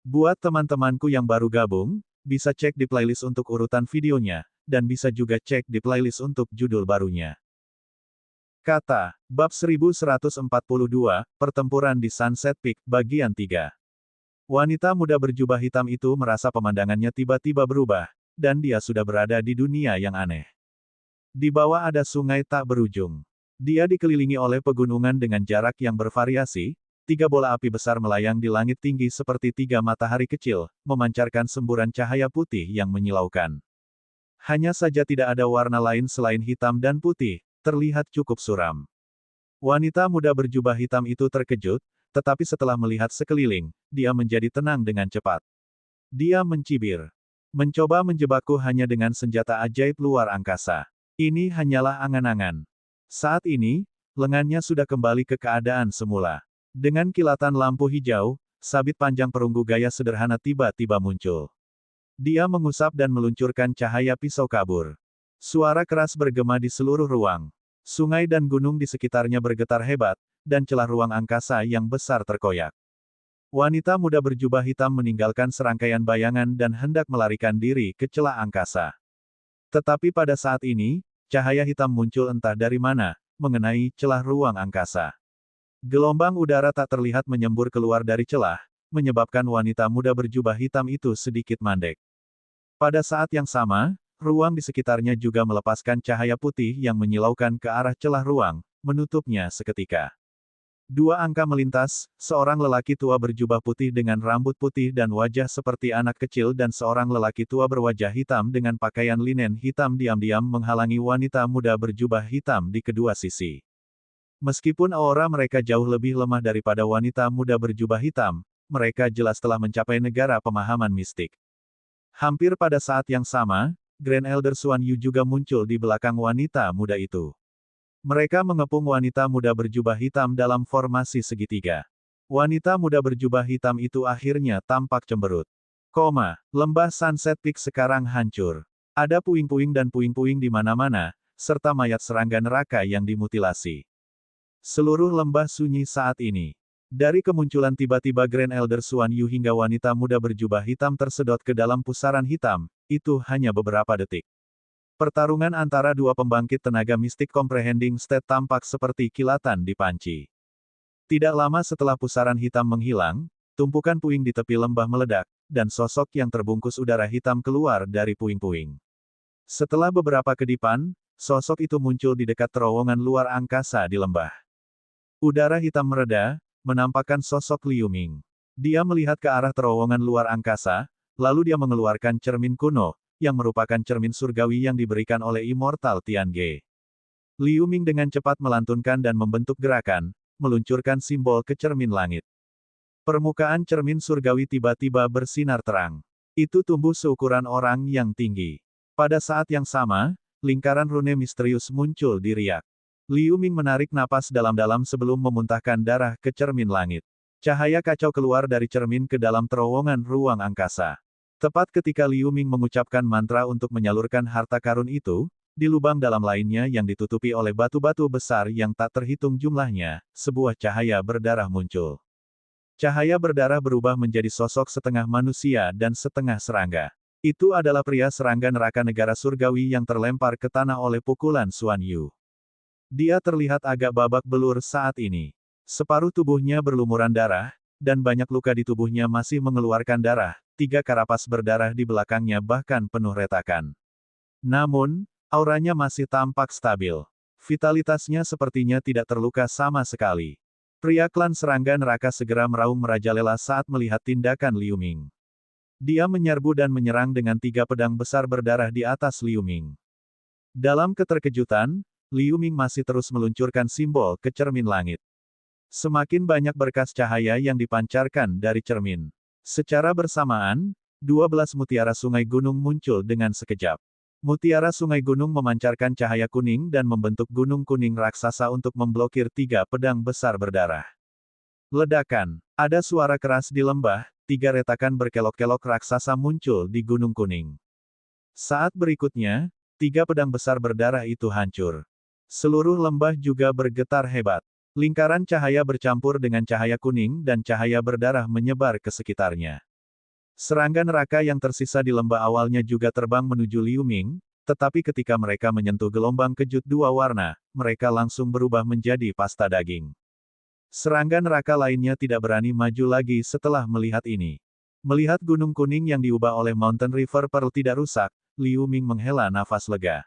Buat teman-temanku yang baru gabung, bisa cek di playlist untuk urutan videonya, dan bisa juga cek di playlist untuk judul barunya. Kata, Bab 1142, Pertempuran di Sunset Peak, Bagian 3. Wanita muda berjubah hitam itu merasa pemandangannya tiba-tiba berubah, dan dia sudah berada di dunia yang aneh. Di bawah ada sungai tak berujung. Dia dikelilingi oleh pegunungan dengan jarak yang bervariasi, 3 bola api besar melayang di langit tinggi seperti 3 matahari kecil, memancarkan semburan cahaya putih yang menyilaukan. Hanya saja tidak ada warna lain selain hitam dan putih, terlihat cukup suram. Wanita muda berjubah hitam itu terkejut, tetapi setelah melihat sekeliling, dia menjadi tenang dengan cepat. Dia mencibir. Mencoba menjebakku hanya dengan senjata ajaib luar angkasa. Ini hanyalah angan-angan. Saat ini, lengannya sudah kembali ke keadaan semula. Dengan kilatan lampu hijau, sabit panjang perunggu gaya sederhana tiba-tiba muncul. Dia mengusap dan meluncurkan cahaya pisau kabur. Suara keras bergema di seluruh ruang. Sungai dan gunung di sekitarnya bergetar hebat, dan celah ruang angkasa yang besar terkoyak. Wanita muda berjubah hitam meninggalkan serangkaian bayangan dan hendak melarikan diri ke celah angkasa. Tetapi pada saat ini, cahaya hitam muncul entah dari mana, mengenai celah ruang angkasa. Gelombang udara tak terlihat menyembur keluar dari celah, menyebabkan wanita muda berjubah hitam itu sedikit mandek. Pada saat yang sama, ruang di sekitarnya juga melepaskan cahaya putih yang menyilaukan ke arah celah ruang, menutupnya seketika. 2 angka melintas, seorang lelaki tua berjubah putih dengan rambut putih dan wajah seperti anak kecil dan seorang lelaki tua berwajah hitam dengan pakaian linen hitam diam-diam menghalangi wanita muda berjubah hitam di kedua sisi. Meskipun aura mereka jauh lebih lemah daripada wanita muda berjubah hitam, mereka jelas telah mencapai negara pemahaman mistik. Hampir pada saat yang sama, Grand Elder Xuan Yu juga muncul di belakang wanita muda itu. Mereka mengepung wanita muda berjubah hitam dalam formasi segitiga. Wanita muda berjubah hitam itu akhirnya tampak cemberut. Lembah Sunset Peak sekarang hancur. Ada puing-puing dan puing-puing di mana-mana, serta mayat serangga neraka yang dimutilasi. Seluruh lembah sunyi saat ini. Dari kemunculan tiba-tiba Grand Elder Xuan Yu hingga wanita muda berjubah hitam tersedot ke dalam pusaran hitam, itu hanya beberapa detik. Pertarungan antara 2 pembangkit tenaga mistik Comprehending State tampak seperti kilatan di panci. Tidak lama setelah pusaran hitam menghilang, tumpukan puing di tepi lembah meledak, dan sosok yang terbungkus udara hitam keluar dari puing-puing. Setelah beberapa kedipan, sosok itu muncul di dekat terowongan luar angkasa di lembah. Udara hitam mereda, menampakkan sosok Liu Ming. Dia melihat ke arah terowongan luar angkasa, lalu dia mengeluarkan cermin kuno, yang merupakan cermin surgawi yang diberikan oleh Immortal Tiange. Liu Ming dengan cepat melantunkan dan membentuk gerakan, meluncurkan simbol ke cermin langit. Permukaan cermin surgawi tiba-tiba bersinar terang. Itu tumbuh seukuran orang yang tinggi. Pada saat yang sama, lingkaran rune misterius muncul di riak. Liu Ming menarik napas dalam-dalam sebelum memuntahkan darah ke cermin langit. Cahaya kacau keluar dari cermin ke dalam terowongan ruang angkasa. Tepat ketika Liu Ming mengucapkan mantra untuk menyalurkan harta karun itu, di lubang dalam lainnya yang ditutupi oleh batu-batu besar yang tak terhitung jumlahnya, sebuah cahaya berdarah muncul. Cahaya berdarah berubah menjadi sosok setengah manusia dan setengah serangga. Itu adalah pria serangga neraka negara surgawi yang terlempar ke tanah oleh pukulan Xuan Yu. Dia terlihat agak babak belur saat ini. Separuh tubuhnya berlumuran darah, dan banyak luka di tubuhnya masih mengeluarkan darah, 3 karapas berdarah di belakangnya bahkan penuh retakan. Namun, auranya masih tampak stabil. Vitalitasnya sepertinya tidak terluka sama sekali. Pria klan serangga neraka segera meraung merajalela saat melihat tindakan Liu Ming. Dia menyerbu dan menyerang dengan 3 pedang besar berdarah di atas Liu Ming. Dalam keterkejutan, Liu Ming masih terus meluncurkan simbol ke cermin langit. Semakin banyak berkas cahaya yang dipancarkan dari cermin. Secara bersamaan, 12 mutiara sungai gunung muncul dengan sekejap. Mutiara sungai gunung memancarkan cahaya kuning dan membentuk gunung kuning raksasa untuk memblokir 3 pedang besar berdarah. Ledakan. Ada suara keras di lembah, 3 retakan berkelok-kelok raksasa muncul di gunung kuning. Saat berikutnya, 3 pedang besar berdarah itu hancur. Seluruh lembah juga bergetar hebat. Lingkaran cahaya bercampur dengan cahaya kuning dan cahaya berdarah menyebar ke sekitarnya. Serangga neraka yang tersisa di lembah awalnya juga terbang menuju Liu Ming, tetapi ketika mereka menyentuh gelombang kejut dua warna, mereka langsung berubah menjadi pasta daging. Serangga neraka lainnya tidak berani maju lagi setelah melihat ini. Melihat gunung kuning yang diubah oleh Mountain River Pearl tidak rusak, Liu Ming menghela nafas lega.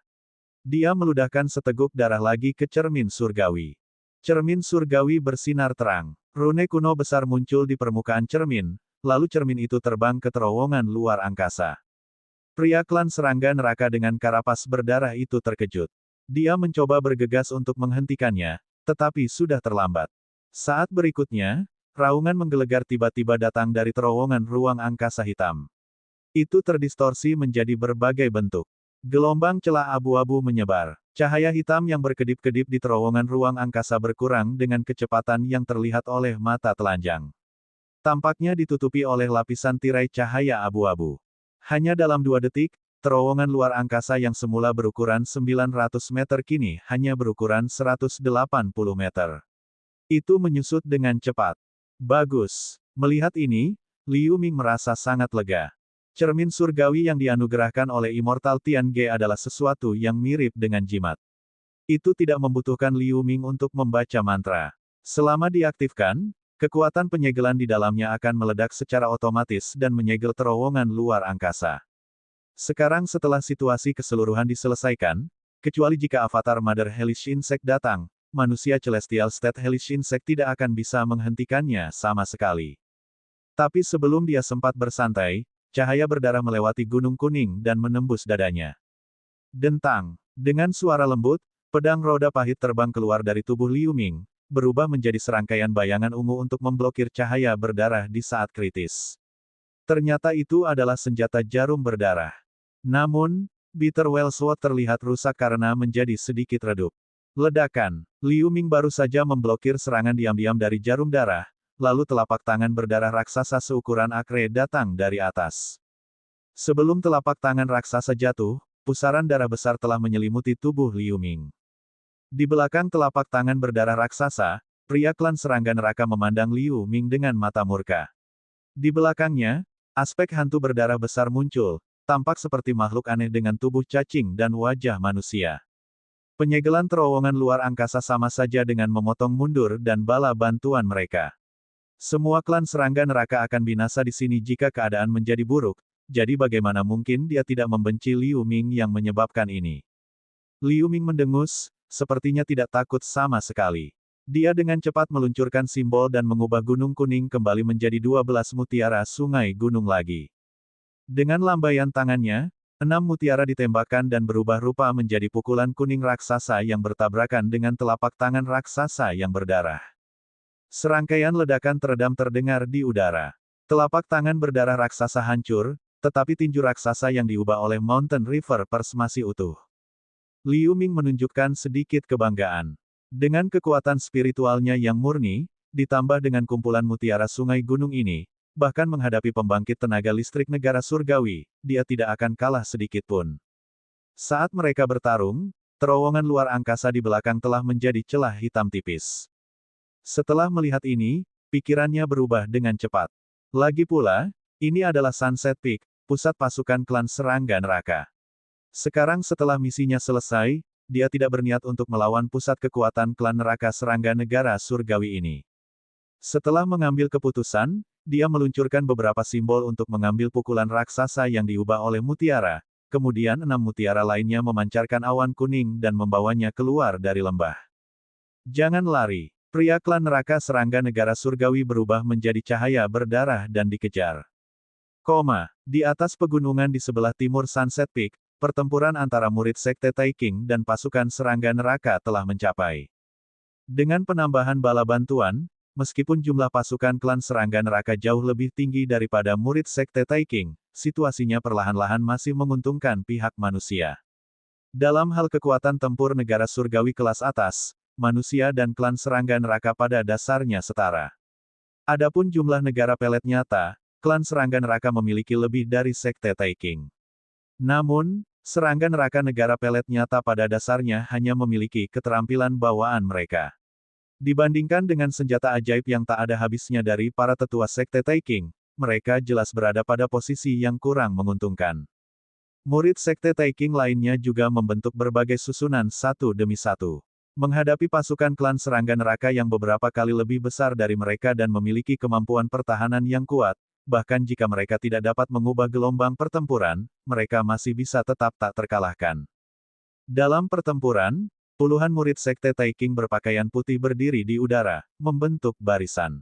Dia meludahkan seteguk darah lagi ke cermin surgawi. Cermin surgawi bersinar terang. Rune kuno besar muncul di permukaan cermin, lalu cermin itu terbang ke terowongan luar angkasa. Pria klan serangga neraka dengan karapas berdarah itu terkejut. Dia mencoba bergegas untuk menghentikannya, tetapi sudah terlambat. Saat berikutnya, raungan menggelegar tiba-tiba datang dari terowongan ruang angkasa hitam. Itu terdistorsi menjadi berbagai bentuk. Gelombang celah abu-abu menyebar. Cahaya hitam yang berkedip-kedip di terowongan ruang angkasa berkurang dengan kecepatan yang terlihat oleh mata telanjang. Tampaknya ditutupi oleh lapisan tirai cahaya abu-abu. Hanya dalam 2 detik, terowongan luar angkasa yang semula berukuran 900 meter kini hanya berukuran 180 meter. Itu menyusut dengan cepat. Bagus. Melihat ini, Liu Ming merasa sangat lega. Cermin surgawi yang dianugerahkan oleh Immortal Tian Ge adalah sesuatu yang mirip dengan jimat. Itu tidak membutuhkan Liu Ming untuk membaca mantra. Selama diaktifkan, kekuatan penyegelan di dalamnya akan meledak secara otomatis dan menyegel terowongan luar angkasa. Sekarang setelah situasi keseluruhan diselesaikan, kecuali jika avatar Mother Hellish Insect datang, manusia Celestial State Hellish Insect tidak akan bisa menghentikannya sama sekali. Tapi sebelum dia sempat bersantai, cahaya berdarah melewati gunung kuning dan menembus dadanya. Dentang. Dengan suara lembut, pedang roda pahit terbang keluar dari tubuh Liu Ming, berubah menjadi serangkaian bayangan ungu untuk memblokir cahaya berdarah di saat kritis. Ternyata itu adalah senjata jarum berdarah. Namun, Bitterwell Sword terlihat rusak karena menjadi sedikit redup. Ledakan. Liu Ming baru saja memblokir serangan diam-diam dari jarum darah, lalu telapak tangan berdarah raksasa seukuran akre datang dari atas. Sebelum telapak tangan raksasa jatuh, pusaran darah besar telah menyelimuti tubuh Liu Ming. Di belakang telapak tangan berdarah raksasa, pria klan serangga neraka memandang Liu Ming dengan mata murka. Di belakangnya, aspek hantu berdarah besar muncul, tampak seperti makhluk aneh dengan tubuh cacing dan wajah manusia. Penyegelan terowongan luar angkasa sama saja dengan memotong mundur dan bala bantuan mereka. Semua klan serangga neraka akan binasa di sini jika keadaan menjadi buruk, jadi bagaimana mungkin dia tidak membenci Liu Ming yang menyebabkan ini. Liu Ming mendengus, sepertinya tidak takut sama sekali. Dia dengan cepat meluncurkan simbol dan mengubah gunung kuning kembali menjadi 12 mutiara sungai gunung lagi. Dengan lambaian tangannya, 6 mutiara ditembakkan dan berubah rupa menjadi pukulan kuning raksasa yang bertabrakan dengan telapak tangan raksasa yang berdarah. Serangkaian ledakan teredam terdengar di udara. Telapak tangan berdarah raksasa hancur, tetapi tinju raksasa yang diubah oleh Mountain River Pers masih utuh. Liu Ming menunjukkan sedikit kebanggaan. Dengan kekuatan spiritualnya yang murni, ditambah dengan kumpulan mutiara sungai gunung ini, bahkan menghadapi pembangkit tenaga listrik negara surgawi, dia tidak akan kalah sedikit pun. Saat mereka bertarung, terowongan luar angkasa di belakang telah menjadi celah hitam tipis. Setelah melihat ini, pikirannya berubah dengan cepat. Lagi pula, ini adalah Sunset Peak, pusat pasukan klan serangga neraka. Sekarang setelah misinya selesai, dia tidak berniat untuk melawan pusat kekuatan klan neraka serangga negara surgawi ini. Setelah mengambil keputusan, dia meluncurkan beberapa simbol untuk mengambil pukulan raksasa yang diubah oleh mutiara, kemudian 6 mutiara lainnya memancarkan awan kuning dan membawanya keluar dari lembah. Jangan lari. Pria klan neraka serangga negara surgawi berubah menjadi cahaya berdarah dan dikejar. Di atas pegunungan di sebelah timur Sunset Peak, pertempuran antara murid Sekte Taiking dan pasukan serangga neraka telah mencapai. Dengan penambahan bala bantuan, meskipun jumlah pasukan klan serangga neraka jauh lebih tinggi daripada murid Sekte Taiking, situasinya perlahan-lahan masih menguntungkan pihak manusia. Dalam hal kekuatan tempur negara surgawi kelas atas, manusia dan klan serangga neraka pada dasarnya setara. Adapun jumlah negara pelet nyata, klan serangga neraka memiliki lebih dari Sekte Taiking. Namun, serangga neraka negara pelet nyata pada dasarnya hanya memiliki keterampilan bawaan mereka. Dibandingkan dengan senjata ajaib yang tak ada habisnya dari para tetua Sekte Taiking, mereka jelas berada pada posisi yang kurang menguntungkan. Murid Sekte Taiking lainnya juga membentuk berbagai susunan satu demi satu. Menghadapi pasukan klan serangga neraka yang beberapa kali lebih besar dari mereka dan memiliki kemampuan pertahanan yang kuat, bahkan jika mereka tidak dapat mengubah gelombang pertempuran, mereka masih bisa tetap tak terkalahkan. Dalam pertempuran, puluhan murid Sekte Taiking berpakaian putih berdiri di udara, membentuk barisan.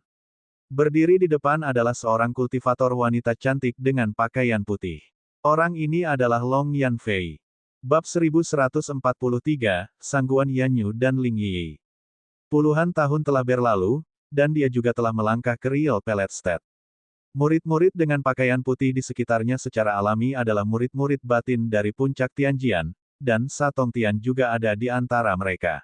Berdiri di depan adalah seorang kultivator wanita cantik dengan pakaian putih. Orang ini adalah Long Yanfei. Bab 1143, Sangguan Yanyu dan Ling Yi. Puluhan tahun telah berlalu, dan dia juga telah melangkah ke Real Pelet State. Murid-murid dengan pakaian putih di sekitarnya secara alami adalah murid-murid batin dari puncak Tianjian, dan Satong Tian juga ada di antara mereka.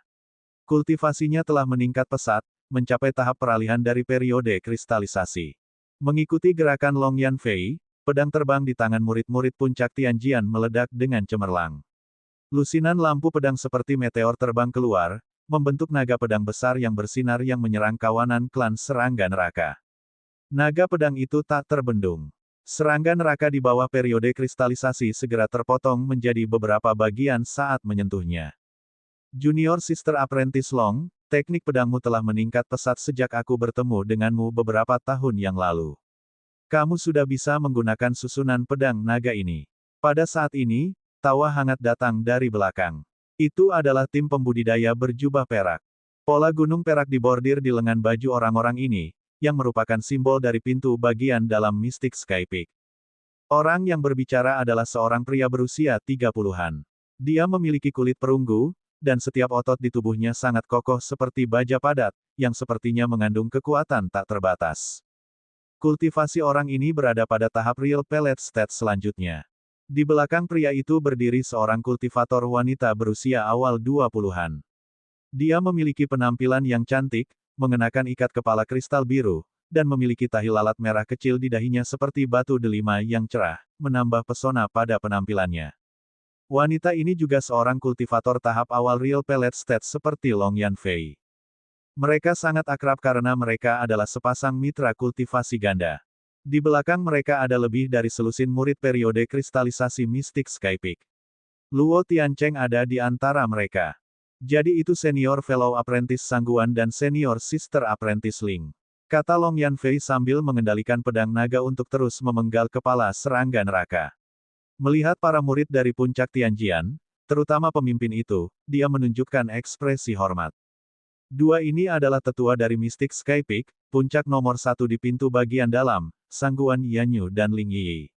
Kultivasinya telah meningkat pesat, mencapai tahap peralihan dari periode kristalisasi. Mengikuti gerakan Long Yanfei, pedang terbang di tangan murid-murid puncak Tianjian meledak dengan cemerlang. Lusinan lampu pedang seperti meteor terbang keluar, membentuk naga pedang besar yang bersinar yang menyerang kawanan klan serangga neraka. Naga pedang itu tak terbendung. Serangga neraka di bawah periode kristalisasi segera terpotong menjadi beberapa bagian saat menyentuhnya. Junior Sister Apprentice Long, teknik pedangmu telah meningkat pesat sejak aku bertemu denganmu beberapa tahun yang lalu. Kamu sudah bisa menggunakan susunan pedang naga ini. Pada saat ini, tawa hangat datang dari belakang. Itu adalah tim pembudidaya berjubah perak. Pola gunung perak dibordir di lengan baju orang-orang ini, yang merupakan simbol dari pintu bagian dalam Mystic Sky Peak. Orang yang berbicara adalah seorang pria berusia 30-an. Dia memiliki kulit perunggu, dan setiap otot di tubuhnya sangat kokoh seperti baja padat, yang sepertinya mengandung kekuatan tak terbatas. Kultivasi orang ini berada pada tahap Real Pelet State selanjutnya. Di belakang pria itu berdiri seorang kultivator wanita berusia awal 20-an. Dia memiliki penampilan yang cantik, mengenakan ikat kepala kristal biru, dan memiliki tahi lalat merah kecil di dahinya seperti batu delima yang cerah, menambah pesona pada penampilannya. Wanita ini juga seorang kultivator tahap awal Real Pelet State seperti Long Yanfei. Mereka sangat akrab karena mereka adalah sepasang mitra kultivasi ganda. Di belakang mereka ada lebih dari selusin murid periode kristalisasi Mystic Sky Peak. Luo Tiancheng ada di antara mereka. Jadi itu Senior Fellow Apprentice Sangguan dan Senior Sister Apprentice Ling. Kata Long Yanfei sambil mengendalikan pedang naga untuk terus memenggal kepala serangga neraka. Melihat para murid dari puncak Tianjian, terutama pemimpin itu, dia menunjukkan ekspresi hormat. Dua ini adalah tetua dari Mystic Sky Peak, puncak nomor satu di pintu bagian dalam, Sangguan Yanyu dan Ling Yi.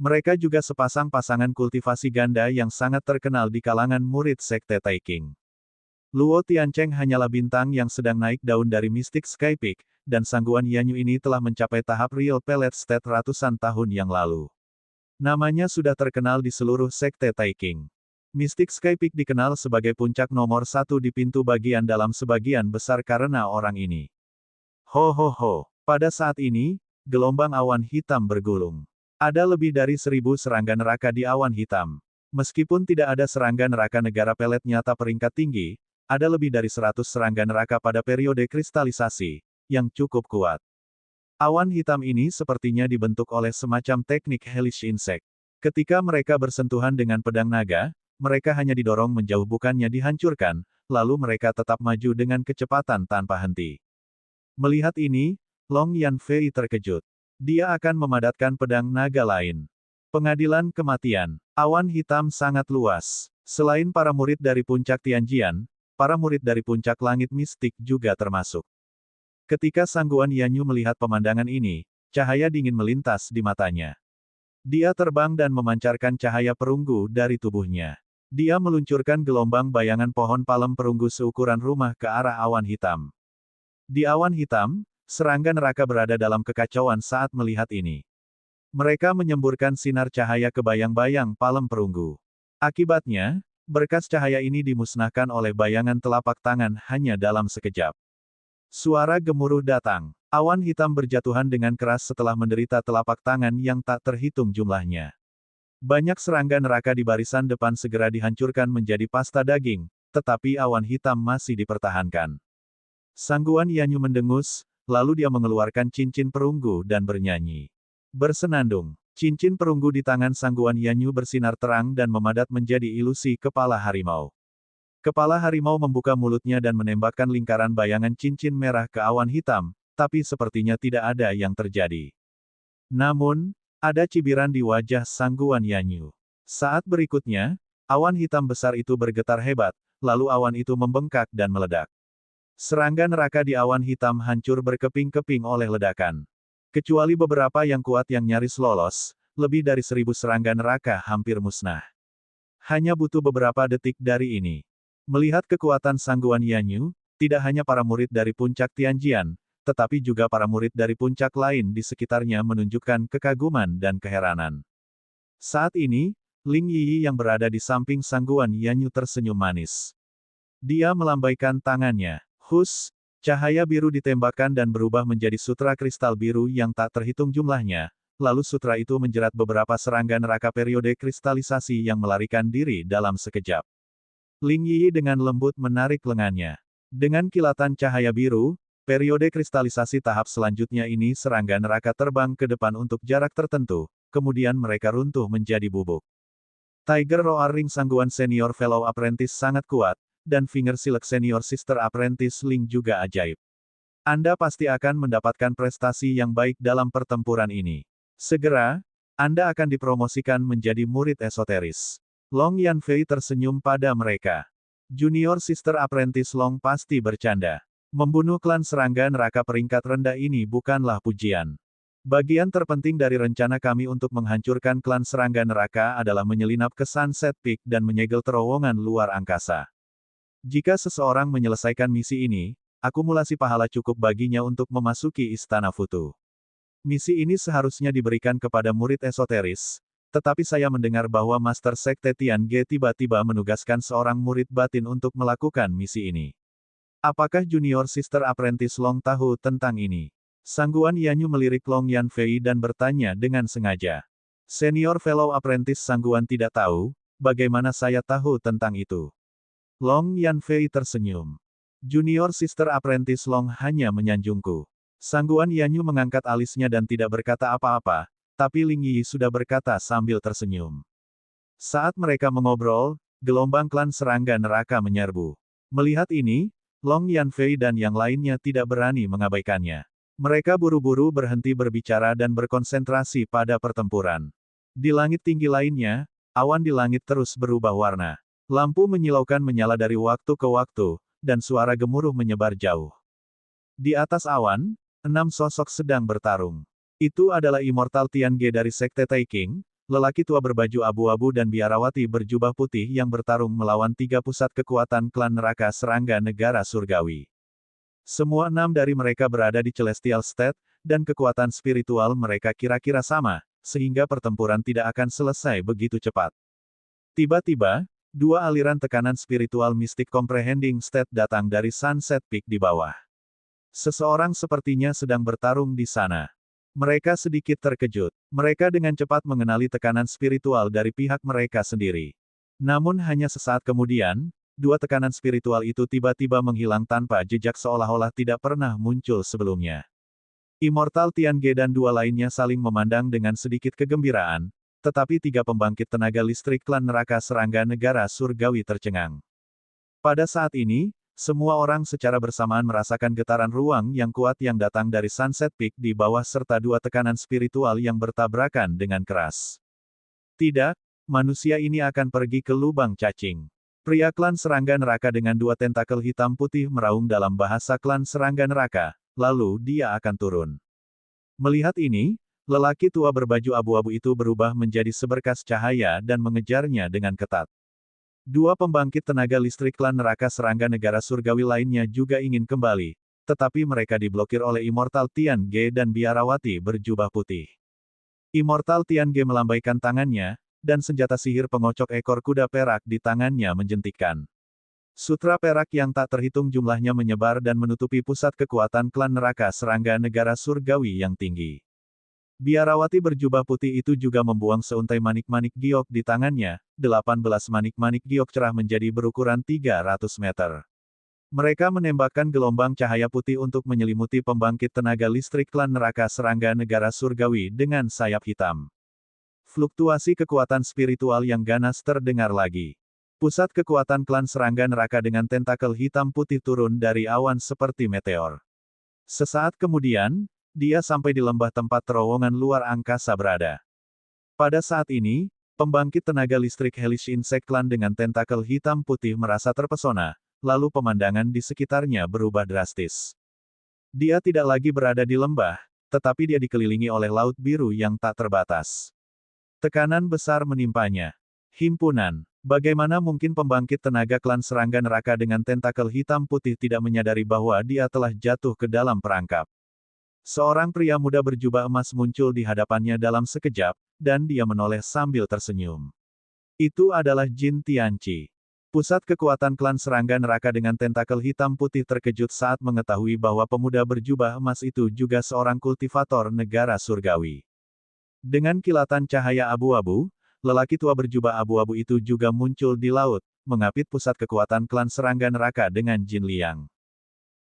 Mereka juga sepasang pasangan kultivasi ganda yang sangat terkenal di kalangan murid Sekte Taiking. Luo Tiancheng hanyalah bintang yang sedang naik daun dari Mystic Sky Peak, dan Sangguan Yanyu ini telah mencapai tahap Real Pelet State ratusan tahun yang lalu. Namanya sudah terkenal di seluruh Sekte Taiking. Mystic Sky Peak dikenal sebagai puncak nomor satu di pintu bagian dalam sebagian besar karena orang ini. Ho ho ho. Pada saat ini, gelombang awan hitam bergulung. Ada lebih dari 1000 serangga neraka di awan hitam. Meskipun tidak ada serangga neraka negara pelet nyata peringkat tinggi, ada lebih dari 100 serangga neraka pada periode kristalisasi, yang cukup kuat. Awan hitam ini sepertinya dibentuk oleh semacam teknik hellish insect. Ketika mereka bersentuhan dengan pedang naga, mereka hanya didorong menjauh bukannya dihancurkan, lalu mereka tetap maju dengan kecepatan tanpa henti. Melihat ini, Long Yanfei terkejut. Dia akan memadatkan pedang naga lain. Pengadilan kematian. Awan hitam sangat luas. Selain para murid dari puncak Tianjian, para murid dari puncak langit mistik juga termasuk. Ketika Sangguan Yanyu melihat pemandangan ini, cahaya dingin melintas di matanya. Dia terbang dan memancarkan cahaya perunggu dari tubuhnya. Dia meluncurkan gelombang bayangan pohon palem perunggu seukuran rumah ke arah awan hitam. Di awan hitam, serangga neraka berada dalam kekacauan saat melihat ini. Mereka menyemburkan sinar cahaya ke bayang-bayang palem perunggu. Akibatnya, berkas cahaya ini dimusnahkan oleh bayangan telapak tangan hanya dalam sekejap. Suara gemuruh datang. Awan hitam berjatuhan dengan keras setelah menderita telapak tangan yang tak terhitung jumlahnya. Banyak serangga neraka di barisan depan segera dihancurkan menjadi pasta daging, tetapi awan hitam masih dipertahankan. Sangguan Yanyu mendengus, lalu dia mengeluarkan cincin perunggu dan bernyanyi. Bersenandung. Cincin perunggu di tangan Sangguan Yanyu bersinar terang dan memadat menjadi ilusi kepala harimau. Kepala harimau membuka mulutnya dan menembakkan lingkaran bayangan cincin merah ke awan hitam, tapi sepertinya tidak ada yang terjadi. Namun, ada cibiran di wajah Sangguan Yanyu. Saat berikutnya, awan hitam besar itu bergetar hebat, lalu awan itu membengkak dan meledak. Serangga neraka di awan hitam hancur berkeping-keping oleh ledakan. Kecuali beberapa yang kuat yang nyaris lolos, lebih dari 1000 serangga neraka hampir musnah. Hanya butuh beberapa detik dari ini. Melihat kekuatan Sangguan Yanyu, tidak hanya para murid dari puncak Tianjian, tetapi juga para murid dari puncak lain di sekitarnya menunjukkan kekaguman dan keheranan. Saat ini, Ling Yiyi yang berada di samping Sangguan Yanyu tersenyum manis. Dia melambaikan tangannya. Hus! Cahaya biru ditembakkan dan berubah menjadi sutra kristal biru yang tak terhitung jumlahnya, lalu sutra itu menjerat beberapa serangga neraka periode kristalisasi yang melarikan diri dalam sekejap. Ling Yiyi dengan lembut menarik lengannya. Dengan kilatan cahaya biru, periode kristalisasi tahap selanjutnya ini serangga neraka terbang ke depan untuk jarak tertentu, kemudian mereka runtuh menjadi bubuk. Tiger Roar Ring Sangguan Senior Fellow Apprentice sangat kuat, dan Finger Silk Senior Sister Apprentice Ling juga ajaib. Anda pasti akan mendapatkan prestasi yang baik dalam pertempuran ini. Segera, Anda akan dipromosikan menjadi murid esoteris. Long Yanfei tersenyum pada mereka. Junior Sister Apprentice Long pasti bercanda. Membunuh klan serangga neraka peringkat rendah ini bukanlah pujian. Bagian terpenting dari rencana kami untuk menghancurkan klan serangga neraka adalah menyelinap ke Sunset Peak dan menyegel terowongan luar angkasa. Jika seseorang menyelesaikan misi ini, akumulasi pahala cukup baginya untuk memasuki Istana Futu. Misi ini seharusnya diberikan kepada murid esoteris, tetapi saya mendengar bahwa Master Sekte Tiange tiba-tiba menugaskan seorang murid batin untuk melakukan misi ini. Apakah Junior Sister Apprentice Long tahu tentang ini? Sangguan Yanyu melirik Long Yanfei dan bertanya dengan sengaja. Senior Fellow Apprentice Sangguan tidak tahu, bagaimana saya tahu tentang itu? Long Yanfei tersenyum. Junior Sister Apprentice Long hanya menyanjungku. Sangguan Yanyu mengangkat alisnya dan tidak berkata apa-apa, tapi Ling Yi sudah berkata sambil tersenyum. Saat mereka mengobrol, gelombang klan serangga neraka menyerbu. Melihat ini, Long Yanfei dan yang lainnya tidak berani mengabaikannya. Mereka buru-buru berhenti berbicara dan berkonsentrasi pada pertempuran. Di langit tinggi lainnya, awan di langit terus berubah warna. Lampu menyilaukan menyala dari waktu ke waktu, dan suara gemuruh menyebar jauh. Di atas awan, 6 sosok sedang bertarung. Itu adalah Immortal Tiange dari Sekte Taiking, lelaki tua berbaju abu-abu dan biarawati berjubah putih yang bertarung melawan 3 pusat kekuatan klan neraka serangga negara surgawi. Semua 6 dari mereka berada di Celestial State, dan kekuatan spiritual mereka kira-kira sama, sehingga pertempuran tidak akan selesai begitu cepat. Tiba-tiba, 2 aliran tekanan spiritual Mystic Comprehending State datang dari Sunset Peak di bawah. Seseorang sepertinya sedang bertarung di sana. Mereka sedikit terkejut. Mereka dengan cepat mengenali tekanan spiritual dari pihak mereka sendiri. Namun hanya sesaat kemudian, 2 tekanan spiritual itu tiba-tiba menghilang tanpa jejak seolah-olah tidak pernah muncul sebelumnya. Immortal Tiange dan 2 lainnya saling memandang dengan sedikit kegembiraan, tetapi 3 pembangkit tenaga listrik klan neraka serangga negara surgawi tercengang. Pada saat ini, semua orang secara bersamaan merasakan getaran ruang yang kuat yang datang dari Sunset Peak di bawah serta 2 tekanan spiritual yang bertabrakan dengan keras. Tidak, manusia ini akan pergi ke lubang cacing. Pria klan serangga neraka dengan 2 tentakel hitam putih meraung dalam bahasa klan serangga neraka, lalu dia akan turun. Melihat ini, lelaki tua berbaju abu-abu itu berubah menjadi seberkas cahaya dan mengejarnya dengan ketat. 2 pembangkit tenaga listrik klan neraka serangga negara surgawi lainnya juga ingin kembali, tetapi mereka diblokir oleh Immortal Tiange dan biarawati berjubah putih. Immortal Tiange melambaikan tangannya, dan senjata sihir pengocok ekor kuda perak di tangannya menjentikkan. Sutra perak yang tak terhitung jumlahnya menyebar dan menutupi pusat kekuatan klan neraka serangga negara surgawi yang tinggi. Biarawati berjubah putih itu juga membuang seuntai manik-manik giok di tangannya, 18 manik-manik giok cerah menjadi berukuran 300 meter. Mereka menembakkan gelombang cahaya putih untuk menyelimuti pembangkit tenaga listrik klan neraka serangga negara surgawi dengan sayap hitam. Fluktuasi kekuatan spiritual yang ganas terdengar lagi. Pusat kekuatan klan serangga neraka dengan tentakel hitam putih turun dari awan seperti meteor. Sesaat kemudian, dia sampai di lembah tempat terowongan luar angkasa berada. Pada saat ini, pembangkit tenaga listrik Hellish Insect Clan dengan tentakel hitam putih merasa terpesona, lalu pemandangan di sekitarnya berubah drastis. Dia tidak lagi berada di lembah, tetapi dia dikelilingi oleh laut biru yang tak terbatas. Tekanan besar menimpanya. Himpunan. Bagaimana mungkin pembangkit tenaga klan serangga neraka dengan tentakel hitam putih tidak menyadari bahwa dia telah jatuh ke dalam perangkap? Seorang pria muda berjubah emas muncul di hadapannya dalam sekejap, dan dia menoleh sambil tersenyum. Itu adalah Jin Tianqi. Pusat kekuatan klan serangga neraka dengan tentakel hitam putih terkejut saat mengetahui bahwa pemuda berjubah emas itu juga seorang kultivator negara surgawi. Dengan kilatan cahaya abu-abu, lelaki tua berjubah abu-abu itu juga muncul di laut, mengapit pusat kekuatan klan serangga neraka dengan Jin Liang.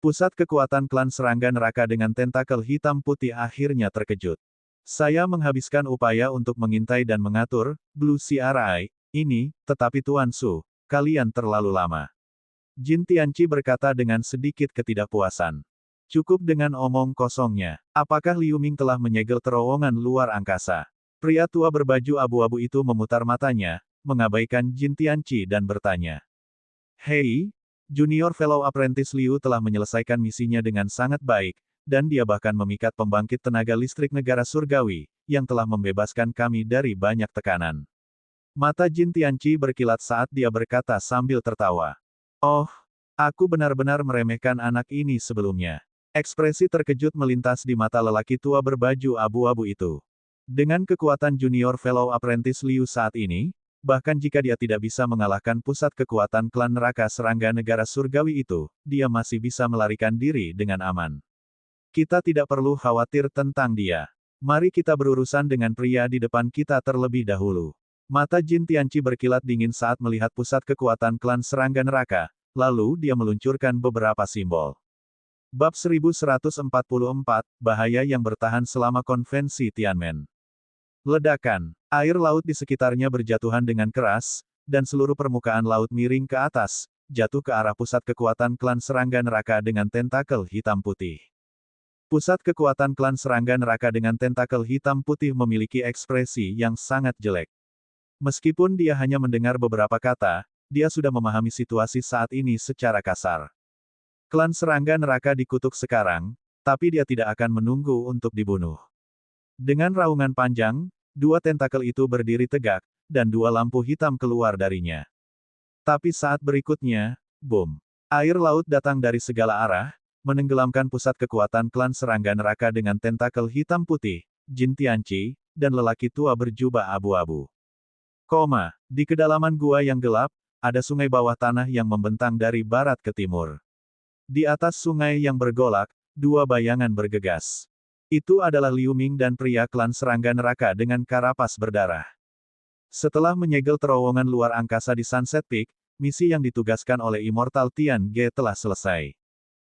Pusat kekuatan klan serangga neraka dengan tentakel hitam putih akhirnya terkejut. Saya menghabiskan upaya untuk mengintai dan mengatur Blue CRI ini, tetapi Tuan Su, kalian terlalu lama. Jin Tianqi berkata dengan sedikit ketidakpuasan. Cukup dengan omong kosongnya. Apakah Liu Ming telah menyegel terowongan luar angkasa? Pria tua berbaju abu-abu itu memutar matanya, mengabaikan Jin Tianqi dan bertanya. Hei, Junior Fellow Apprentice Liu telah menyelesaikan misinya dengan sangat baik, dan dia bahkan memikat pembangkit tenaga listrik negara surgawi, yang telah membebaskan kami dari banyak tekanan. Mata Jin Tianqi berkilat saat dia berkata sambil tertawa. Oh, aku benar-benar meremehkan anak ini sebelumnya. Ekspresi terkejut melintas di mata lelaki tua berbaju abu-abu itu. Dengan kekuatan Junior Fellow Apprentice Liu saat ini, bahkan jika dia tidak bisa mengalahkan pusat kekuatan klan neraka serangga negara surgawi itu, dia masih bisa melarikan diri dengan aman. Kita tidak perlu khawatir tentang dia. Mari kita berurusan dengan pria di depan kita terlebih dahulu. Mata Jin Tianqi berkilat dingin saat melihat pusat kekuatan klan serangga neraka, lalu dia meluncurkan beberapa simbol. Bab 1144, Bahaya yang bertahan selama konvensi Tianmen. Ledakan. Air laut di sekitarnya berjatuhan dengan keras, dan seluruh permukaan laut miring ke atas, jatuh ke arah pusat kekuatan klan serangga neraka dengan tentakel hitam putih. Pusat kekuatan klan serangga neraka dengan tentakel hitam putih memiliki ekspresi yang sangat jelek. Meskipun dia hanya mendengar beberapa kata, dia sudah memahami situasi saat ini secara kasar. Klan serangga neraka dikutuk sekarang, tapi dia tidak akan menunggu untuk dibunuh. Dengan raungan panjang, dua tentakel itu berdiri tegak, dan dua lampu hitam keluar darinya. Tapi saat berikutnya, boom. Air laut datang dari segala arah, menenggelamkan pusat kekuatan klan serangga neraka dengan tentakel hitam putih, Jin Tianqi, dan lelaki tua berjubah abu-abu. Di kedalaman gua yang gelap, ada sungai bawah tanah yang membentang dari barat ke timur. Di atas sungai yang bergolak, dua bayangan bergegas. Itu adalah Liu Ming dan pria klan serangga neraka dengan karapas berdarah. Setelah menyegel terowongan luar angkasa di Sunset Peak, misi yang ditugaskan oleh Immortal Tian Ge telah selesai.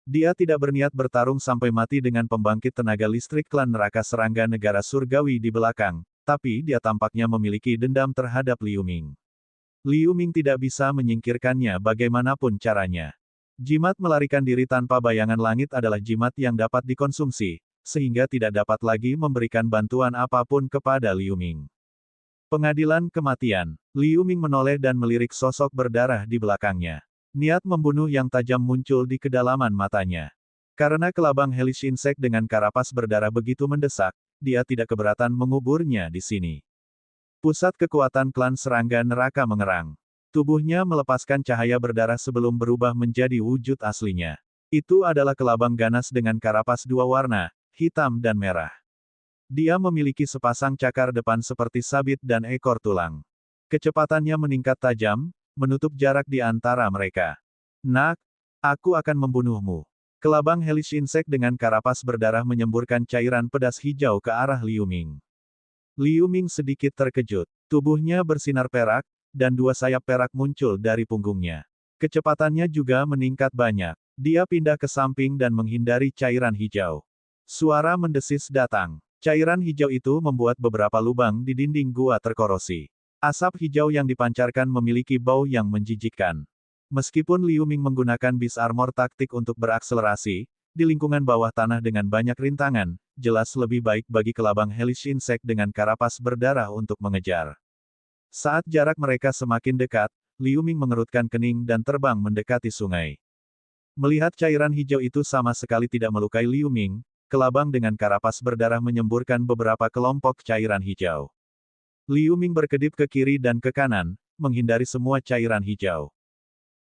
Dia tidak berniat bertarung sampai mati dengan pembangkit tenaga listrik klan neraka serangga negara surgawi di belakang, tapi dia tampaknya memiliki dendam terhadap Liu Ming. Liu Ming tidak bisa menyingkirkannya bagaimanapun caranya. Jimat melarikan diri tanpa bayangan langit adalah jimat yang dapat dikonsumsi, sehingga tidak dapat lagi memberikan bantuan apapun kepada Liu Ming. Pengadilan kematian. Liu Ming menoleh dan melirik sosok berdarah di belakangnya. Niat membunuh yang tajam muncul di kedalaman matanya. Karena kelabang Hellish Insect dengan karapas berdarah begitu mendesak, dia tidak keberatan menguburnya di sini. Pusat kekuatan klan serangga neraka mengerang. Tubuhnya melepaskan cahaya berdarah sebelum berubah menjadi wujud aslinya. Itu adalah kelabang ganas dengan karapas dua warna, hitam dan merah. Dia memiliki sepasang cakar depan seperti sabit dan ekor tulang. Kecepatannya meningkat tajam, menutup jarak di antara mereka. Nak, aku akan membunuhmu. Kelabang Hellish Insect dengan karapas berdarah menyemburkan cairan pedas hijau ke arah Liu Ming. Liu Ming sedikit terkejut. Tubuhnya bersinar perak, dan dua sayap perak muncul dari punggungnya. Kecepatannya juga meningkat banyak. Dia pindah ke samping dan menghindari cairan hijau. Suara mendesis datang. Cairan hijau itu membuat beberapa lubang di dinding gua terkorosi. Asap hijau yang dipancarkan memiliki bau yang menjijikkan. Meskipun Liu Ming menggunakan bis armor taktik untuk berakselerasi, di lingkungan bawah tanah dengan banyak rintangan, jelas lebih baik bagi kelabang hellish insect dengan karapas berdarah untuk mengejar. Saat jarak mereka semakin dekat, Liu Ming mengerutkan kening dan terbang mendekati sungai. Melihat cairan hijau itu sama sekali tidak melukai Liu Ming, kelabang dengan karapas berdarah menyemburkan beberapa kelompok cairan hijau. Liu Ming berkedip ke kiri dan ke kanan, menghindari semua cairan hijau.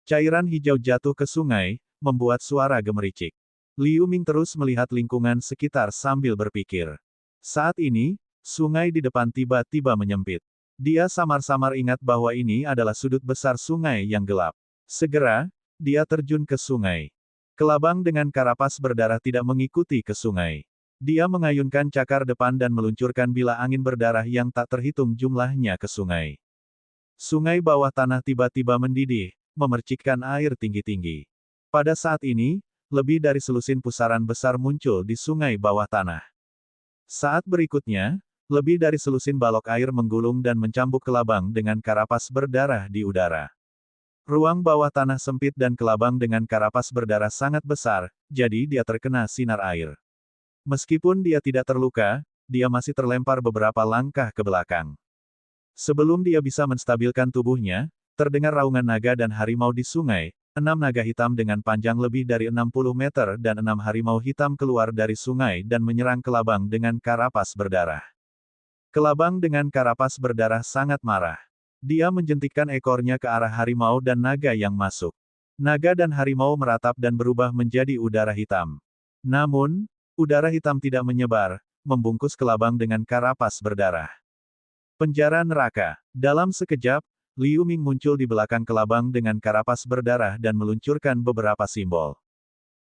Cairan hijau jatuh ke sungai, membuat suara gemericik. Liu Ming terus melihat lingkungan sekitar sambil berpikir. Saat ini, sungai di depan tiba-tiba menyempit. Dia samar-samar ingat bahwa ini adalah sudut besar sungai yang gelap. Segera, dia terjun ke sungai. Kelabang dengan karapas berdarah tidak mengikuti ke sungai. Dia mengayunkan cakar depan dan meluncurkan bila angin berdarah yang tak terhitung jumlahnya ke sungai. Sungai bawah tanah tiba-tiba mendidih, memercikkan air tinggi-tinggi. Pada saat ini, lebih dari selusin pusaran besar muncul di sungai bawah tanah. Saat berikutnya, lebih dari selusin balok air menggulung dan mencambuk kelabang dengan karapas berdarah di udara. Ruang bawah tanah sempit dan kelabang dengan karapas berdarah sangat besar, jadi dia terkena sinar air. Meskipun dia tidak terluka, dia masih terlempar beberapa langkah ke belakang. Sebelum dia bisa menstabilkan tubuhnya, terdengar raungan naga dan harimau di sungai. 6 naga hitam dengan panjang lebih dari 60 meter dan 6 harimau hitam keluar dari sungai dan menyerang kelabang dengan karapas berdarah. Kelabang dengan karapas berdarah sangat marah. Dia menjentikkan ekornya ke arah harimau dan naga yang masuk. Naga dan harimau meratap dan berubah menjadi udara hitam. Namun, udara hitam tidak menyebar, membungkus kelabang dengan karapas berdarah. Penjara neraka. Dalam sekejap, Liu Ming muncul di belakang kelabang dengan karapas berdarah dan meluncurkan beberapa simbol.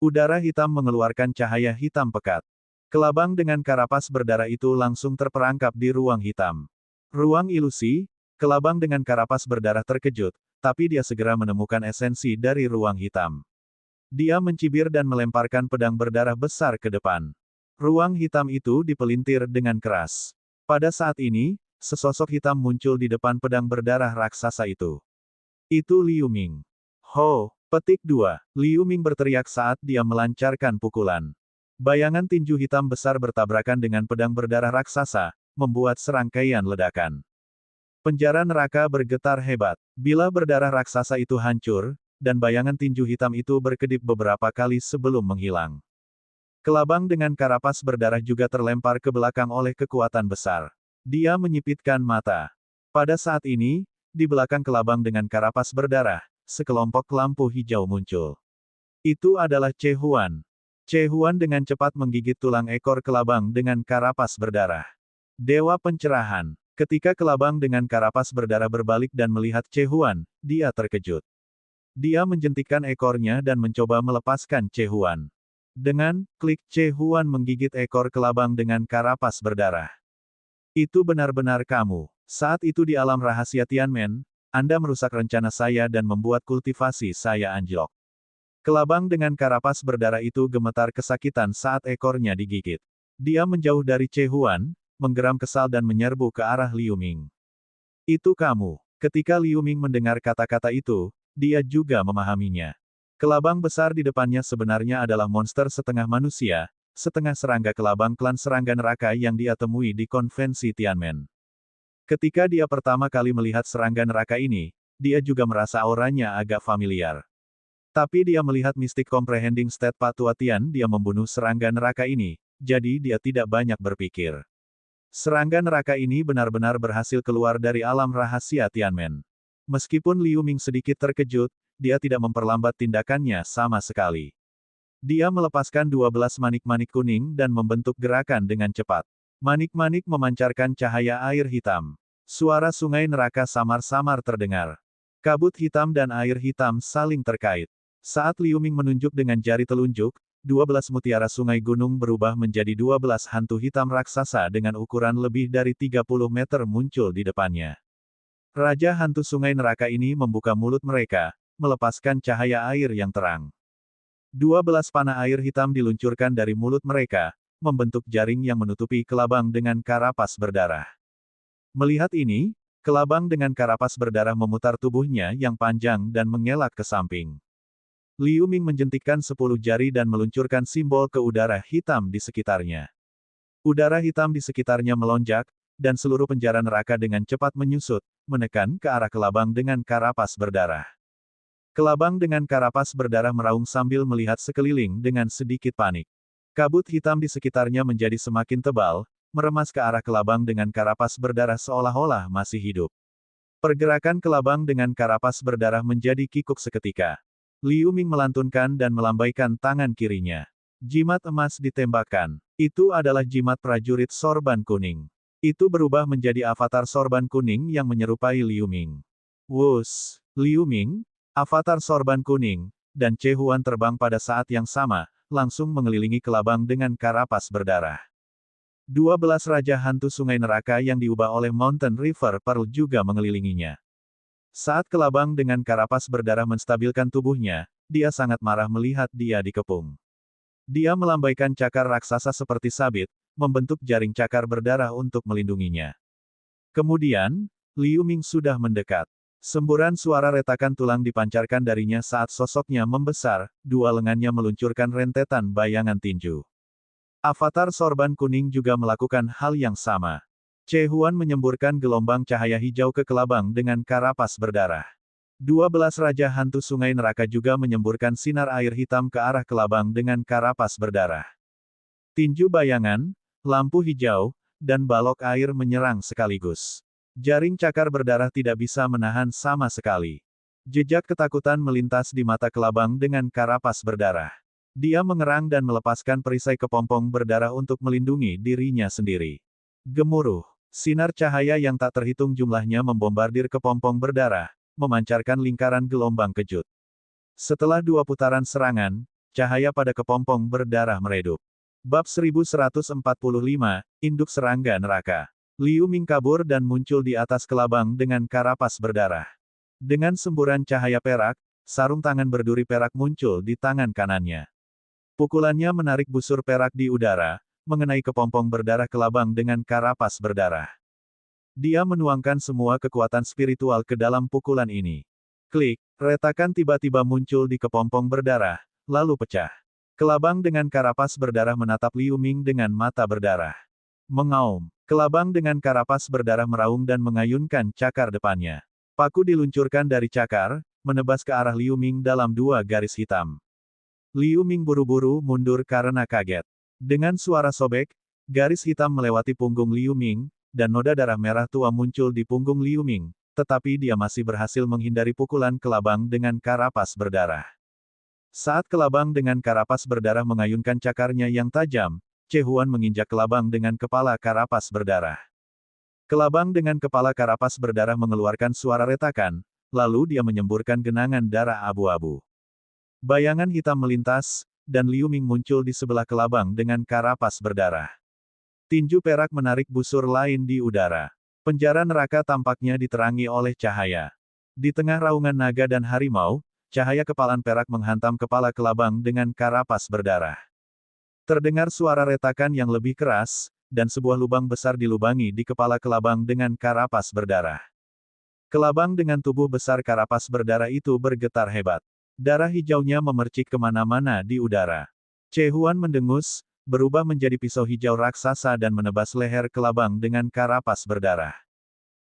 Udara hitam mengeluarkan cahaya hitam pekat. Kelabang dengan karapas berdarah itu langsung terperangkap di ruang hitam. Ruang ilusi, kelabang dengan karapas berdarah terkejut, tapi dia segera menemukan esensi dari ruang hitam. Dia mencibir dan melemparkan pedang berdarah besar ke depan. Ruang hitam itu dipelintir dengan keras. Pada saat ini, sesosok hitam muncul di depan pedang berdarah raksasa itu. Itu Liu Ming. Ho! Petik 2. Liu Ming berteriak saat dia melancarkan pukulan. Bayangan tinju hitam besar bertabrakan dengan pedang berdarah raksasa, membuat serangkaian ledakan. Penjara neraka bergetar hebat. Bila berdarah raksasa itu hancur, dan bayangan tinju hitam itu berkedip beberapa kali sebelum menghilang. Kelabang dengan karapas berdarah juga terlempar ke belakang oleh kekuatan besar. Dia menyipitkan mata. Pada saat ini, di belakang kelabang dengan karapas berdarah, sekelompok lampu hijau muncul. Itu adalah Che Huan. Che Huan dengan cepat menggigit tulang ekor kelabang dengan karapas berdarah. Dewa pencerahan. Ketika kelabang dengan karapas berdarah berbalik dan melihat Che Huan, dia terkejut. Dia menjentikkan ekornya dan mencoba melepaskan Che Huan. Dengan klik, Che Huan menggigit ekor kelabang dengan karapas berdarah. Itu benar-benar kamu. Saat itu di alam rahasia Tianmen, Anda merusak rencana saya dan membuat kultivasi saya anjlok. Kelabang dengan karapas berdarah itu gemetar kesakitan saat ekornya digigit. Dia menjauh dari Che Huan, menggeram kesal dan menyerbu ke arah Liu Ming. Itu kamu. Ketika Liu Ming mendengar kata-kata itu, dia juga memahaminya. Kelabang besar di depannya sebenarnya adalah monster setengah manusia, setengah serangga kelabang klan serangga neraka yang dia temui di konvensi Tianmen. Ketika dia pertama kali melihat serangga neraka ini, dia juga merasa auranya agak familiar. Tapi dia melihat Mystic Comprehending State Patua Tian dia membunuh serangga neraka ini, jadi dia tidak banyak berpikir. Serangga neraka ini benar-benar berhasil keluar dari alam rahasia Tianmen. Meskipun Liu Ming sedikit terkejut, dia tidak memperlambat tindakannya sama sekali. Dia melepaskan 12 manik-manik kuning dan membentuk gerakan dengan cepat. Manik-manik memancarkan cahaya air hitam. Suara sungai neraka samar-samar terdengar. Kabut hitam dan air hitam saling terkait. Saat Liu Ming menunjuk dengan jari telunjuk, 12 mutiara sungai gunung berubah menjadi 12 hantu hitam raksasa dengan ukuran lebih dari 30 meter muncul di depannya. Raja hantu sungai neraka ini membuka mulut mereka, melepaskan cahaya air yang terang. 12 panah air hitam diluncurkan dari mulut mereka, membentuk jaring yang menutupi kelabang dengan karapas berdarah. Melihat ini, kelabang dengan karapas berdarah memutar tubuhnya yang panjang dan mengelak ke samping. Liu Ming menjentikkan 10 jari dan meluncurkan simbol ke udara hitam di sekitarnya. Udara hitam di sekitarnya melonjak, dan seluruh penjara neraka dengan cepat menyusut, menekan ke arah kelabang dengan karapas berdarah. Kelabang dengan karapas berdarah meraung sambil melihat sekeliling dengan sedikit panik. Kabut hitam di sekitarnya menjadi semakin tebal, meremas ke arah kelabang dengan karapas berdarah seolah-olah masih hidup. Pergerakan kelabang dengan karapas berdarah menjadi kikuk seketika. Liu Ming melantunkan dan melambaikan tangan kirinya. Jimat emas ditembakkan. Itu adalah jimat prajurit sorban kuning. Itu berubah menjadi avatar sorban kuning yang menyerupai Liu Ming. Wus! Liu Ming, avatar sorban kuning, dan Che Huan terbang pada saat yang sama, langsung mengelilingi kelabang dengan karapas berdarah. 12 Raja Hantu Sungai Neraka yang diubah oleh Mountain River Pearl juga mengelilinginya. Saat kelabang dengan karapas berdarah menstabilkan tubuhnya, dia sangat marah melihat dia dikepung. Dia melambaikan cakar raksasa seperti sabit, membentuk jaring cakar berdarah untuk melindunginya. Kemudian, Liu Ming sudah mendekat. Semburan suara retakan tulang dipancarkan darinya saat sosoknya membesar, dua lengannya meluncurkan rentetan bayangan tinju. Avatar sorban kuning juga melakukan hal yang sama. Che Huan menyemburkan gelombang cahaya hijau ke kelabang dengan karapas berdarah. 12 Raja Hantu Sungai Neraka juga menyemburkan sinar air hitam ke arah kelabang dengan karapas berdarah. Tinju bayangan, lampu hijau, dan balok air menyerang sekaligus. Jaring cakar berdarah tidak bisa menahan sama sekali. Jejak ketakutan melintas di mata kelabang dengan karapas berdarah. Dia mengerang dan melepaskan perisai kepompong berdarah untuk melindungi dirinya sendiri. Gemuruh. Sinar cahaya yang tak terhitung jumlahnya membombardir kepompong berdarah, memancarkan lingkaran gelombang kejut. Setelah 2 putaran serangan, cahaya pada kepompong berdarah meredup. Bab 1145, Induk Serangga Neraka. Liu Ming kabur dan muncul di atas kelabang dengan karapas berdarah. Dengan semburan cahaya perak, sarung tangan berduri perak muncul di tangan kanannya. Pukulannya menarik busur perak di udara, mengenai kepompong berdarah kelabang dengan karapas berdarah. Dia menuangkan semua kekuatan spiritual ke dalam pukulan ini. Klik, retakan tiba-tiba muncul di kepompong berdarah, lalu pecah. Kelabang dengan karapas berdarah menatap Liu Ming dengan mata berdarah. Mengaum. Kelabang dengan karapas berdarah meraung dan mengayunkan cakar depannya. Paku diluncurkan dari cakar, menebas ke arah Liu Ming dalam 2 garis hitam. Liu Ming buru-buru mundur karena kaget. Dengan suara sobek, garis hitam melewati punggung Liu Ming, dan noda darah merah tua muncul di punggung Liu Ming, tetapi dia masih berhasil menghindari pukulan kelabang dengan karapas berdarah. Saat kelabang dengan karapas berdarah mengayunkan cakarnya yang tajam, Che Huan menginjak kelabang dengan kepala karapas berdarah. Kelabang dengan kepala karapas berdarah mengeluarkan suara retakan, lalu dia menyemburkan genangan darah abu-abu. Bayangan hitam melintas, dan Liu Ming muncul di sebelah kelabang dengan karapas berdarah. Tinju perak menarik busur lain di udara. Penjara neraka tampaknya diterangi oleh cahaya. Di tengah raungan naga dan harimau, cahaya kepalan perak menghantam kepala kelabang dengan karapas berdarah. Terdengar suara retakan yang lebih keras, dan sebuah lubang besar dilubangi di kepala kelabang dengan karapas berdarah. Kelabang dengan tubuh besar karapas berdarah itu bergetar hebat. Darah hijaunya memercik kemana-mana di udara. Che Huan mendengus, berubah menjadi pisau hijau raksasa dan menebas leher kelabang dengan karapas berdarah.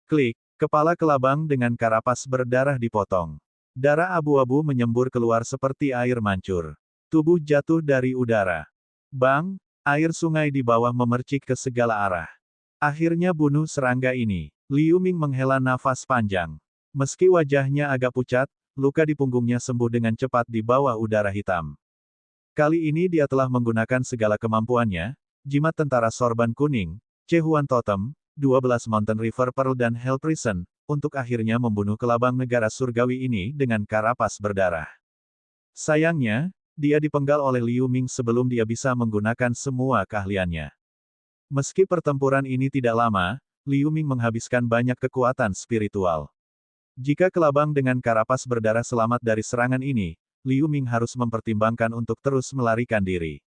Klik, kepala kelabang dengan karapas berdarah dipotong. Darah abu-abu menyembur keluar seperti air mancur. Tubuh jatuh dari udara. Bang, air sungai di bawah memercik ke segala arah. Akhirnya bunuh serangga ini. Liu Ming menghela nafas panjang. Meski wajahnya agak pucat, luka di punggungnya sembuh dengan cepat di bawah udara hitam. Kali ini dia telah menggunakan segala kemampuannya, jimat tentara sorban kuning, Che Huan Totem, 12 Mountain River Pearl dan Hell Prison, untuk akhirnya membunuh kelabang negara surgawi ini dengan karapas berdarah. Sayangnya, dia dipenggal oleh Liu Ming sebelum dia bisa menggunakan semua keahliannya. Meski pertempuran ini tidak lama, Liu Ming menghabiskan banyak kekuatan spiritual. Jika kelabang dengan karapas berdarah selamat dari serangan ini, Liu Ming harus mempertimbangkan untuk terus melarikan diri.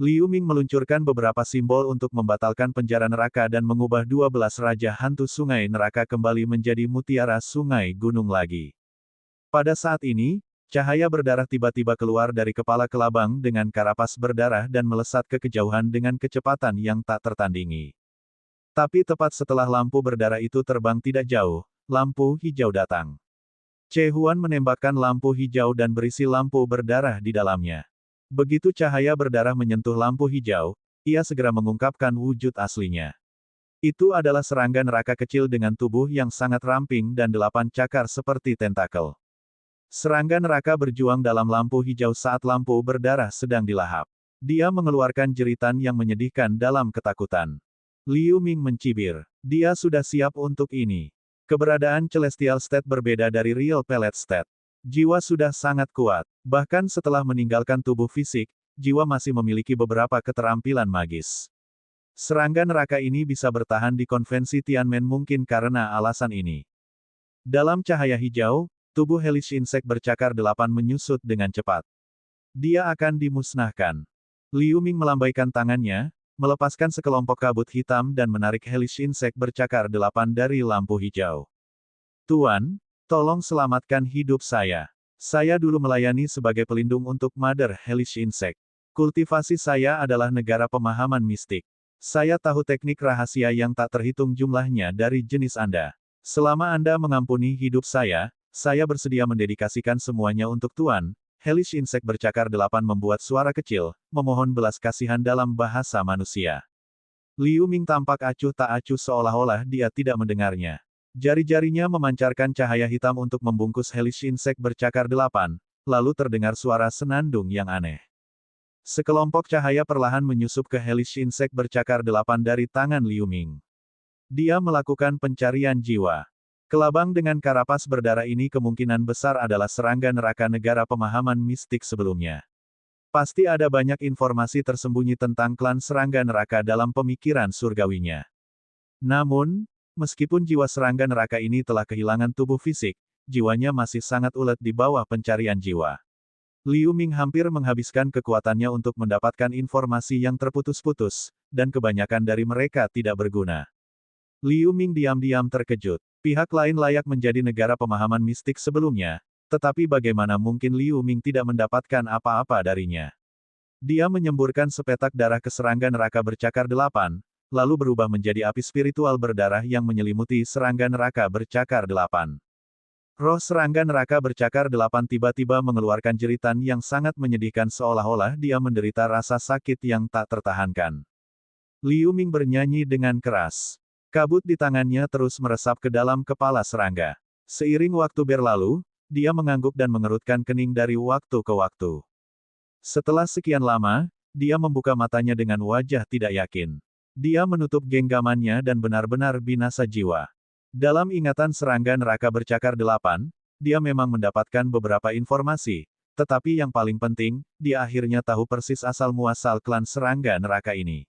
Liu Ming meluncurkan beberapa simbol untuk membatalkan penjara neraka dan mengubah 12 Raja Hantu Sungai Neraka kembali menjadi Mutiara Sungai Gunung lagi. Pada saat ini, cahaya berdarah tiba-tiba keluar dari kepala kelabang dengan karapas berdarah dan melesat ke kejauhan dengan kecepatan yang tak tertandingi. Tapi tepat setelah lampu berdarah itu terbang tidak jauh, lampu hijau datang. Che Huan menembakkan lampu hijau dan berisi lampu berdarah di dalamnya. Begitu cahaya berdarah menyentuh lampu hijau, ia segera mengungkapkan wujud aslinya. Itu adalah serangga neraka kecil dengan tubuh yang sangat ramping dan 8 cakar seperti tentakel. Serangga neraka berjuang dalam lampu hijau saat lampu berdarah sedang dilahap. Dia mengeluarkan jeritan yang menyedihkan dalam ketakutan. Liu Ming mencibir. Dia sudah siap untuk ini. Keberadaan Celestial State berbeda dari Real Pellet State. Jiwa sudah sangat kuat. Bahkan setelah meninggalkan tubuh fisik, jiwa masih memiliki beberapa keterampilan magis. Serangga neraka ini bisa bertahan di konvensi Tianmen mungkin karena alasan ini. Dalam cahaya hijau, tubuh Hellish Insect bercakar 8 menyusut dengan cepat. Dia akan dimusnahkan. Liu Ming melambaikan tangannya, melepaskan sekelompok kabut hitam dan menarik Hellish Insect bercakar 8 dari lampu hijau. Tuan, tolong selamatkan hidup saya. Saya dulu melayani sebagai pelindung untuk Mother Hellish Insect. Kultivasi saya adalah negara pemahaman mistik. Saya tahu teknik rahasia yang tak terhitung jumlahnya dari jenis Anda. Selama Anda mengampuni hidup saya bersedia mendedikasikan semuanya untuk Tuan. Hellish Insect bercakar 8 membuat suara kecil, memohon belas kasihan dalam bahasa manusia. Liu Ming tampak acuh tak acuh seolah-olah dia tidak mendengarnya. Jari-jarinya memancarkan cahaya hitam untuk membungkus Hellish Insect bercakar 8, lalu terdengar suara senandung yang aneh. Sekelompok cahaya perlahan menyusup ke Hellish Insect bercakar 8 dari tangan Liu Ming. Dia melakukan pencarian jiwa. Kelabang dengan karapas berdarah ini kemungkinan besar adalah serangga neraka negara pemahaman mistik sebelumnya. Pasti ada banyak informasi tersembunyi tentang klan serangga neraka dalam pemikiran surgawinya. Namun, meskipun jiwa serangga neraka ini telah kehilangan tubuh fisik, jiwanya masih sangat ulet di bawah pencarian jiwa. Liu Ming hampir menghabiskan kekuatannya untuk mendapatkan informasi yang terputus-putus, dan kebanyakan dari mereka tidak berguna. Liu Ming diam-diam terkejut. Pihak lain layak menjadi negara pemahaman mistik sebelumnya, tetapi bagaimana mungkin Liu Ming tidak mendapatkan apa-apa darinya? Dia menyemburkan sepetak darah ke serangga neraka bercakar 8, lalu berubah menjadi api spiritual berdarah yang menyelimuti serangga neraka bercakar 8. Roh serangga neraka bercakar 8 tiba-tiba mengeluarkan jeritan yang sangat menyedihkan seolah-olah dia menderita rasa sakit yang tak tertahankan. Liu Ming bernyanyi dengan keras. Kabut di tangannya terus meresap ke dalam kepala serangga. Seiring waktu berlalu, dia mengangguk dan mengerutkan kening dari waktu ke waktu. Setelah sekian lama, dia membuka matanya dengan wajah tidak yakin. Dia menutup genggamannya dan benar-benar binasa jiwa. Dalam ingatan serangga neraka bercakar 8, dia memang mendapatkan beberapa informasi, tetapi yang paling penting, dia akhirnya tahu persis asal-muasal klan serangga neraka ini.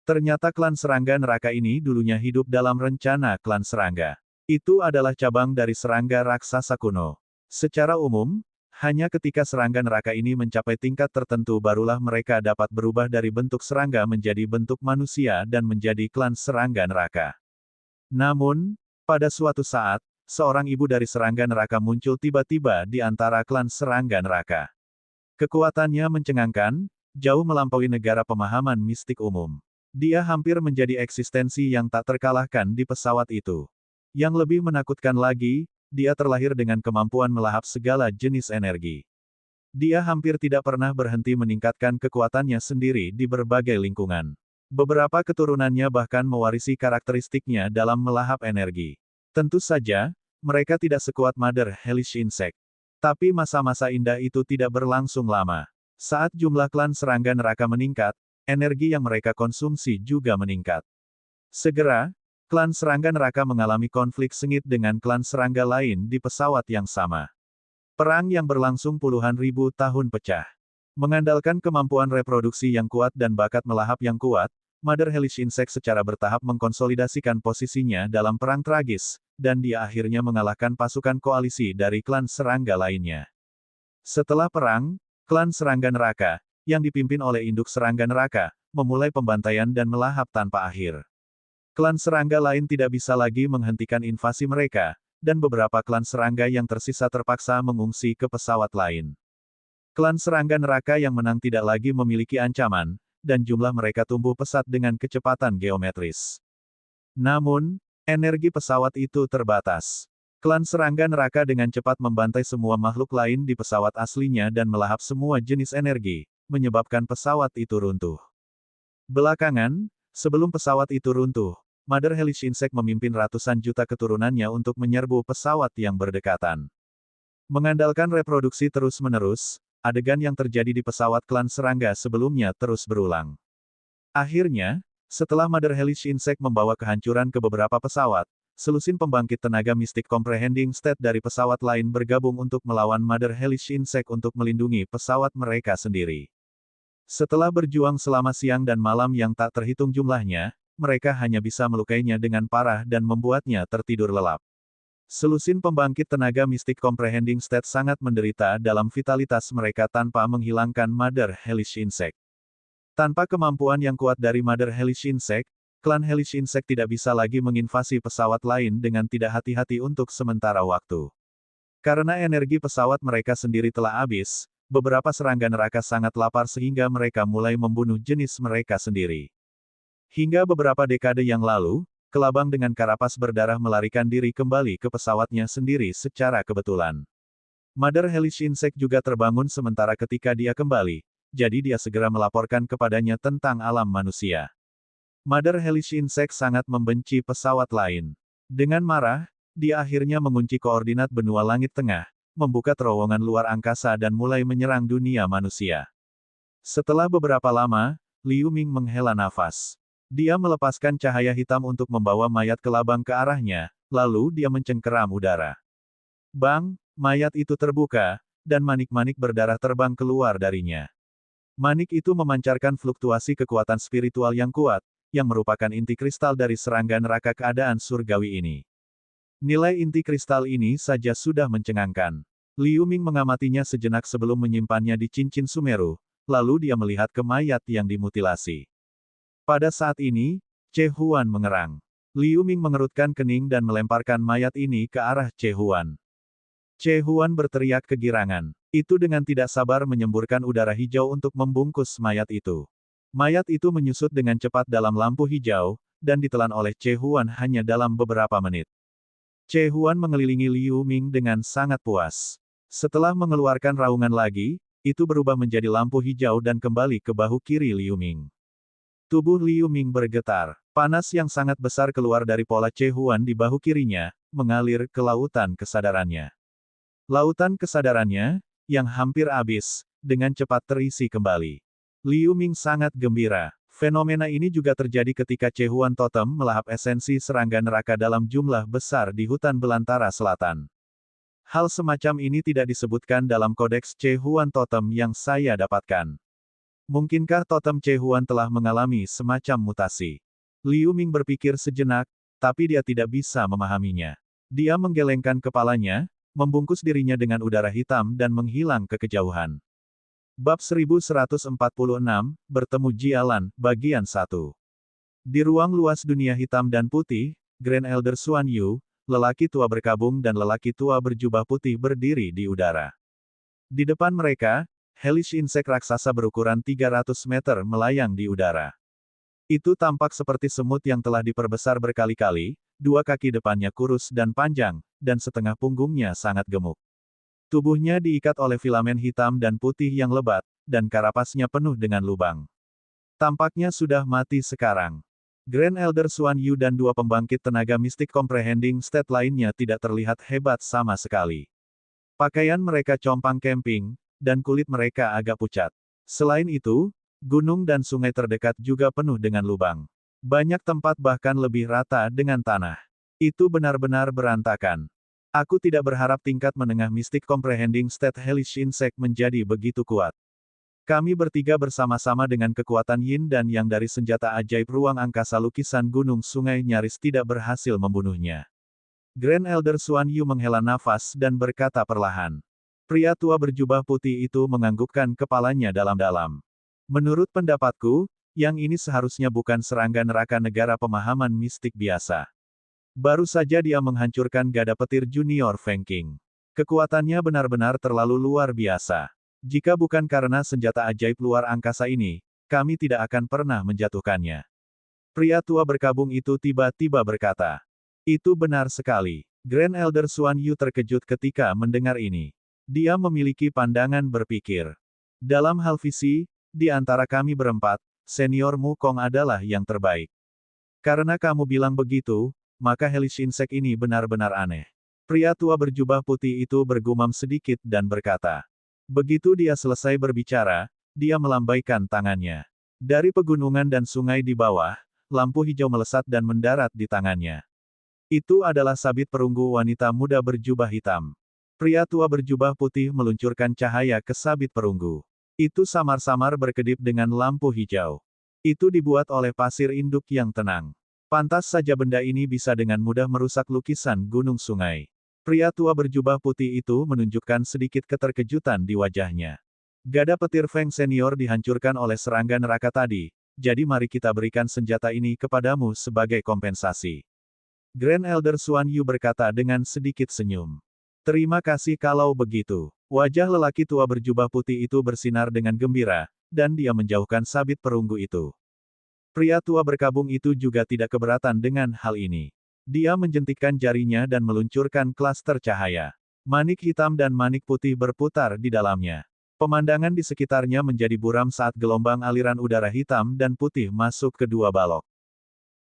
Ternyata klan serangga neraka ini dulunya hidup dalam rencana klan serangga. Itu adalah cabang dari serangga raksasa kuno. Secara umum, hanya ketika serangga neraka ini mencapai tingkat tertentu barulah mereka dapat berubah dari bentuk serangga menjadi bentuk manusia dan menjadi klan serangga neraka. Namun, pada suatu saat, seorang ibu dari serangga neraka muncul tiba-tiba di antara klan serangga neraka. Kekuatannya mencengangkan, jauh melampaui negara pemahaman mistik umum. Dia hampir menjadi eksistensi yang tak terkalahkan di pesawat itu. Yang lebih menakutkan lagi, dia terlahir dengan kemampuan melahap segala jenis energi. Dia hampir tidak pernah berhenti meningkatkan kekuatannya sendiri di berbagai lingkungan. Beberapa keturunannya bahkan mewarisi karakteristiknya dalam melahap energi. Tentu saja, mereka tidak sekuat Mother Hellish Insect. Tapi masa-masa indah itu tidak berlangsung lama. Saat jumlah klan serangga neraka meningkat, energi yang mereka konsumsi juga meningkat. Segera, klan serangga neraka mengalami konflik sengit dengan klan serangga lain di pesawat yang sama. Perang yang berlangsung puluhan ribu tahun pecah. Mengandalkan kemampuan reproduksi yang kuat dan bakat melahap yang kuat, Mother Hellish Insect secara bertahap mengkonsolidasikan posisinya dalam perang tragis, dan dia akhirnya mengalahkan pasukan koalisi dari klan serangga lainnya. Setelah perang, klan serangga neraka, yang dipimpin oleh induk serangga neraka, memulai pembantaian dan melahap tanpa akhir. Klan serangga lain tidak bisa lagi menghentikan invasi mereka, dan beberapa klan serangga yang tersisa terpaksa mengungsi ke pesawat lain. Klan serangga neraka yang menang tidak lagi memiliki ancaman, dan jumlah mereka tumbuh pesat dengan kecepatan geometris. Namun, energi pesawat itu terbatas. Klan serangga neraka dengan cepat membantai semua makhluk lain di pesawat aslinya dan melahap semua jenis energi, menyebabkan pesawat itu runtuh. Belakangan, sebelum pesawat itu runtuh, Mother Hellish Insect memimpin ratusan juta keturunannya untuk menyerbu pesawat yang berdekatan. Mengandalkan reproduksi terus-menerus, adegan yang terjadi di pesawat klan serangga sebelumnya terus berulang. Akhirnya, setelah Mother Hellish Insect membawa kehancuran ke beberapa pesawat, selusin pembangkit tenaga mistik Comprehending State dari pesawat lain bergabung untuk melawan Mother Hellish Insect untuk melindungi pesawat mereka sendiri. Setelah berjuang selama siang dan malam yang tak terhitung jumlahnya, mereka hanya bisa melukainya dengan parah dan membuatnya tertidur lelap. Selusin pembangkit tenaga mistik Comprehending State sangat menderita dalam vitalitas mereka tanpa menghilangkan Mother Hellish Insect. Tanpa kemampuan yang kuat dari Mother Hellish Insect, klan Hellish Insect tidak bisa lagi menginvasi pesawat lain dengan tidak hati-hati untuk sementara waktu. Karena energi pesawat mereka sendiri telah habis, beberapa serangga neraka sangat lapar sehingga mereka mulai membunuh jenis mereka sendiri. Hingga beberapa dekade yang lalu, kelabang dengan karapas berdarah melarikan diri kembali ke pesawatnya sendiri secara kebetulan. Mother Hellish Insect juga terbangun sementara ketika dia kembali, jadi dia segera melaporkan kepadanya tentang alam manusia. Mother Hellish Insect sangat membenci pesawat lain. Dengan marah, dia akhirnya mengunci koordinat benua langit tengah, membuka terowongan luar angkasa dan mulai menyerang dunia manusia. Setelah beberapa lama, Liu Ming menghela nafas. Dia melepaskan cahaya hitam untuk membawa mayat kelabang ke arahnya, lalu dia mencengkeram udara. Bang, mayat itu terbuka, dan manik-manik berdarah terbang keluar darinya. Manik itu memancarkan fluktuasi kekuatan spiritual yang kuat, yang merupakan inti kristal dari serangga neraka keadaan surgawi ini. Nilai inti kristal ini saja sudah mencengangkan. Liu Ming mengamatinya sejenak sebelum menyimpannya di cincin Sumeru, lalu dia melihat ke mayat yang dimutilasi. Pada saat ini, Che Huan mengerang. Liu Ming mengerutkan kening dan melemparkan mayat ini ke arah Che Huan. Che Huan berteriak kegirangan. Itu dengan tidak sabar menyemburkan udara hijau untuk membungkus mayat itu. Mayat itu menyusut dengan cepat dalam lampu hijau, dan ditelan oleh Che Huan hanya dalam beberapa menit. Che Huan mengelilingi Liu Ming dengan sangat puas. Setelah mengeluarkan raungan lagi, itu berubah menjadi lampu hijau dan kembali ke bahu kiri Liu Ming. Tubuh Liu Ming bergetar. Panas yang sangat besar keluar dari pola Che Huan di bahu kirinya, mengalir ke lautan kesadarannya. Lautan kesadarannya, yang hampir habis, dengan cepat terisi kembali. Liu Ming sangat gembira. Fenomena ini juga terjadi ketika Che Huan Totem melahap esensi serangga neraka dalam jumlah besar di hutan belantara selatan. Hal semacam ini tidak disebutkan dalam kodeks Che Huan Totem yang saya dapatkan. Mungkinkah totem Che Huan telah mengalami semacam mutasi? Liu Ming berpikir sejenak, tapi dia tidak bisa memahaminya. Dia menggelengkan kepalanya, membungkus dirinya dengan udara hitam dan menghilang ke kejauhan. Bab 1146, Bertemu Jialan, Bagian 1. Di ruang luas dunia hitam dan putih, Grand Elder Xuan Yu, lelaki tua berkabung dan lelaki tua berjubah putih berdiri di udara. Di depan mereka, Hellish Insect raksasa berukuran 300 meter melayang di udara. Itu tampak seperti semut yang telah diperbesar berkali-kali, dua kaki depannya kurus dan panjang, dan setengah punggungnya sangat gemuk. Tubuhnya diikat oleh filamen hitam dan putih yang lebat, dan karapasnya penuh dengan lubang. Tampaknya sudah mati sekarang. Grand Elder Xuan Yu dan dua pembangkit tenaga mistik Comprehending State lainnya tidak terlihat hebat sama sekali. Pakaian mereka compang camping, dan kulit mereka agak pucat. Selain itu, gunung dan sungai terdekat juga penuh dengan lubang. Banyak tempat bahkan lebih rata dengan tanah. Itu benar-benar berantakan. Aku tidak berharap tingkat menengah mistik Comprehending State Hellish Insect menjadi begitu kuat. Kami bertiga bersama-sama dengan kekuatan yin dan yang dari senjata ajaib ruang angkasa lukisan gunung sungai nyaris tidak berhasil membunuhnya. Grand Elder Xuan Yu menghela nafas dan berkata perlahan. Pria tua berjubah putih itu menganggukkan kepalanya dalam-dalam. Menurut pendapatku, yang ini seharusnya bukan serangga neraka negara pemahaman mistik biasa. Baru saja dia menghancurkan gada petir junior Feng Qing. Kekuatannya benar-benar terlalu luar biasa. Jika bukan karena senjata ajaib luar angkasa ini, kami tidak akan pernah menjatuhkannya. Pria tua berkabung itu tiba-tiba berkata. Itu benar sekali. Grand Elder Xuan Yu terkejut ketika mendengar ini. Dia memiliki pandangan berpikir. Dalam hal visi, di antara kami berempat, senior Mukong adalah yang terbaik. Karena kamu bilang begitu, maka Hellish Insect ini benar-benar aneh. Pria tua berjubah putih itu bergumam sedikit dan berkata. Begitu dia selesai berbicara, dia melambaikan tangannya. Dari pegunungan dan sungai di bawah, lampu hijau melesat dan mendarat di tangannya. Itu adalah sabit perunggu wanita muda berjubah hitam. Pria tua berjubah putih meluncurkan cahaya ke sabit perunggu. Itu samar-samar berkedip dengan lampu hijau. Itu dibuat oleh pasir induk yang tenang. Pantas saja benda ini bisa dengan mudah merusak lukisan gunung sungai. Pria tua berjubah putih itu menunjukkan sedikit keterkejutan di wajahnya. Gada petir Feng senior dihancurkan oleh serangga neraka tadi, jadi mari kita berikan senjata ini kepadamu sebagai kompensasi. Grand Elder Xuan Yu berkata dengan sedikit senyum. Terima kasih kalau begitu. Wajah lelaki tua berjubah putih itu bersinar dengan gembira, dan dia menjauhkan sabit perunggu itu. Pria tua berkabung itu juga tidak keberatan dengan hal ini. Dia menjentikkan jarinya dan meluncurkan klaster cahaya. Manik hitam dan manik putih berputar di dalamnya. Pemandangan di sekitarnya menjadi buram saat gelombang aliran udara hitam dan putih masuk ke dua balok.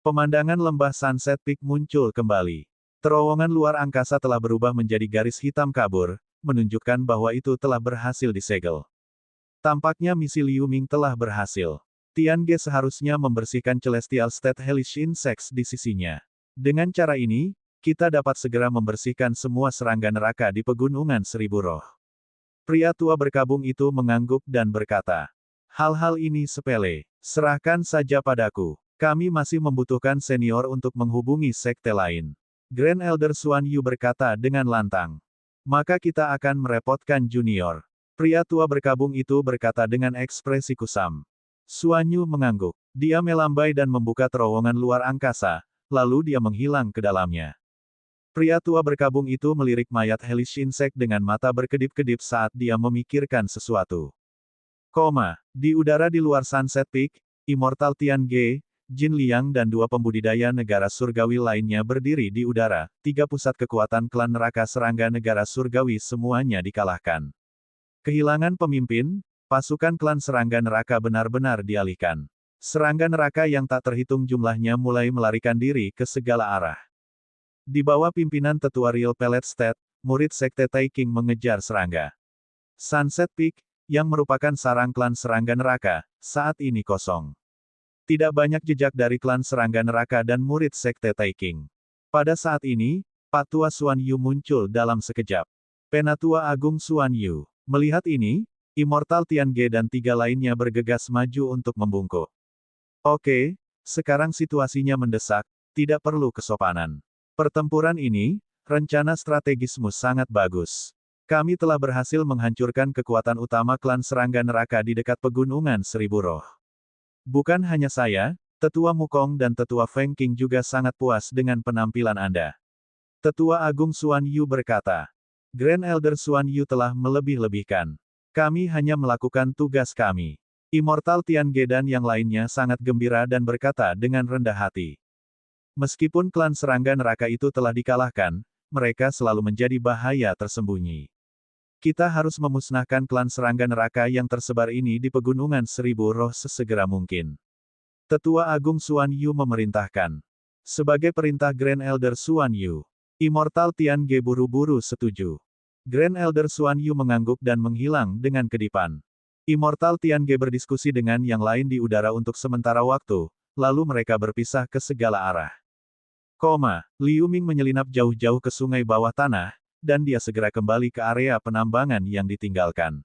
Pemandangan lembah Sunset Peak muncul kembali. Terowongan luar angkasa telah berubah menjadi garis hitam kabur, menunjukkan bahwa itu telah berhasil disegel. Tampaknya misi Liu Ming telah berhasil. Tian Ge seharusnya membersihkan Celestial State Hellish Insects di sisinya. Dengan cara ini, kita dapat segera membersihkan semua serangga neraka di pegunungan Seribu Roh. Pria tua berkabung itu mengangguk dan berkata, hal-hal ini sepele, serahkan saja padaku. Kami masih membutuhkan senior untuk menghubungi sekte lain. Grand Elder Xuan Yu berkata dengan lantang. Maka kita akan merepotkan junior. Pria tua berkabung itu berkata dengan ekspresi kusam. Xuan Yu mengangguk. Dia melambai dan membuka terowongan luar angkasa, lalu dia menghilang ke dalamnya. Pria tua berkabung itu melirik mayat Hellish Insect dengan mata berkedip-kedip saat dia memikirkan sesuatu. Di udara di luar Sunset Peak, Immortal Tian Ge, Jin Liang dan dua pembudidaya negara surgawi lainnya berdiri di udara, tiga pusat kekuatan klan neraka serangga negara surgawi semuanya dikalahkan. Kehilangan pemimpin, pasukan klan serangga neraka benar-benar dialihkan. Serangga neraka yang tak terhitung jumlahnya mulai melarikan diri ke segala arah. Di bawah pimpinan tetua Real Pellet State, murid sekte Taking mengejar serangga. Sunset Peak, yang merupakan sarang klan serangga neraka, saat ini kosong. Tidak banyak jejak dari klan serangga neraka dan murid sekte Taking. Pada saat ini, Pak Tua Xuan Yu muncul dalam sekejap. Penatua Agung Xuan Yu. Melihat ini, Immortal Tian Ge dan tiga lainnya bergegas maju untuk membungkuk. Oke, sekarang situasinya mendesak, tidak perlu kesopanan. Pertempuran ini, rencana strategismu sangat bagus. Kami telah berhasil menghancurkan kekuatan utama klan serangga neraka di dekat pegunungan Seribu Roh. Bukan hanya saya, Tetua Mukong dan Tetua Feng Qing juga sangat puas dengan penampilan Anda. Tetua Agung Xuan Yu berkata. Grand Elder Xuan Yu telah melebih-lebihkan. Kami hanya melakukan tugas kami. Immortal Tian Ge dan yang lainnya sangat gembira dan berkata dengan rendah hati. Meskipun klan serangga neraka itu telah dikalahkan, mereka selalu menjadi bahaya tersembunyi. Kita harus memusnahkan klan serangga neraka yang tersebar ini di pegunungan Seribu Roh sesegera mungkin. Tetua Agung Xuan Yu memerintahkan. Sebagai perintah Grand Elder Xuan Yu, Immortal Tian Ge buru-buru setuju. Grand Elder Xuan Yu mengangguk dan menghilang dengan kedipan. Immortal Tian Ge berdiskusi dengan yang lain di udara untuk sementara waktu, lalu mereka berpisah ke segala arah. Liu Ming menyelinap jauh-jauh ke sungai bawah tanah, dan dia segera kembali ke area penambangan yang ditinggalkan.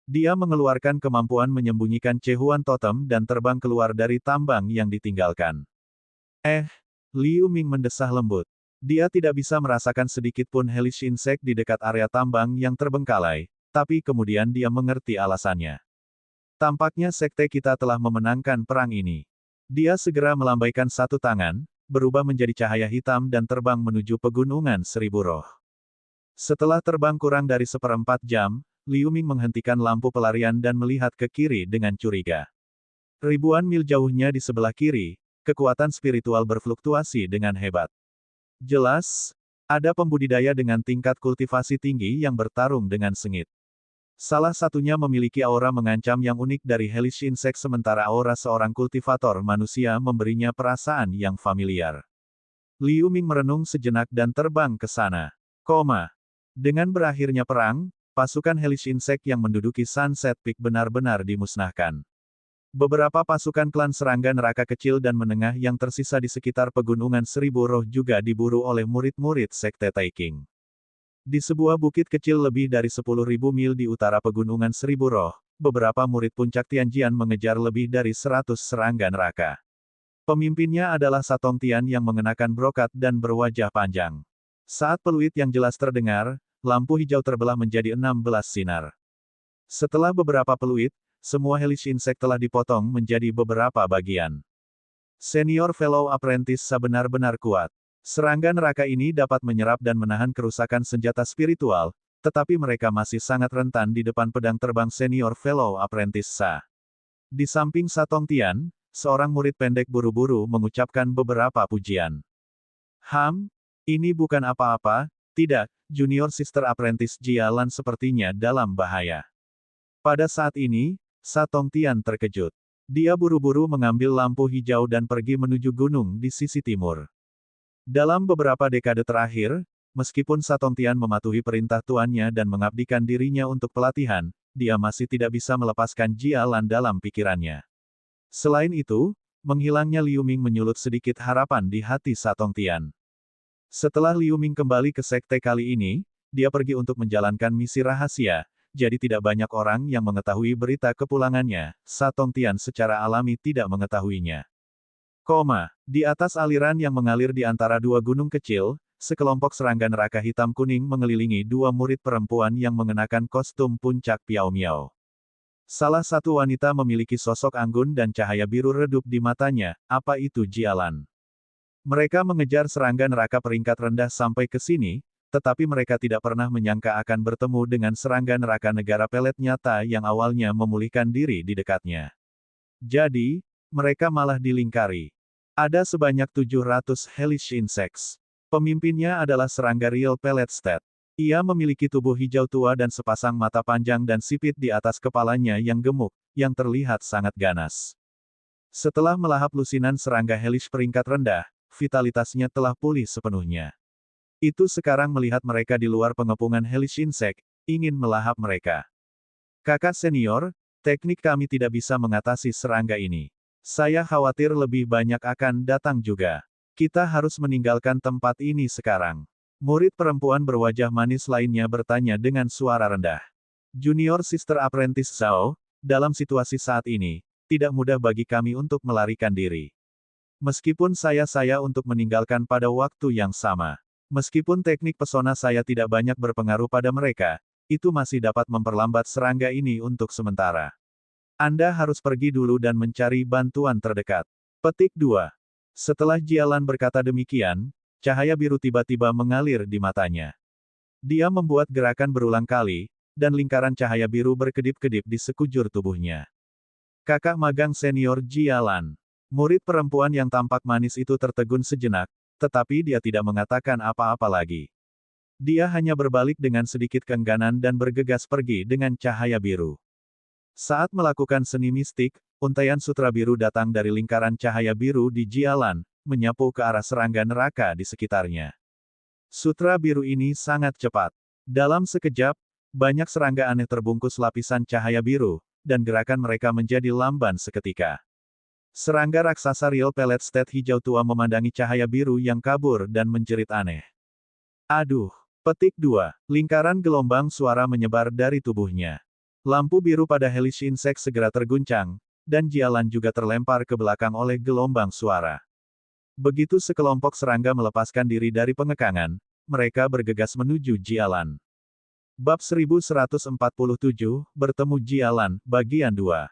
Dia mengeluarkan kemampuan menyembunyikan Cehuan Totem dan terbang keluar dari tambang yang ditinggalkan. Liu Ming mendesah lembut. Dia tidak bisa merasakan sedikit pun hellish insect di dekat area tambang yang terbengkalai, tapi kemudian dia mengerti alasannya. Tampaknya sekte kita telah memenangkan perang ini. Dia segera melambaikan satu tangan, berubah menjadi cahaya hitam dan terbang menuju pegunungan Seribu Roh. Setelah terbang kurang dari 1/4 jam, Liu Ming menghentikan lampu pelarian dan melihat ke kiri dengan curiga. Ribuan mil jauhnya di sebelah kiri, kekuatan spiritual berfluktuasi dengan hebat. Jelas, ada pembudidaya dengan tingkat kultivasi tinggi yang bertarung dengan sengit. Salah satunya memiliki aura mengancam yang unik dari hellish insect sementara aura seorang kultivator manusia memberinya perasaan yang familiar. Liu Ming merenung sejenak dan terbang ke sana. Dengan berakhirnya perang, pasukan hellish insect yang menduduki Sunset Peak benar-benar dimusnahkan. Beberapa pasukan klan serangga neraka kecil dan menengah yang tersisa di sekitar pegunungan Seribu Roh juga diburu oleh murid-murid Sekte Taïqing. Di sebuah bukit kecil lebih dari 10.000 mil di utara pegunungan Seribu Roh, beberapa murid puncak Tianjian mengejar lebih dari 100 serangga neraka. Pemimpinnya adalah Satong Tian yang mengenakan brokat dan berwajah panjang. Saat peluit yang jelas terdengar, lampu hijau terbelah menjadi 16 sinar. Setelah beberapa peluit, semua hellish insect telah dipotong menjadi beberapa bagian. Senior Fellow Apprentice benar-benar kuat. Serangga neraka ini dapat menyerap dan menahan kerusakan senjata spiritual, tetapi mereka masih sangat rentan di depan pedang terbang Senior Fellow Apprentice Sa. Di samping Satong Tian, seorang murid pendek buru-buru mengucapkan beberapa pujian. Ini bukan apa-apa, tidak, Junior Sister Apprentice Jialan sepertinya dalam bahaya. Pada saat ini, Satong Tian terkejut. Dia buru-buru mengambil lampu hijau dan pergi menuju gunung di sisi timur. Dalam beberapa dekade terakhir, meskipun Satong Tian mematuhi perintah tuannya dan mengabdikan dirinya untuk pelatihan, dia masih tidak bisa melepaskan Jialan dalam pikirannya. Selain itu, menghilangnya Liu Ming menyulut sedikit harapan di hati Satong Tian. Setelah Liu Ming kembali ke sekte kali ini, dia pergi untuk menjalankan misi rahasia, jadi tidak banyak orang yang mengetahui berita kepulangannya. Satong Tian secara alami tidak mengetahuinya. Di atas aliran yang mengalir di antara dua gunung kecil, sekelompok serangga neraka hitam kuning mengelilingi dua murid perempuan yang mengenakan kostum puncak Piao Miao. Salah satu wanita memiliki sosok anggun dan cahaya biru redup di matanya. Apa itu Jialan? Mereka mengejar serangga neraka peringkat rendah sampai ke sini, tetapi mereka tidak pernah menyangka akan bertemu dengan serangga neraka negara pelet nyata yang awalnya memulihkan diri di dekatnya. Jadi, mereka malah dilingkari. Ada sebanyak 700 hellish insects. Pemimpinnya adalah serangga real pelet state. Ia memiliki tubuh hijau tua dan sepasang mata panjang dan sipit di atas kepalanya yang gemuk, yang terlihat sangat ganas. Setelah melahap lusinan serangga hellish peringkat rendah, vitalitasnya telah pulih sepenuhnya. Itu sekarang melihat mereka di luar pengepungan hellish insect, ingin melahap mereka. Kakak senior, teknik kami tidak bisa mengatasi serangga ini. Saya khawatir lebih banyak akan datang juga. Kita harus meninggalkan tempat ini sekarang. Murid perempuan berwajah manis lainnya bertanya dengan suara rendah. Junior Sister Apprentice Zhao, dalam situasi saat ini, tidak mudah bagi kami untuk melarikan diri. Meskipun saya untuk meninggalkan pada waktu yang sama. Meskipun teknik pesona saya tidak banyak berpengaruh pada mereka, itu masih dapat memperlambat serangga ini untuk sementara. Anda harus pergi dulu dan mencari bantuan terdekat. Petik 2. Setelah Jialan berkata demikian, cahaya biru tiba-tiba mengalir di matanya. Dia membuat gerakan berulang kali, dan lingkaran cahaya biru berkedip-kedip di sekujur tubuhnya. Kakak magang senior Jialan. Murid perempuan yang tampak manis itu tertegun sejenak, tetapi dia tidak mengatakan apa-apa lagi. Dia hanya berbalik dengan sedikit keengganan dan bergegas pergi dengan cahaya biru. Saat melakukan seni mistik, untaian sutra biru datang dari lingkaran cahaya biru di Jialan, menyapu ke arah serangga neraka di sekitarnya. Sutra biru ini sangat cepat. Dalam sekejap, banyak serangga aneh terbungkus lapisan cahaya biru, dan gerakan mereka menjadi lamban seketika. Serangga raksasa real pelet state hijau tua memandangi cahaya biru yang kabur dan menjerit aneh. Aduh! Petik 2. Lingkaran gelombang suara menyebar dari tubuhnya. Lampu biru pada helix insect segera terguncang, dan Jialan juga terlempar ke belakang oleh gelombang suara. Begitu sekelompok serangga melepaskan diri dari pengekangan, mereka bergegas menuju Jialan. Bab 1147, Bertemu Jialan, Bagian 2.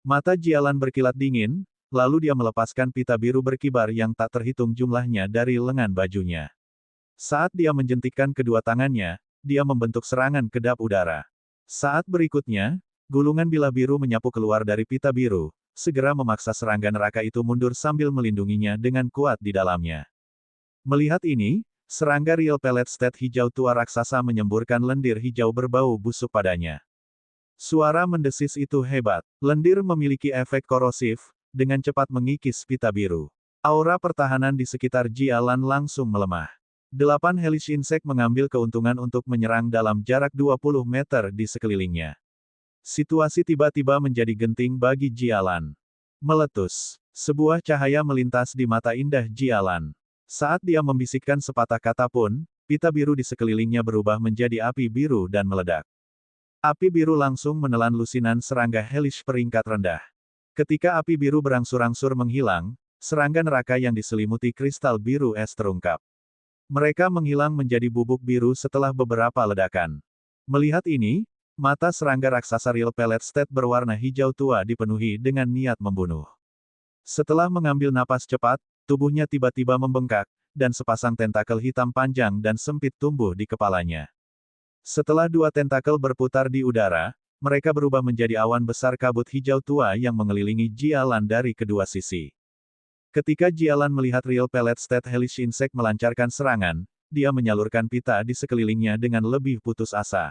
Mata Jialan berkilat dingin, lalu dia melepaskan pita biru berkibar yang tak terhitung jumlahnya dari lengan bajunya. Saat dia menjentikkan kedua tangannya, dia membentuk serangan kedap udara. Saat berikutnya, gulungan bilah biru menyapu keluar dari pita biru, segera memaksa serangga neraka itu mundur sambil melindunginya dengan kuat di dalamnya. Melihat ini, serangga Real Pellet State hijau tua raksasa menyemburkan lendir hijau berbau busuk padanya. Suara mendesis itu hebat. Lendir memiliki efek korosif, dengan cepat mengikis pita biru. Aura pertahanan di sekitar Jialan langsung melemah. 8 helix insect mengambil keuntungan untuk menyerang dalam jarak 20 meter di sekelilingnya. Situasi tiba-tiba menjadi genting bagi Jialan. Meletus. Sebuah cahaya melintas di mata indah Jialan. Saat dia membisikkan sepatah kata pun, pita biru di sekelilingnya berubah menjadi api biru dan meledak. Api biru langsung menelan lusinan serangga helix peringkat rendah. Ketika api biru berangsur-angsur menghilang, serangga neraka yang diselimuti kristal biru es terungkap. Mereka menghilang menjadi bubuk biru setelah beberapa ledakan. Melihat ini, mata serangga raksasa Real Pellet State berwarna hijau tua dipenuhi dengan niat membunuh. Setelah mengambil napas cepat, tubuhnya tiba-tiba membengkak, dan sepasang tentakel hitam panjang dan sempit tumbuh di kepalanya. Setelah 2 tentakel berputar di udara, mereka berubah menjadi awan besar kabut hijau tua yang mengelilingi Jialan dari kedua sisi. Ketika Jialan melihat Real Pellet State helix insect melancarkan serangan, dia menyalurkan pita di sekelilingnya dengan lebih putus asa.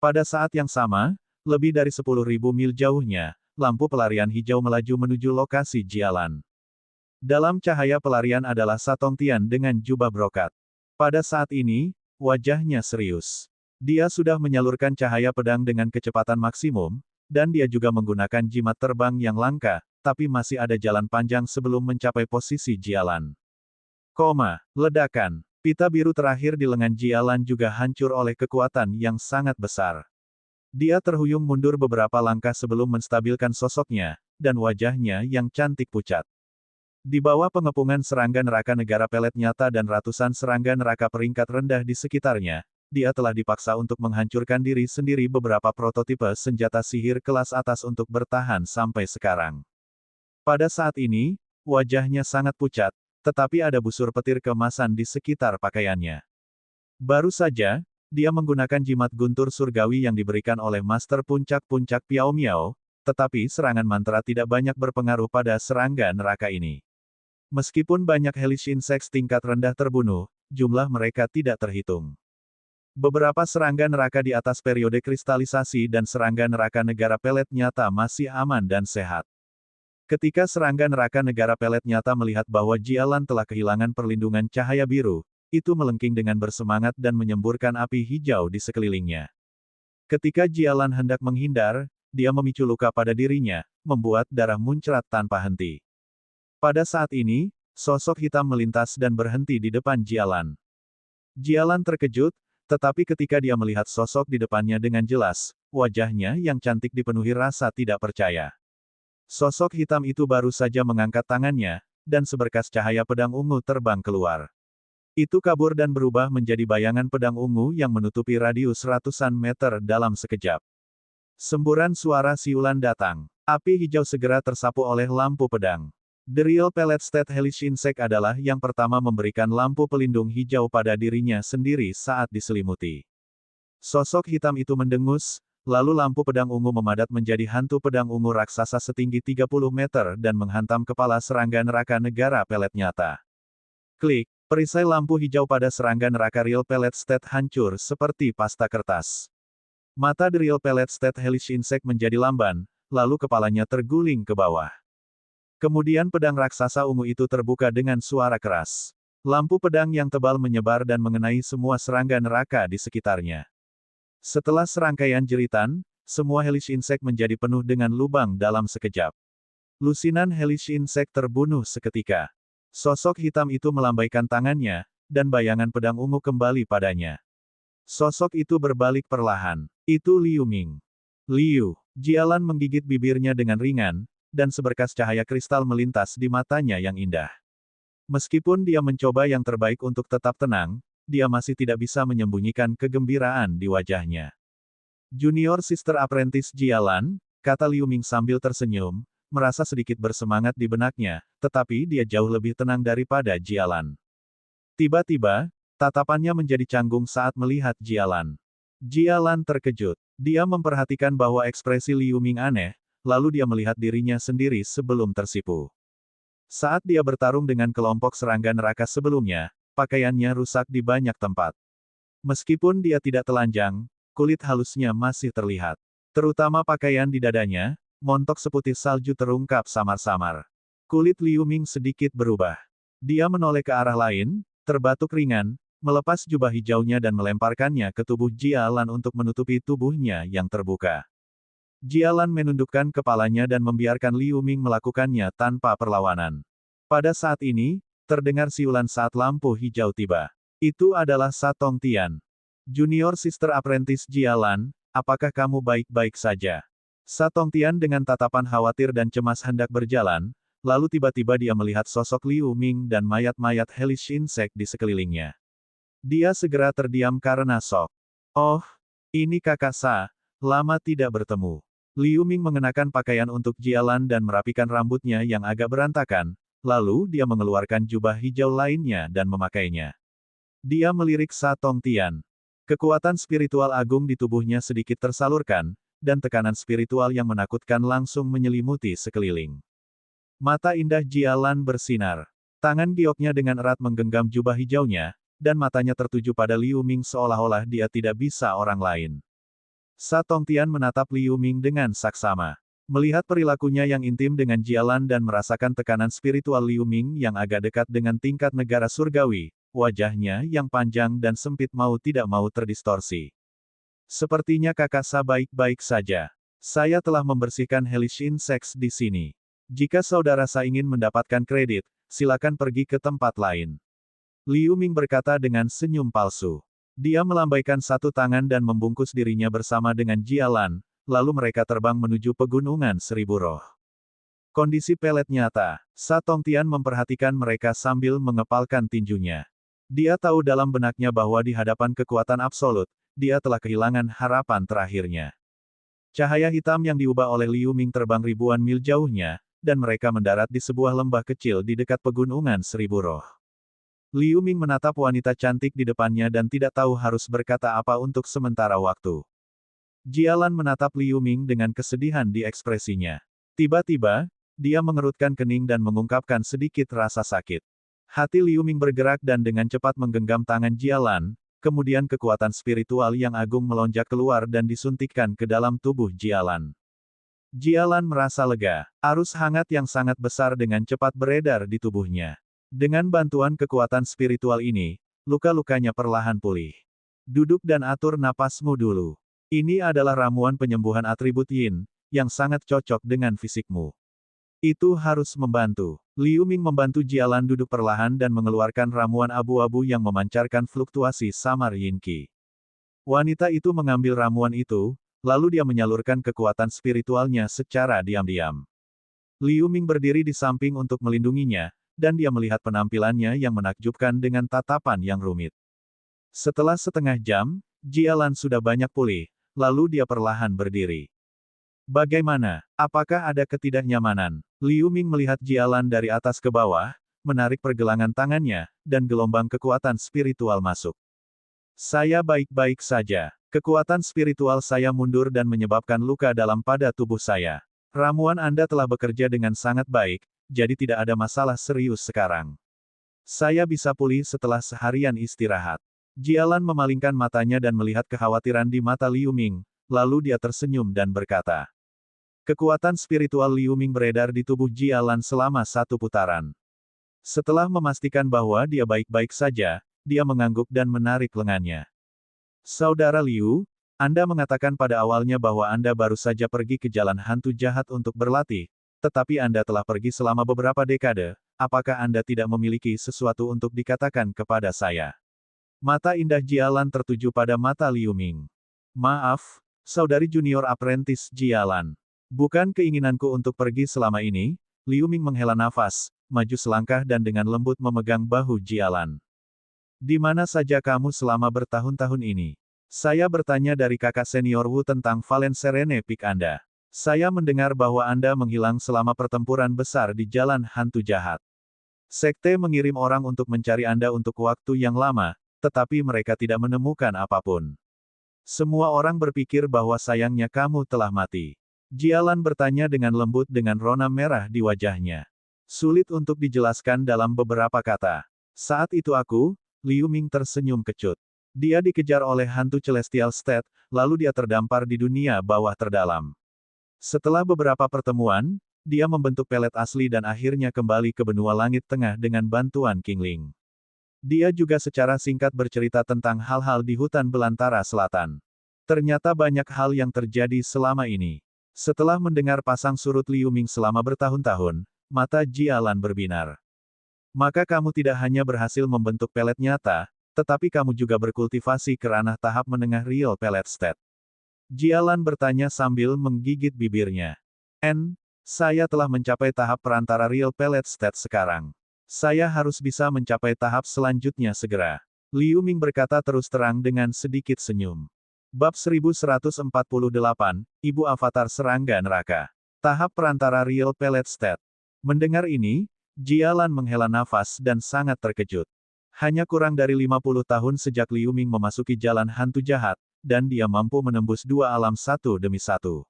Pada saat yang sama, lebih dari 10.000 mil jauhnya, lampu pelarian hijau melaju menuju lokasi Jialan. Dalam cahaya pelarian adalah Satong Tian dengan jubah brokat. Pada saat ini, wajahnya serius. Dia sudah menyalurkan cahaya pedang dengan kecepatan maksimum, dan dia juga menggunakan jimat terbang yang langka, tapi masih ada jalan panjang sebelum mencapai posisi Jialan. Ledakan. Pita biru terakhir di lengan Jialan juga hancur oleh kekuatan yang sangat besar. Dia terhuyung mundur beberapa langkah sebelum menstabilkan sosoknya, dan wajahnya yang cantik pucat. Di bawah pengepungan serangga neraka negara pelet nyata dan ratusan serangga neraka peringkat rendah di sekitarnya, dia telah dipaksa untuk menghancurkan diri sendiri beberapa prototipe senjata sihir kelas atas untuk bertahan sampai sekarang. Pada saat ini, wajahnya sangat pucat, tetapi ada busur petir keemasan di sekitar pakaiannya. Baru saja, dia menggunakan jimat guntur surgawi yang diberikan oleh Master Puncak-Puncak Piao Miao, tetapi serangan mantra tidak banyak berpengaruh pada serangga neraka ini. Meskipun banyak helix insect tingkat rendah terbunuh, jumlah mereka tidak terhitung. Beberapa serangga neraka di atas periode kristalisasi dan serangga neraka negara pelet nyata masih aman dan sehat. Ketika serangga neraka negara pelet nyata melihat bahwa Jialan telah kehilangan perlindungan cahaya biru, itu melengking dengan bersemangat dan menyemburkan api hijau di sekelilingnya. Ketika Jialan hendak menghindar, dia memicu luka pada dirinya, membuat darah muncrat tanpa henti. Pada saat ini, sosok hitam melintas dan berhenti di depan Jialan. Jialan terkejut, tetapi ketika dia melihat sosok di depannya dengan jelas, wajahnya yang cantik dipenuhi rasa tidak percaya. Sosok hitam itu baru saja mengangkat tangannya, dan seberkas cahaya pedang ungu terbang keluar. Itu kabur dan berubah menjadi bayangan pedang ungu yang menutupi radius ratusan meter dalam sekejap. Semburan suara siulan datang. Api hijau segera tersapu oleh lampu pedang. The Real Pellet State helix insect adalah yang pertama memberikan lampu pelindung hijau pada dirinya sendiri saat diselimuti. Sosok hitam itu mendengus, lalu lampu pedang ungu memadat menjadi hantu pedang ungu raksasa setinggi 30 meter dan menghantam kepala serangga neraka negara pelet nyata. Klik, perisai lampu hijau pada serangga neraka Real Pellet State hancur seperti pasta kertas. Mata The Real Pellet State helix insect menjadi lamban, lalu kepalanya terguling ke bawah. Kemudian pedang raksasa ungu itu terbuka dengan suara keras. Lampu pedang yang tebal menyebar dan mengenai semua serangga neraka di sekitarnya. Setelah serangkaian jeritan, semua helix insect menjadi penuh dengan lubang dalam sekejap. Lusinan helix insect terbunuh seketika. Sosok hitam itu melambaikan tangannya, dan bayangan pedang ungu kembali padanya. Sosok itu berbalik perlahan. Itu Liu Ming. Liu, Jialan menggigit bibirnya dengan ringan, dan seberkas cahaya kristal melintas di matanya yang indah. Meskipun dia mencoba yang terbaik untuk tetap tenang, dia masih tidak bisa menyembunyikan kegembiraan di wajahnya. Junior Sister Apprentice Jialan, kata Liu Ming sambil tersenyum, merasa sedikit bersemangat di benaknya, tetapi dia jauh lebih tenang daripada Jialan. Tiba-tiba, tatapannya menjadi canggung saat melihat Jialan. Jialan terkejut. Dia memperhatikan bahwa ekspresi Liu Ming aneh, lalu dia melihat dirinya sendiri sebelum tersipu. Saat dia bertarung dengan kelompok serangga neraka sebelumnya, pakaiannya rusak di banyak tempat. Meskipun dia tidak telanjang, kulit halusnya masih terlihat. Terutama pakaian di dadanya, montok seputih salju terungkap samar-samar. Kulit Liu Ming sedikit berubah. Dia menoleh ke arah lain, terbatuk ringan, melepas jubah hijaunya dan melemparkannya ke tubuh Jialan untuk menutupi tubuhnya yang terbuka. Jialan menundukkan kepalanya dan membiarkan Liu Ming melakukannya tanpa perlawanan. Pada saat ini, terdengar siulan saat lampu hijau tiba. Itu adalah Sa Tongtian. Junior Sister Apprentice Jialan, apakah kamu baik-baik saja? Sa Tongtian dengan tatapan khawatir dan cemas hendak berjalan, lalu tiba-tiba dia melihat sosok Liu Ming dan mayat-mayat hellish insect di sekelilingnya. Dia segera terdiam karena shock. Oh, ini kakak Sa, lama tidak bertemu. Liu Ming mengenakan pakaian untuk Jialan dan merapikan rambutnya yang agak berantakan, lalu dia mengeluarkan jubah hijau lainnya dan memakainya. Dia melirik Sa Tongtian. Kekuatan spiritual agung di tubuhnya sedikit tersalurkan, dan tekanan spiritual yang menakutkan langsung menyelimuti sekeliling. Mata indah Jialan bersinar. Tangan gioknya dengan erat menggenggam jubah hijaunya, dan matanya tertuju pada Liu Ming seolah-olah dia tidak bisa orang lain. Sa Tongtian menatap Liu Ming dengan saksama. Melihat perilakunya yang intim dengan Jialan dan merasakan tekanan spiritual Liu Ming yang agak dekat dengan tingkat negara surgawi, wajahnya yang panjang dan sempit mau tidak mau terdistorsi. Sepertinya kakak Sa baik-baik saja. Saya telah membersihkan hellish insects di sini. Jika saudara Sa ingin mendapatkan kredit, silakan pergi ke tempat lain. Liu Ming berkata dengan senyum palsu. Dia melambaikan satu tangan dan membungkus dirinya bersama dengan Jialan, lalu mereka terbang menuju pegunungan Seribu Roh. Kondisi pelet nyata. Sa Tongtian memperhatikan mereka sambil mengepalkan tinjunya. Dia tahu dalam benaknya bahwa di hadapan kekuatan absolut, dia telah kehilangan harapan terakhirnya. Cahaya hitam yang diubah oleh Liu Ming terbang ribuan mil jauhnya, dan mereka mendarat di sebuah lembah kecil di dekat pegunungan Seribu Roh. Liu Ming menatap wanita cantik di depannya dan tidak tahu harus berkata apa untuk sementara waktu. Jialan menatap Liu Ming dengan kesedihan di ekspresinya. Tiba-tiba, dia mengerutkan kening dan mengungkapkan sedikit rasa sakit. Hati Liu Ming bergerak dan dengan cepat menggenggam tangan Jialan, kemudian kekuatan spiritual yang agung melonjak keluar dan disuntikkan ke dalam tubuh Jialan. Jialan merasa lega. Arus hangat yang sangat besar dengan cepat beredar di tubuhnya. Dengan bantuan kekuatan spiritual ini, luka-lukanya perlahan pulih. Duduk dan atur napasmu dulu. Ini adalah ramuan penyembuhan atribut Yin, yang sangat cocok dengan fisikmu. Itu harus membantu. Liu Ming membantu Jialan duduk perlahan dan mengeluarkan ramuan abu-abu yang memancarkan fluktuasi samar Yin Qi. Wanita itu mengambil ramuan itu, lalu dia menyalurkan kekuatan spiritualnya secara diam-diam. Liu Ming berdiri di samping untuk melindunginya, dan dia melihat penampilannya yang menakjubkan dengan tatapan yang rumit. Setelah setengah jam, Jialan sudah banyak pulih, lalu dia perlahan berdiri. Bagaimana? Apakah ada ketidaknyamanan? Liu Ming melihat Jialan dari atas ke bawah, menarik pergelangan tangannya, dan gelombang kekuatan spiritual masuk. Saya baik-baik saja. Kekuatan spiritual saya mundur dan menyebabkan luka dalam pada tubuh saya. Ramuan Anda telah bekerja dengan sangat baik, jadi tidak ada masalah serius sekarang. Saya bisa pulih setelah seharian istirahat. Jialan memalingkan matanya dan melihat kekhawatiran di mata Liu Ming, lalu dia tersenyum dan berkata. Kekuatan spiritual Liu Ming beredar di tubuh Jialan selama satu putaran. Setelah memastikan bahwa dia baik-baik saja, dia mengangguk dan menarik lengannya. Saudara Liu, Anda mengatakan pada awalnya bahwa Anda baru saja pergi ke jalan hantu jahat untuk berlatih, tetapi Anda telah pergi selama beberapa dekade, apakah Anda tidak memiliki sesuatu untuk dikatakan kepada saya? Mata indah Jialan tertuju pada mata Liu Ming. Maaf, Saudari junior apprentice Jialan. Bukan keinginanku untuk pergi selama ini, Liu Ming menghela nafas, maju selangkah dan dengan lembut memegang bahu Jialan. Di mana saja kamu selama bertahun-tahun ini? Saya bertanya dari kakak senior Wu tentang Valen Serene Peak Anda. Saya mendengar bahwa Anda menghilang selama pertempuran besar di jalan hantu jahat. Sekte mengirim orang untuk mencari Anda untuk waktu yang lama, tetapi mereka tidak menemukan apapun. Semua orang berpikir bahwa sayangnya kamu telah mati. Jialan bertanya dengan lembut dengan rona merah di wajahnya. Sulit untuk dijelaskan dalam beberapa kata. Saat itu aku, Liu Ming tersenyum kecut. Dia dikejar oleh hantu Celestial State, lalu dia terdampar di dunia bawah terdalam. Setelah beberapa pertemuan, dia membentuk pelet asli dan akhirnya kembali ke benua langit tengah dengan bantuan King Ling. Dia juga secara singkat bercerita tentang hal-hal di hutan belantara selatan. Ternyata banyak hal yang terjadi selama ini. Setelah mendengar pasang surut Liu Ming selama bertahun-tahun, mata Jialan berbinar. Maka kamu tidak hanya berhasil membentuk pelet nyata, tetapi kamu juga berkultivasi ke ranah tahap menengah Real Pellet State. Jialan bertanya sambil menggigit bibirnya. Saya telah mencapai tahap perantara Real Pellet State sekarang. Saya harus bisa mencapai tahap selanjutnya segera. Liu Ming berkata terus terang dengan sedikit senyum. Bab 1148, Ibu Avatar Serangga Neraka. Tahap perantara Real Pellet State. Mendengar ini, Jialan menghela nafas dan sangat terkejut. Hanya kurang dari 50 tahun sejak Liu Ming memasuki jalan hantu jahat, dan dia mampu menembus dua alam satu demi satu.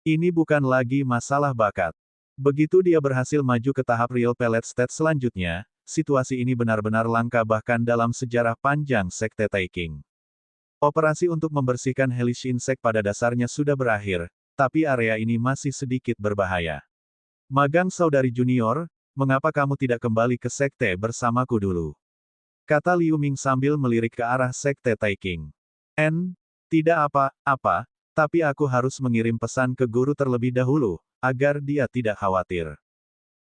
Ini bukan lagi masalah bakat. Begitu dia berhasil maju ke tahap Real Pellet State selanjutnya, situasi ini benar-benar langka bahkan dalam sejarah panjang Sekte Taiking. Operasi untuk membersihkan Hellish Insect pada dasarnya sudah berakhir, tapi area ini masih sedikit berbahaya. Magang saudari junior, mengapa kamu tidak kembali ke Sekte bersamaku dulu? Kata Liu Ming sambil melirik ke arah Sekte Taiking. Tidak apa-apa, tapi aku harus mengirim pesan ke guru terlebih dahulu, agar dia tidak khawatir.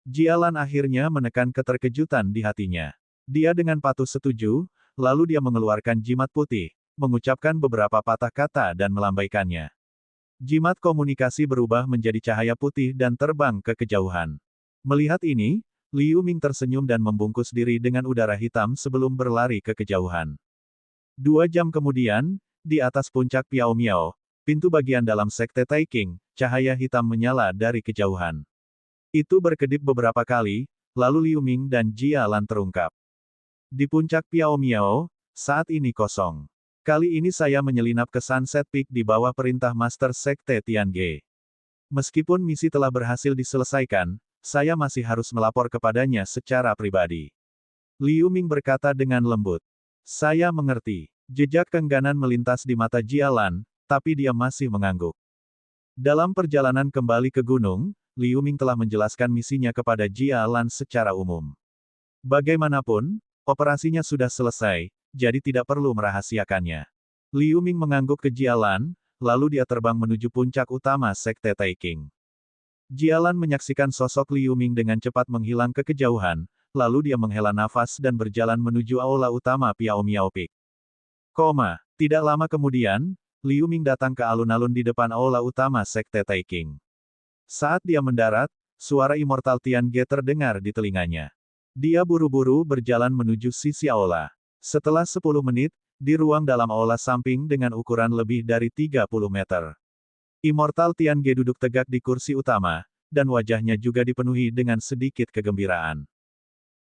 Jialan akhirnya menekan keterkejutan di hatinya. Dia dengan patuh setuju, lalu dia mengeluarkan jimat putih, mengucapkan beberapa patah kata dan melambaikannya. Jimat komunikasi berubah menjadi cahaya putih dan terbang ke kejauhan. Melihat ini, Liu Ming tersenyum dan membungkus diri dengan udara hitam sebelum berlari ke kejauhan. 2 jam kemudian, di atas puncak Piao Miao, pintu bagian dalam Sekte Taiking, cahaya hitam menyala dari kejauhan. Itu berkedip beberapa kali, lalu Liu Ming dan Jialan terungkap. Di puncak Piao Miao, saat ini kosong. Kali ini saya menyelinap ke Sunset Peak di bawah perintah Master Sekte Tiange. Meskipun misi telah berhasil diselesaikan, saya masih harus melapor kepadanya secara pribadi. Liu Ming berkata dengan lembut. Saya mengerti. Jejak keengganan melintas di mata Jialan, tapi dia masih mengangguk. Dalam perjalanan kembali ke gunung, Liu Ming telah menjelaskan misinya kepada Jialan secara umum. Bagaimanapun, operasinya sudah selesai, jadi tidak perlu merahasiakannya. Liu Ming mengangguk ke Jialan, lalu dia terbang menuju puncak utama Sekte Taiking. Jialan menyaksikan sosok Liu Ming dengan cepat menghilang ke kejauhan, lalu dia menghela nafas dan berjalan menuju aula utama Piao Miao Peak. Tidak lama kemudian, Liu Ming datang ke alun-alun di depan aula utama Sekte Taiking. Saat dia mendarat, suara Immortal Tiange terdengar di telinganya. Dia buru-buru berjalan menuju sisi aula. Setelah 10 menit, di ruang dalam aula samping dengan ukuran lebih dari 30 meter. Immortal Tiange duduk tegak di kursi utama, dan wajahnya juga dipenuhi dengan sedikit kegembiraan.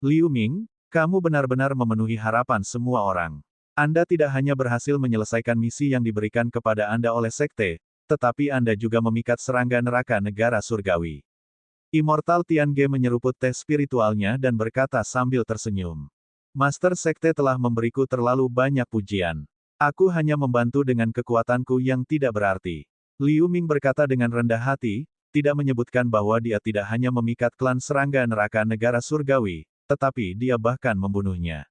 Liu Ming, kamu benar-benar memenuhi harapan semua orang. Anda tidak hanya berhasil menyelesaikan misi yang diberikan kepada Anda oleh Sekte, tetapi Anda juga memikat serangga neraka negara surgawi. Immortal Tiange menyeruput teh spiritualnya dan berkata sambil tersenyum. Master Sekte telah memberiku terlalu banyak pujian. Aku hanya membantu dengan kekuatanku yang tidak berarti. Liu Ming berkata dengan rendah hati, tidak menyebutkan bahwa dia tidak hanya memikat klan serangga neraka negara surgawi, tetapi dia bahkan membunuhnya.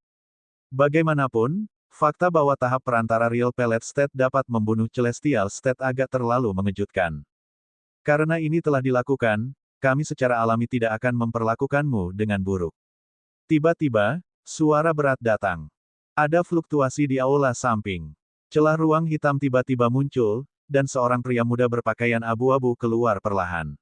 Bagaimanapun, fakta bahwa tahap perantara Real Pellet State dapat membunuh Celestial State agak terlalu mengejutkan. Karena ini telah dilakukan, kami secara alami tidak akan memperlakukanmu dengan buruk. Tiba-tiba, suara berat datang. Ada fluktuasi di aula samping. Celah ruang hitam tiba-tiba muncul, dan seorang pria muda berpakaian abu-abu keluar perlahan.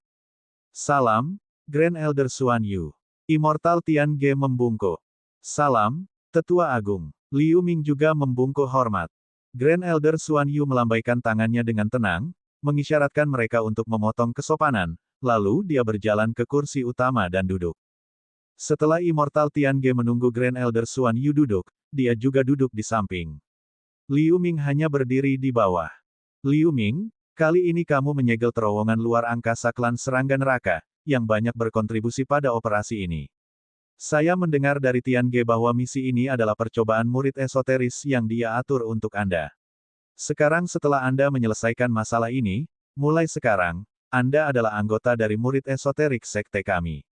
Salam, Grand Elder Xuan Yu. Immortal Tian Ge membungkuk. Salam, Tetua Agung. Liu Ming juga membungkuk hormat. Grand Elder Xuan Yu melambaikan tangannya dengan tenang, mengisyaratkan mereka untuk memotong kesopanan, lalu dia berjalan ke kursi utama dan duduk. Setelah Immortal Tian Ge menunggu Grand Elder Xuan Yu duduk, dia juga duduk di samping. Liu Ming hanya berdiri di bawah. Liu Ming, kali ini kamu menyegel terowongan luar angkasa klan serangga neraka, yang banyak berkontribusi pada operasi ini. Saya mendengar dari Tian Ge bahwa misi ini adalah percobaan murid esoteris yang dia atur untuk Anda. Sekarang setelah Anda menyelesaikan masalah ini, mulai sekarang, Anda adalah anggota dari murid esoterik sekte kami.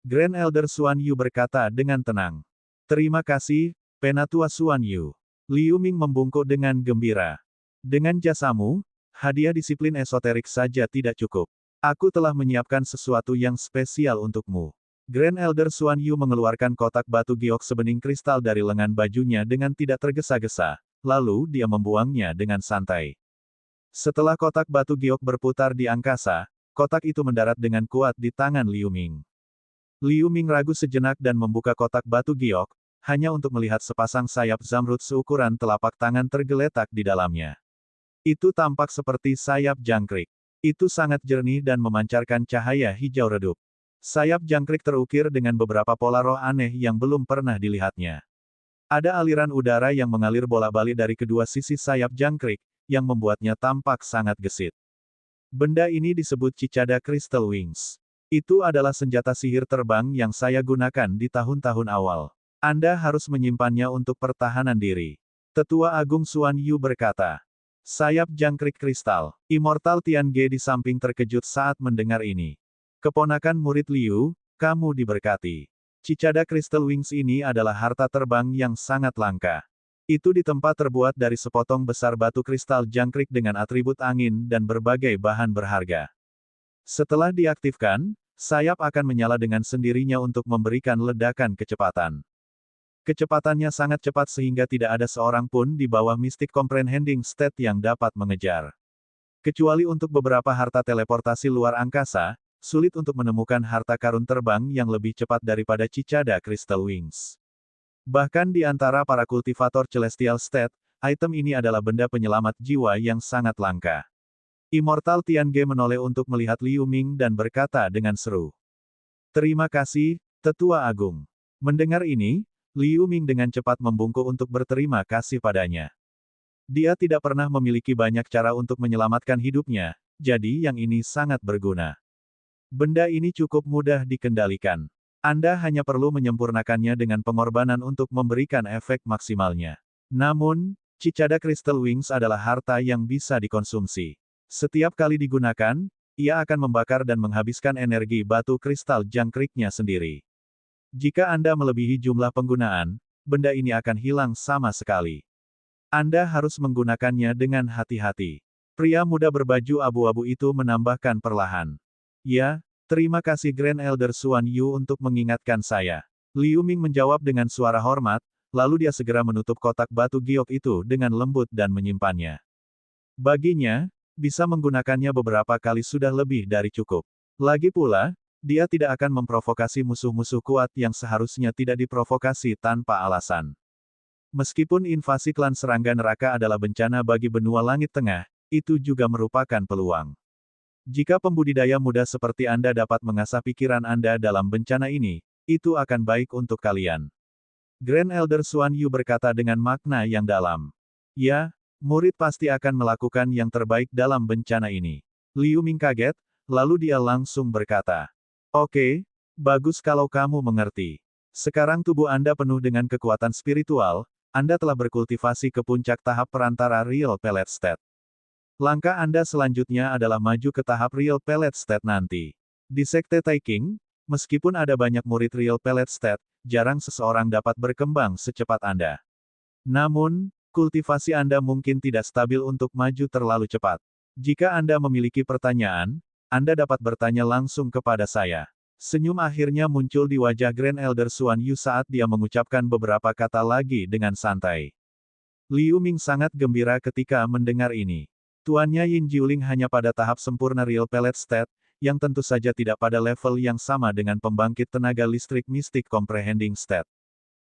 Grand Elder Xuan Yu berkata dengan tenang. Terima kasih, Penatua Xuan Yu. Liu Ming membungkuk dengan gembira. Dengan jasamu, hadiah disiplin esoterik saja tidak cukup. Aku telah menyiapkan sesuatu yang spesial untukmu. Grand Elder Xuan Yu mengeluarkan kotak batu giok sebening kristal dari lengan bajunya dengan tidak tergesa-gesa, lalu dia membuangnya dengan santai. Setelah kotak batu giok berputar di angkasa, kotak itu mendarat dengan kuat di tangan Liu Ming. Liu Ming ragu sejenak dan membuka kotak batu giok, hanya untuk melihat sepasang sayap zamrud seukuran telapak tangan tergeletak di dalamnya. Itu tampak seperti sayap jangkrik. Itu sangat jernih dan memancarkan cahaya hijau redup. Sayap jangkrik terukir dengan beberapa pola roh aneh yang belum pernah dilihatnya. Ada aliran udara yang mengalir bolak-balik dari kedua sisi sayap jangkrik, yang membuatnya tampak sangat gesit. Benda ini disebut Cicada Crystal Wings. Itu adalah senjata sihir terbang yang saya gunakan di tahun-tahun awal. Anda harus menyimpannya untuk pertahanan diri. Tetua Agung Xuan Yu berkata. Sayap jangkrik kristal. Immortal Tian Ge di samping terkejut saat mendengar ini. Keponakan murid Liu, kamu diberkati. Cicada Crystal Wings ini adalah harta terbang yang sangat langka. Itu di tempat terbuat dari sepotong besar batu kristal jangkrik dengan atribut angin dan berbagai bahan berharga. Setelah diaktifkan, sayap akan menyala dengan sendirinya untuk memberikan ledakan kecepatan. Kecepatannya sangat cepat sehingga tidak ada seorang pun di bawah Mystic Comprehending State yang dapat mengejar. Kecuali untuk beberapa harta teleportasi luar angkasa, sulit untuk menemukan harta karun terbang yang lebih cepat daripada Cicada Crystal Wings. Bahkan di antara para kultivator Celestial State, item ini adalah benda penyelamat jiwa yang sangat langka. Immortal Tian Ge menoleh untuk melihat Liu Ming dan berkata dengan seru. Terima kasih, Tetua Agung. Mendengar ini, Liu Ming dengan cepat membungkuk untuk berterima kasih padanya. Dia tidak pernah memiliki banyak cara untuk menyelamatkan hidupnya, jadi yang ini sangat berguna. Benda ini cukup mudah dikendalikan. Anda hanya perlu menyempurnakannya dengan pengorbanan untuk memberikan efek maksimalnya. Namun, Cicada Crystal Wings adalah harta yang bisa dikonsumsi. Setiap kali digunakan, ia akan membakar dan menghabiskan energi batu kristal jangkriknya sendiri. Jika Anda melebihi jumlah penggunaan, benda ini akan hilang sama sekali. Anda harus menggunakannya dengan hati-hati. Pria muda berbaju abu-abu itu menambahkan perlahan. Ya, terima kasih Grand Elder Xuan Yu untuk mengingatkan saya. Liu Ming menjawab dengan suara hormat, lalu dia segera menutup kotak batu giok itu dengan lembut dan menyimpannya. Baginya, bisa menggunakannya beberapa kali sudah lebih dari cukup. Lagi pula, dia tidak akan memprovokasi musuh-musuh kuat yang seharusnya tidak diprovokasi tanpa alasan. Meskipun invasi klan serangga neraka adalah bencana bagi benua langit tengah, itu juga merupakan peluang. Jika pembudidaya muda seperti Anda dapat mengasah pikiran Anda dalam bencana ini, itu akan baik untuk kalian. Grand Elder Xuan Yu berkata dengan makna yang dalam. Ya, murid pasti akan melakukan yang terbaik dalam bencana ini. Liu Ming kaget, lalu dia langsung berkata. Oke, bagus kalau kamu mengerti. Sekarang tubuh Anda penuh dengan kekuatan spiritual, Anda telah berkultivasi ke puncak tahap perantara Real Pellet State. Langkah Anda selanjutnya adalah maju ke tahap Real Pellet State nanti. Di Sekte Taiking, meskipun ada banyak murid Real Pellet State, jarang seseorang dapat berkembang secepat Anda. Namun, kultivasi Anda mungkin tidak stabil untuk maju terlalu cepat. Jika Anda memiliki pertanyaan, Anda dapat bertanya langsung kepada saya. Senyum akhirnya muncul di wajah Grand Elder Xuan Yu saat dia mengucapkan beberapa kata lagi dengan santai. Liu Ming sangat gembira ketika mendengar ini. Tuannya Yin Jiuling hanya pada tahap sempurna Real Pellet State, yang tentu saja tidak pada level yang sama dengan pembangkit tenaga listrik Mystic Comprehending State.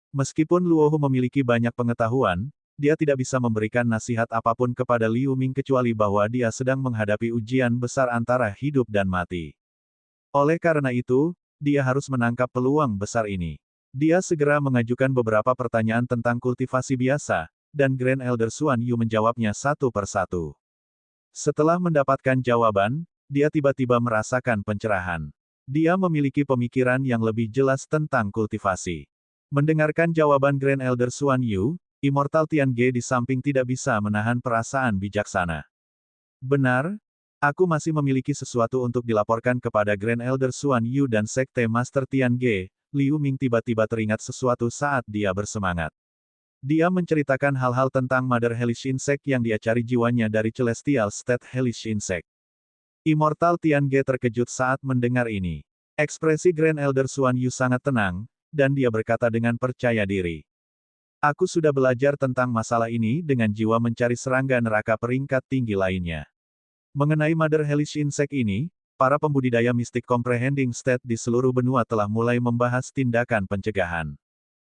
Meskipun Luohu memiliki banyak pengetahuan, dia tidak bisa memberikan nasihat apapun kepada Liu Ming kecuali bahwa dia sedang menghadapi ujian besar antara hidup dan mati. Oleh karena itu, dia harus menangkap peluang besar ini. Dia segera mengajukan beberapa pertanyaan tentang kultivasi biasa, dan Grand Elder Xuan Yu menjawabnya satu persatu. Setelah mendapatkan jawaban, dia tiba-tiba merasakan pencerahan. Dia memiliki pemikiran yang lebih jelas tentang kultivasi. Mendengarkan jawaban Grand Elder Xuan Yu, Immortal Tian Ge di samping tidak bisa menahan perasaan bijaksana. Benar, aku masih memiliki sesuatu untuk dilaporkan kepada Grand Elder Xuan Yu dan Sekte Master Tian Ge. Liu Ming tiba-tiba teringat sesuatu saat dia bersemangat. Dia menceritakan hal-hal tentang Mother Hellish Insect yang dia cari jiwanya dari Celestial State Hellish Insect. Immortal Tian Ge terkejut saat mendengar ini. Ekspresi Grand Elder Xuan Yu sangat tenang, dan dia berkata dengan percaya diri. Aku sudah belajar tentang masalah ini dengan jiwa mencari serangga neraka peringkat tinggi lainnya. Mengenai Mother Hellish Insect ini, para pembudidaya Mystic Comprehending State di seluruh benua telah mulai membahas tindakan pencegahan.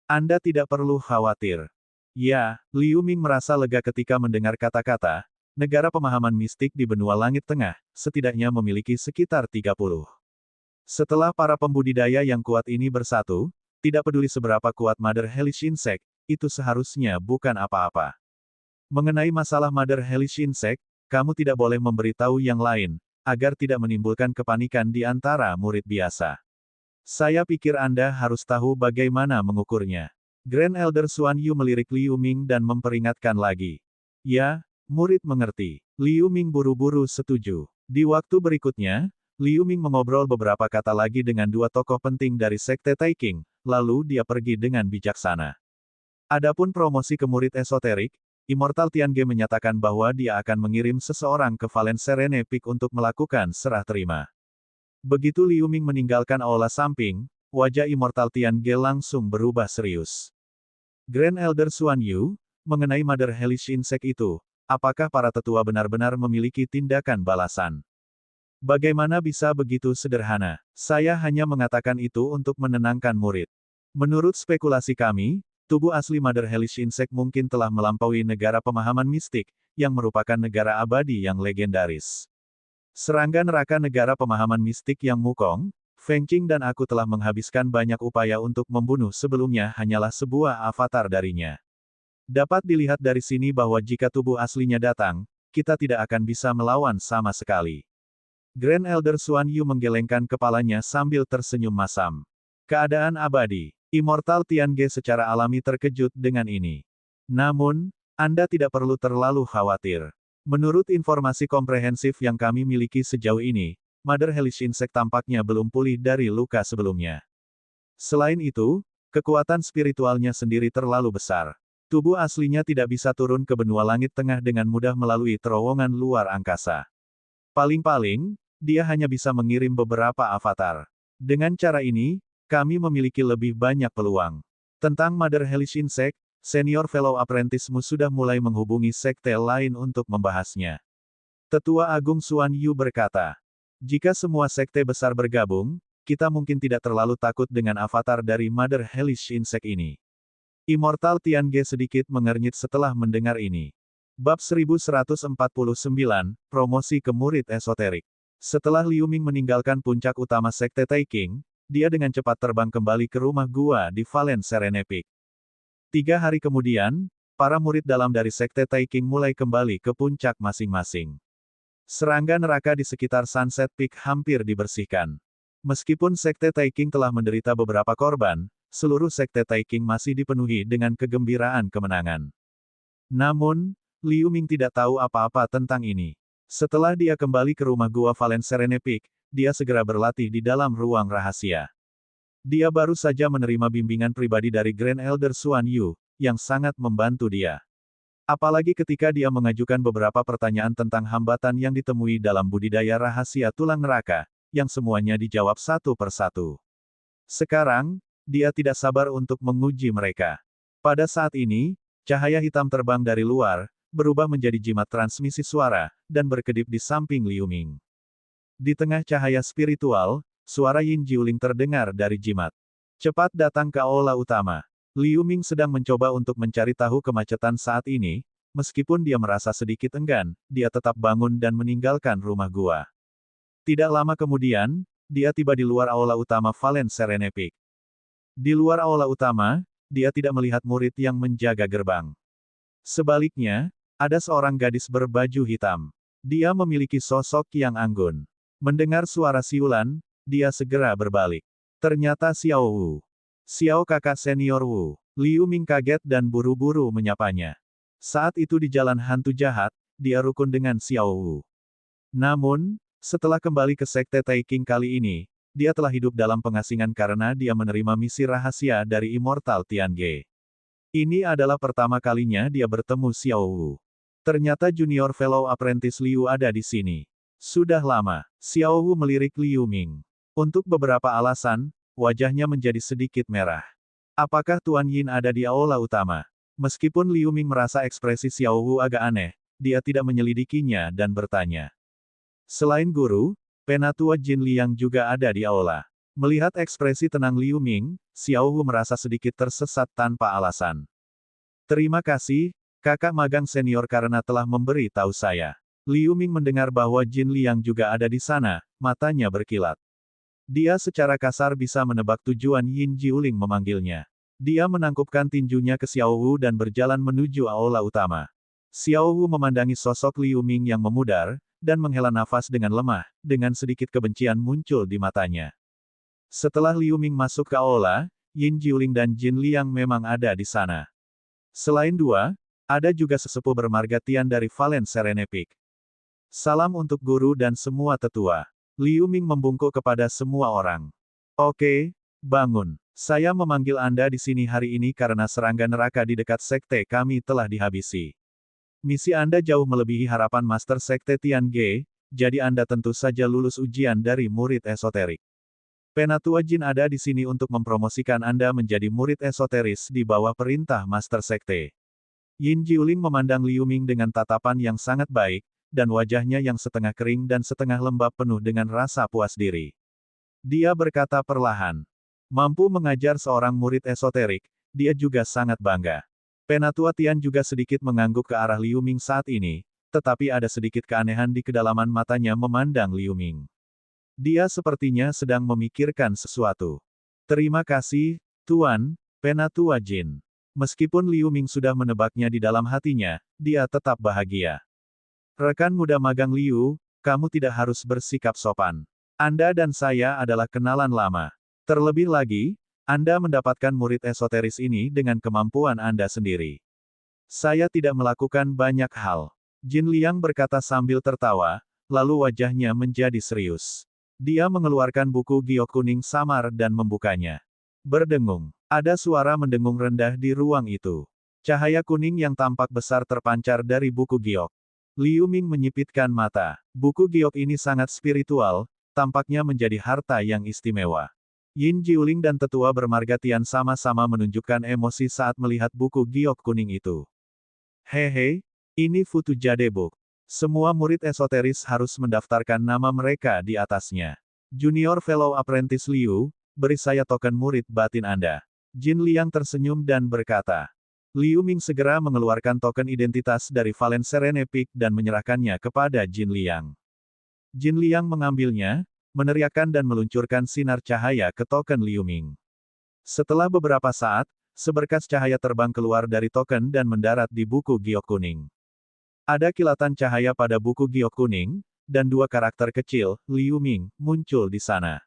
Anda tidak perlu khawatir. Ya, Liu Ming merasa lega ketika mendengar kata-kata, negara pemahaman mistik di benua langit tengah, setidaknya memiliki sekitar 30. Setelah para pembudidaya yang kuat ini bersatu, tidak peduli seberapa kuat Mother Hellish Insect, itu seharusnya bukan apa-apa. Mengenai masalah Mother Hellish Insect, kamu tidak boleh memberitahu yang lain, agar tidak menimbulkan kepanikan di antara murid biasa. Saya pikir Anda harus tahu bagaimana mengukurnya. Grand Elder Xuan Yu melirik Liu Ming dan memperingatkan lagi. Ya, murid mengerti. Liu Ming buru-buru setuju. Di waktu berikutnya, Liu Ming mengobrol beberapa kata lagi dengan dua tokoh penting dari Sekte Taiking, lalu dia pergi dengan bijaksana. Adapun promosi ke murid esoterik, Immortal Tian Ge menyatakan bahwa dia akan mengirim seseorang ke Valen Serene Peak untuk melakukan serah terima. Begitu Liu Ming meninggalkan aula samping, wajah Immortal Tian Ge langsung berubah serius. Grand Elder Xuan Yu, mengenai Mother Hellish Insect itu, apakah para tetua benar-benar memiliki tindakan balasan? Bagaimana bisa begitu sederhana? Saya hanya mengatakan itu untuk menenangkan murid. Menurut spekulasi kami, tubuh asli Mother Hellish Insect mungkin telah melampaui negara pemahaman mistik, yang merupakan negara abadi yang legendaris. Serangga neraka negara pemahaman mistik yang Mukong, Feng Qing dan aku telah menghabiskan banyak upaya untuk membunuh sebelumnya hanyalah sebuah avatar darinya. Dapat dilihat dari sini bahwa jika tubuh aslinya datang, kita tidak akan bisa melawan sama sekali. Grand Elder Xuan Yu menggelengkan kepalanya sambil tersenyum masam. Keadaan abadi. Immortal Tian Ge secara alami terkejut dengan ini. Namun, Anda tidak perlu terlalu khawatir. Menurut informasi komprehensif yang kami miliki sejauh ini, Mother Hellish Insect tampaknya belum pulih dari luka sebelumnya. Selain itu, kekuatan spiritualnya sendiri terlalu besar. Tubuh aslinya tidak bisa turun ke benua langit tengah dengan mudah melalui terowongan luar angkasa. Paling-paling, dia hanya bisa mengirim beberapa avatar. Dengan cara ini, kami memiliki lebih banyak peluang. Tentang Mother Hellish Insect, Senior Fellow Apprentice-mu sudah mulai menghubungi sekte lain untuk membahasnya. Tetua Agung Xuan Yu berkata, jika semua sekte besar bergabung, kita mungkin tidak terlalu takut dengan avatar dari Mother Hellish Insect ini. Immortal Tian Ge sedikit mengernyit setelah mendengar ini. Bab 1149, Promosi ke Murid Esoterik. Setelah Liu Ming meninggalkan puncak utama Sekte Taiking, dia dengan cepat terbang kembali ke rumah gua di Valen Serene Peak. 3 hari kemudian, para murid dalam dari Sekte Taiking mulai kembali ke puncak masing-masing. Serangga neraka di sekitar Sunset Peak hampir dibersihkan. Meskipun Sekte Taiking telah menderita beberapa korban, seluruh Sekte Taiking masih dipenuhi dengan kegembiraan kemenangan. Namun, Liu Ming tidak tahu apa-apa tentang ini. Setelah dia kembali ke rumah gua Valen Serene Peak, dia segera berlatih di dalam ruang rahasia. Dia baru saja menerima bimbingan pribadi dari Grand Elder Xuan Yu, yang sangat membantu dia. Apalagi ketika dia mengajukan beberapa pertanyaan tentang hambatan yang ditemui dalam budidaya rahasia tulang neraka, yang semuanya dijawab satu persatu. Sekarang, dia tidak sabar untuk menguji mereka. Pada saat ini, cahaya hitam terbang dari luar, berubah menjadi jimat transmisi suara, dan berkedip di samping Liu Ming. Di tengah cahaya spiritual, suara Yin Jiuling terdengar dari jimat. Cepat datang ke aula utama. Liu Ming sedang mencoba untuk mencari tahu kemacetan saat ini, meskipun dia merasa sedikit enggan, dia tetap bangun dan meninggalkan rumah gua. Tidak lama kemudian, dia tiba di luar aula utama Valen Serene Peak. Di luar aula utama, dia tidak melihat murid yang menjaga gerbang. Sebaliknya, ada seorang gadis berbaju hitam. Dia memiliki sosok yang anggun. Mendengar suara siulan, dia segera berbalik. Ternyata Xiao Wu. Xiao kakak senior Wu. Liu Ming kaget dan buru-buru menyapanya. Saat itu di jalan hantu jahat, dia rukun dengan Xiao Wu. Namun, setelah kembali ke Sekte Taiking kali ini, dia telah hidup dalam pengasingan karena dia menerima misi rahasia dari Immortal Tiange. Ini adalah pertama kalinya dia bertemu Xiao Wu. Ternyata Junior Fellow Apprentice Liu ada di sini. Sudah lama, Xiao Wu melirik Liu Ming. Untuk beberapa alasan, wajahnya menjadi sedikit merah. Apakah Tuan Yin ada di aula utama? Meskipun Liu Ming merasa ekspresi Xiao Wu agak aneh, dia tidak menyelidikinya dan bertanya. Selain guru, Penatua Jin Liang juga ada di aula. Melihat ekspresi tenang Liu Ming, Xiao Wu merasa sedikit tersesat tanpa alasan. Terima kasih, kakak magang senior karena telah memberi tahu saya. Liu Ming mendengar bahwa Jin Liang juga ada di sana, matanya berkilat. Dia secara kasar bisa menebak tujuan Yin Jiuling memanggilnya. Dia menangkupkan tinjunya ke Xiao Wu dan berjalan menuju aula utama. Xiao Wu memandangi sosok Liu Ming yang memudar, dan menghela nafas dengan lemah, dengan sedikit kebencian muncul di matanya. Setelah Liu Ming masuk ke aula, Yin Jiuling dan Jin Liang memang ada di sana. Selain dua, ada juga sesepuh bermarga Tian dari Valen Serene Peak. Salam untuk guru dan semua tetua. Liu Ming membungkuk kepada semua orang. Oke, bangun. Saya memanggil Anda di sini hari ini karena serangga neraka di dekat sekte kami telah dihabisi. Misi Anda jauh melebihi harapan Master Sekte Tiange, jadi Anda tentu saja lulus ujian dari murid esoterik. Penatua Jin ada di sini untuk mempromosikan Anda menjadi murid esoteris di bawah perintah Master Sekte. Yin Jiuling memandang Liu Ming dengan tatapan yang sangat baik, dan wajahnya yang setengah kering dan setengah lembab penuh dengan rasa puas diri. Dia berkata perlahan. Mampu mengajar seorang murid esoterik, dia juga sangat bangga. Penatua Tian juga sedikit mengangguk ke arah Liu Ming saat ini, tetapi ada sedikit keanehan di kedalaman matanya memandang Liu Ming. Dia sepertinya sedang memikirkan sesuatu. Terima kasih, Tuan, Penatua Jin. Meskipun Liu Ming sudah menebaknya di dalam hatinya, dia tetap bahagia. Rekan muda magang Liu, kamu tidak harus bersikap sopan. Anda dan saya adalah kenalan lama. Terlebih lagi, Anda mendapatkan murid esoteris ini dengan kemampuan Anda sendiri. Saya tidak melakukan banyak hal. Jin Liang berkata sambil tertawa, lalu wajahnya menjadi serius. Dia mengeluarkan buku giok kuning samar dan membukanya. Berdengung. Ada suara mendengung rendah di ruang itu. Cahaya kuning yang tampak besar terpancar dari buku giok. Liu Ming menyipitkan mata. Buku giok ini sangat spiritual, tampaknya menjadi harta yang istimewa. Yin Jiuling dan tetua bermarga Tian sama-sama menunjukkan emosi saat melihat buku giok kuning itu. Hehe, ini Futu Jade Book. Semua murid esoteris harus mendaftarkan nama mereka di atasnya. Junior Fellow Apprentice Liu, beri saya token murid batin Anda. Jin Liang tersenyum dan berkata. Liu Ming segera mengeluarkan token identitas dari Valen Serene Peak dan menyerahkannya kepada Jin Liang. Jin Liang mengambilnya, meneriakkan dan meluncurkan sinar cahaya ke token Liu Ming. Setelah beberapa saat, seberkas cahaya terbang keluar dari token dan mendarat di buku giok kuning. Ada kilatan cahaya pada buku giok kuning, dan dua karakter kecil, Liu Ming, muncul di sana.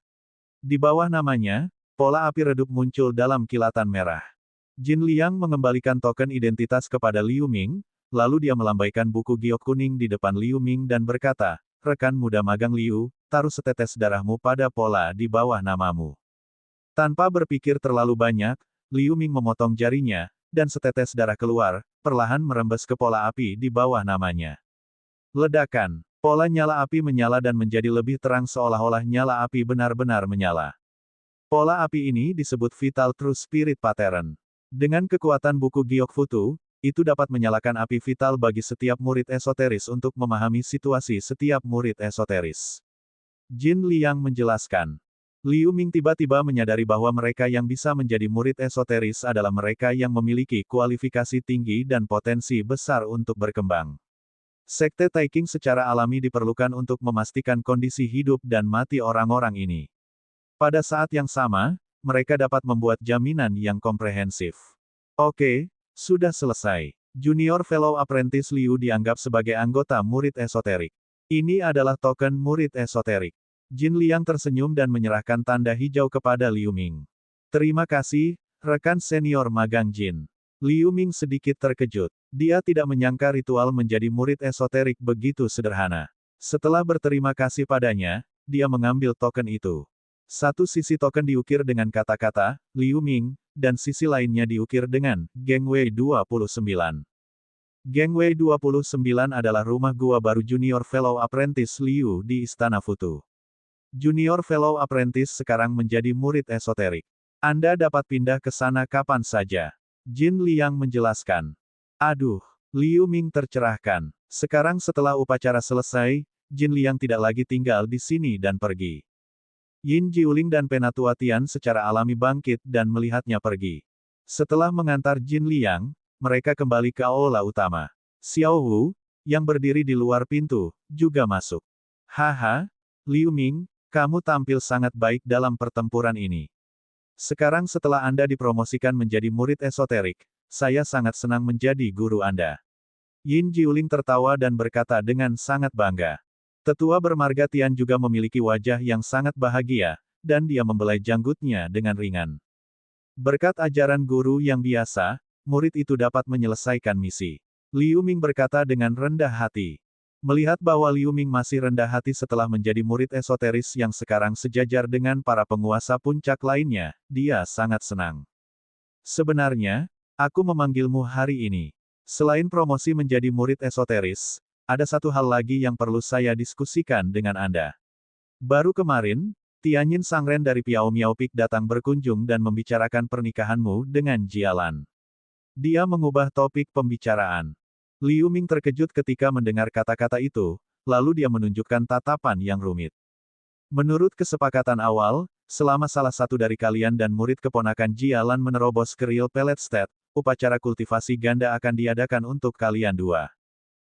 Di bawah namanya, pola api redup muncul dalam kilatan merah. Jin Liang mengembalikan token identitas kepada Liu Ming, lalu dia melambaikan buku giok kuning di depan Liu Ming dan berkata, rekan muda magang Liu, taruh setetes darahmu pada pola di bawah namamu. Tanpa berpikir terlalu banyak, Liu Ming memotong jarinya, dan setetes darah keluar, perlahan merembes ke pola api di bawah namanya. Ledakan. Pola nyala api menyala dan menjadi lebih terang seolah-olah nyala api benar-benar menyala. Pola api ini disebut Vital True Spirit Pattern. Dengan kekuatan buku giok Futu, itu dapat menyalakan api vital bagi setiap murid esoteris untuk memahami situasi setiap murid esoteris. Jin Liang menjelaskan. Liu Ming tiba-tiba menyadari bahwa mereka yang bisa menjadi murid esoteris adalah mereka yang memiliki kualifikasi tinggi dan potensi besar untuk berkembang. Sekte Taiking secara alami diperlukan untuk memastikan kondisi hidup dan mati orang-orang ini. Pada saat yang sama, mereka dapat membuat jaminan yang komprehensif. Oke, sudah selesai. Junior Fellow Apprentice Liu dianggap sebagai anggota murid esoterik. Ini adalah token murid esoterik. Jin Liang tersenyum dan menyerahkan tanda hijau kepada Liu Ming. Terima kasih, rekan senior magang Jin. Liu Ming sedikit terkejut. Dia tidak menyangka ritual menjadi murid esoterik begitu sederhana. Setelah berterima kasih padanya, dia mengambil token itu. Satu sisi token diukir dengan kata-kata, Liu Ming, dan sisi lainnya diukir dengan, Gengwei 29. Gengwei 29 adalah rumah gua baru Junior Fellow Apprentice Liu di Istana Futu. Junior Fellow Apprentice sekarang menjadi murid esoterik. Anda dapat pindah ke sana kapan saja. Jin Liang menjelaskan. Aduh, Liu Ming tercerahkan. Sekarang setelah upacara selesai, Jin Liang tidak lagi tinggal di sini dan pergi. Yin Jiuling dan Penatua Tian secara alami bangkit dan melihatnya pergi. Setelah mengantar Jin Liang, mereka kembali ke aula utama. Xiao Wu, yang berdiri di luar pintu, juga masuk. Haha, Liu Ming, kamu tampil sangat baik dalam pertempuran ini. Sekarang setelah Anda dipromosikan menjadi murid esoterik, saya sangat senang menjadi guru Anda. Yin Jiuling tertawa dan berkata dengan sangat bangga. Tetua bermarga Tian juga memiliki wajah yang sangat bahagia, dan dia membelai janggutnya dengan ringan. Berkat ajaran guru yang biasa, murid itu dapat menyelesaikan misi. Liu Ming berkata dengan rendah hati. Melihat bahwa Liu Ming masih rendah hati setelah menjadi murid esoteris yang sekarang sejajar dengan para penguasa puncak lainnya, dia sangat senang. Sebenarnya, aku memanggilmu hari ini. Selain promosi menjadi murid esoteris, ada satu hal lagi yang perlu saya diskusikan dengan Anda. Baru kemarin, Tianyin Sangren dari Piao Miao Peak datang berkunjung dan membicarakan pernikahanmu dengan Jialan. Dia mengubah topik pembicaraan. Liu Ming terkejut ketika mendengar kata-kata itu, lalu dia menunjukkan tatapan yang rumit. Menurut kesepakatan awal, selama salah satu dari kalian dan murid keponakan Jialan menerobos ke Real Pellet State, upacara kultivasi ganda akan diadakan untuk kalian dua.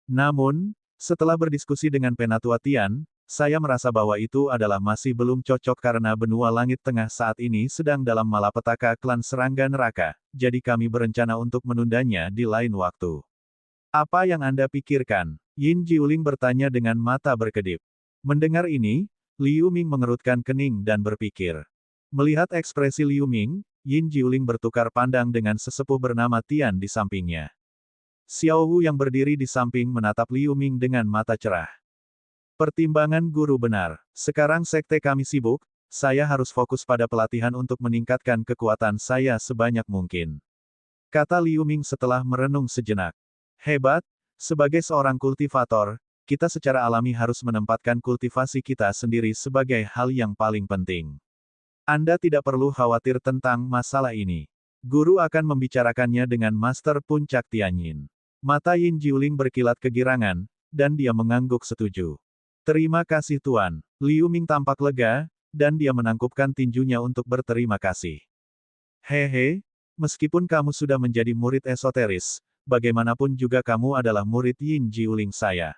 Namun, setelah berdiskusi dengan Penatua Tian, saya merasa bahwa itu adalah masih belum cocok karena benua langit tengah saat ini sedang dalam malapetaka klan serangga neraka, jadi kami berencana untuk menundanya di lain waktu. Apa yang Anda pikirkan? Yin Jiuling bertanya dengan mata berkedip. Mendengar ini, Liu Ming mengerutkan kening dan berpikir. Melihat ekspresi Liu Ming, Yin Jiuling bertukar pandang dengan sesepuh bernama Tian di sampingnya. Xiao Wu yang berdiri di samping menatap Liu Ming dengan mata cerah. Pertimbangan guru benar. Sekarang sekte kami sibuk, saya harus fokus pada pelatihan untuk meningkatkan kekuatan saya sebanyak mungkin. Kata Liu Ming setelah merenung sejenak. Hebat, sebagai seorang kultivator, kita secara alami harus menempatkan kultivasi kita sendiri sebagai hal yang paling penting. Anda tidak perlu khawatir tentang masalah ini. Guru akan membicarakannya dengan Master Puncak Tianyin. Mata Yin Jiuling berkilat kegirangan, dan dia mengangguk setuju. Terima kasih Tuan. Liu Ming tampak lega, dan dia menangkupkan tinjunya untuk berterima kasih. Hehe, meskipun kamu sudah menjadi murid esoteris, bagaimanapun juga kamu adalah murid Yin Jiuling saya.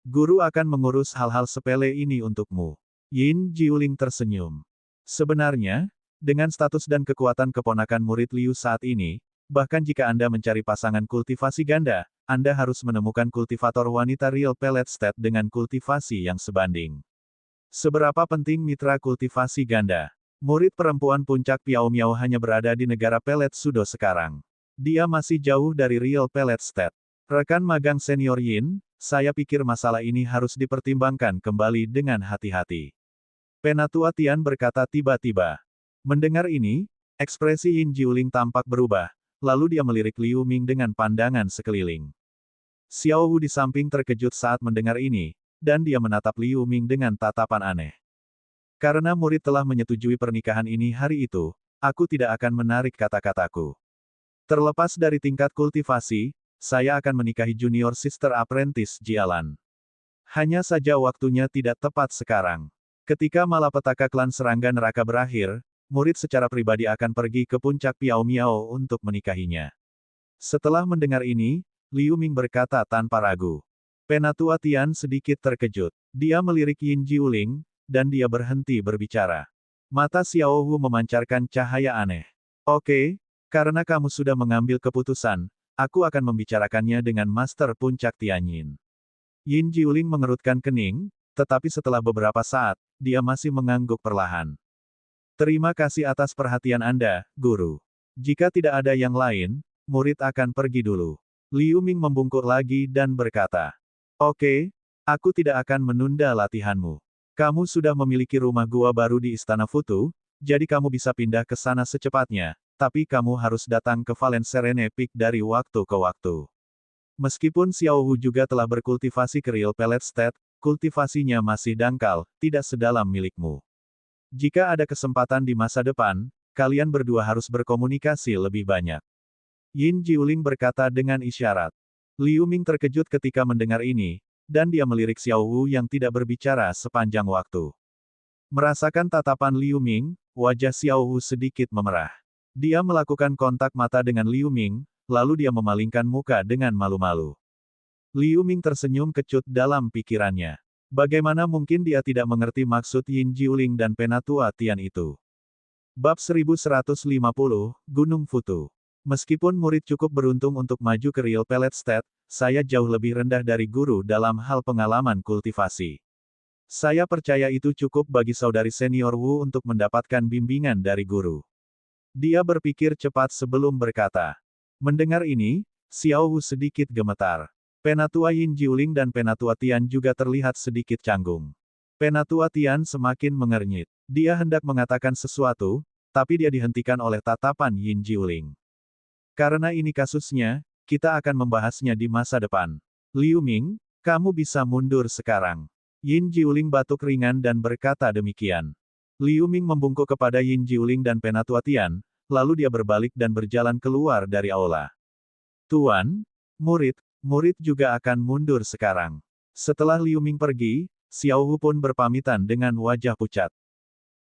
Guru akan mengurus hal-hal sepele ini untukmu. Yin Jiuling tersenyum. Sebenarnya, dengan status dan kekuatan keponakan murid Liu saat ini, bahkan jika Anda mencari pasangan kultivasi ganda, Anda harus menemukan kultivator wanita Real Pellet State dengan kultivasi yang sebanding. Seberapa penting mitra kultivasi ganda? Murid perempuan puncak Piao Miao hanya berada di negara Pellet Sudo sekarang. Dia masih jauh dari Real Pellet State. Rekan magang senior Yin, saya pikir masalah ini harus dipertimbangkan kembali dengan hati-hati. Penatua Tian berkata tiba-tiba. Mendengar ini, ekspresi Yin Jiuling tampak berubah, lalu dia melirik Liu Ming dengan pandangan sekeliling. Xiao Wu di samping terkejut saat mendengar ini, dan dia menatap Liu Ming dengan tatapan aneh. Karena murid telah menyetujui pernikahan ini hari itu, aku tidak akan menarik kata-kataku. Terlepas dari tingkat kultivasi, saya akan menikahi junior sister apprentice Jialan. Hanya saja waktunya tidak tepat sekarang. Ketika malapetaka klan serangga neraka berakhir, murid secara pribadi akan pergi ke puncak Piao Miao untuk menikahinya. Setelah mendengar ini, Liu Ming berkata tanpa ragu. Penatua Tian sedikit terkejut. Dia melirik Yin Jiuling, dan dia berhenti berbicara. Mata Xiao Wu memancarkan cahaya aneh. Oke, karena kamu sudah mengambil keputusan, aku akan membicarakannya dengan Master Puncak Tianyin. Yin Jiuling mengerutkan kening, tetapi setelah beberapa saat, dia masih mengangguk perlahan. Terima kasih atas perhatian Anda, Guru. Jika tidak ada yang lain, murid akan pergi dulu. Liu Ming membungkuk lagi dan berkata, Oke, aku tidak akan menunda latihanmu. Kamu sudah memiliki rumah gua baru di Istana Futu, jadi kamu bisa pindah ke sana secepatnya, tapi kamu harus datang ke Valen Serene Peak dari waktu ke waktu. Meskipun Xiao Wu juga telah berkultivasi ke Real Pellet State, kultivasinya masih dangkal, tidak sedalam milikmu. Jika ada kesempatan di masa depan, kalian berdua harus berkomunikasi lebih banyak. Yin Jiuling berkata dengan isyarat. Liu Ming terkejut ketika mendengar ini, dan dia melirik Xiao Wu yang tidak berbicara sepanjang waktu. Merasakan tatapan Liu Ming, wajah Xiao Wu sedikit memerah. Dia melakukan kontak mata dengan Liu Ming, lalu dia memalingkan muka dengan malu-malu. Liu Ming tersenyum kecut dalam pikirannya. Bagaimana mungkin dia tidak mengerti maksud Yin Jiuling dan Penatua Tian itu? Bab 1150, Gunung Futu. Meskipun murid cukup beruntung untuk maju ke Real Pellet State, saya jauh lebih rendah dari guru dalam hal pengalaman kultivasi. Saya percaya itu cukup bagi saudari senior Wu untuk mendapatkan bimbingan dari guru. Dia berpikir cepat sebelum berkata. Mendengar ini, Xiao Wu sedikit gemetar. Penatua Yin Jiuling dan Penatua Tian juga terlihat sedikit canggung. Penatua Tian semakin mengernyit. Dia hendak mengatakan sesuatu, tapi dia dihentikan oleh tatapan Yin Jiuling. Karena ini kasusnya, kita akan membahasnya di masa depan. Liu Ming, kamu bisa mundur sekarang. Yin Jiuling batuk ringan dan berkata demikian. Liu Ming membungkuk kepada Yin Jiuling dan Penatua Tian, lalu dia berbalik dan berjalan keluar dari aula. Tuan, murid juga akan mundur sekarang. Setelah Liu Ming pergi, Xiao Wu pun berpamitan dengan wajah pucat.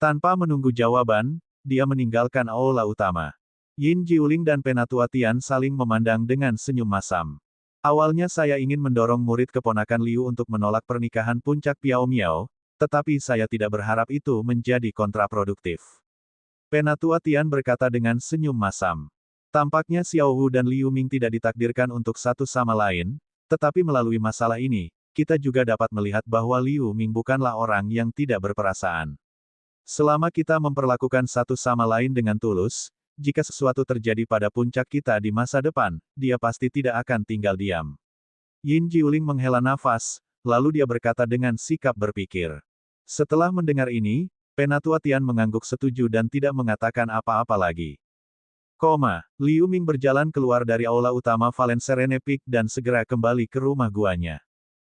Tanpa menunggu jawaban, dia meninggalkan aula utama. Yin Jiuling dan Penatua Tian saling memandang dengan senyum masam. Awalnya saya ingin mendorong murid keponakan Liu untuk menolak pernikahan puncak Piao Miao, tetapi saya tidak berharap itu menjadi kontraproduktif. Penatua Tian berkata dengan senyum masam. Tampaknya Xiao Wu dan Liu Ming tidak ditakdirkan untuk satu sama lain, tetapi melalui masalah ini, kita juga dapat melihat bahwa Liu Ming bukanlah orang yang tidak berperasaan. Selama kita memperlakukan satu sama lain dengan tulus, jika sesuatu terjadi pada puncak kita di masa depan, dia pasti tidak akan tinggal diam. Yin Jiuling menghela nafas, lalu dia berkata dengan sikap berpikir. Setelah mendengar ini, Penatua Tian mengangguk setuju dan tidak mengatakan apa-apa lagi. Liu Ming berjalan keluar dari aula utama Valen Serene Peak dan segera kembali ke rumah guanya.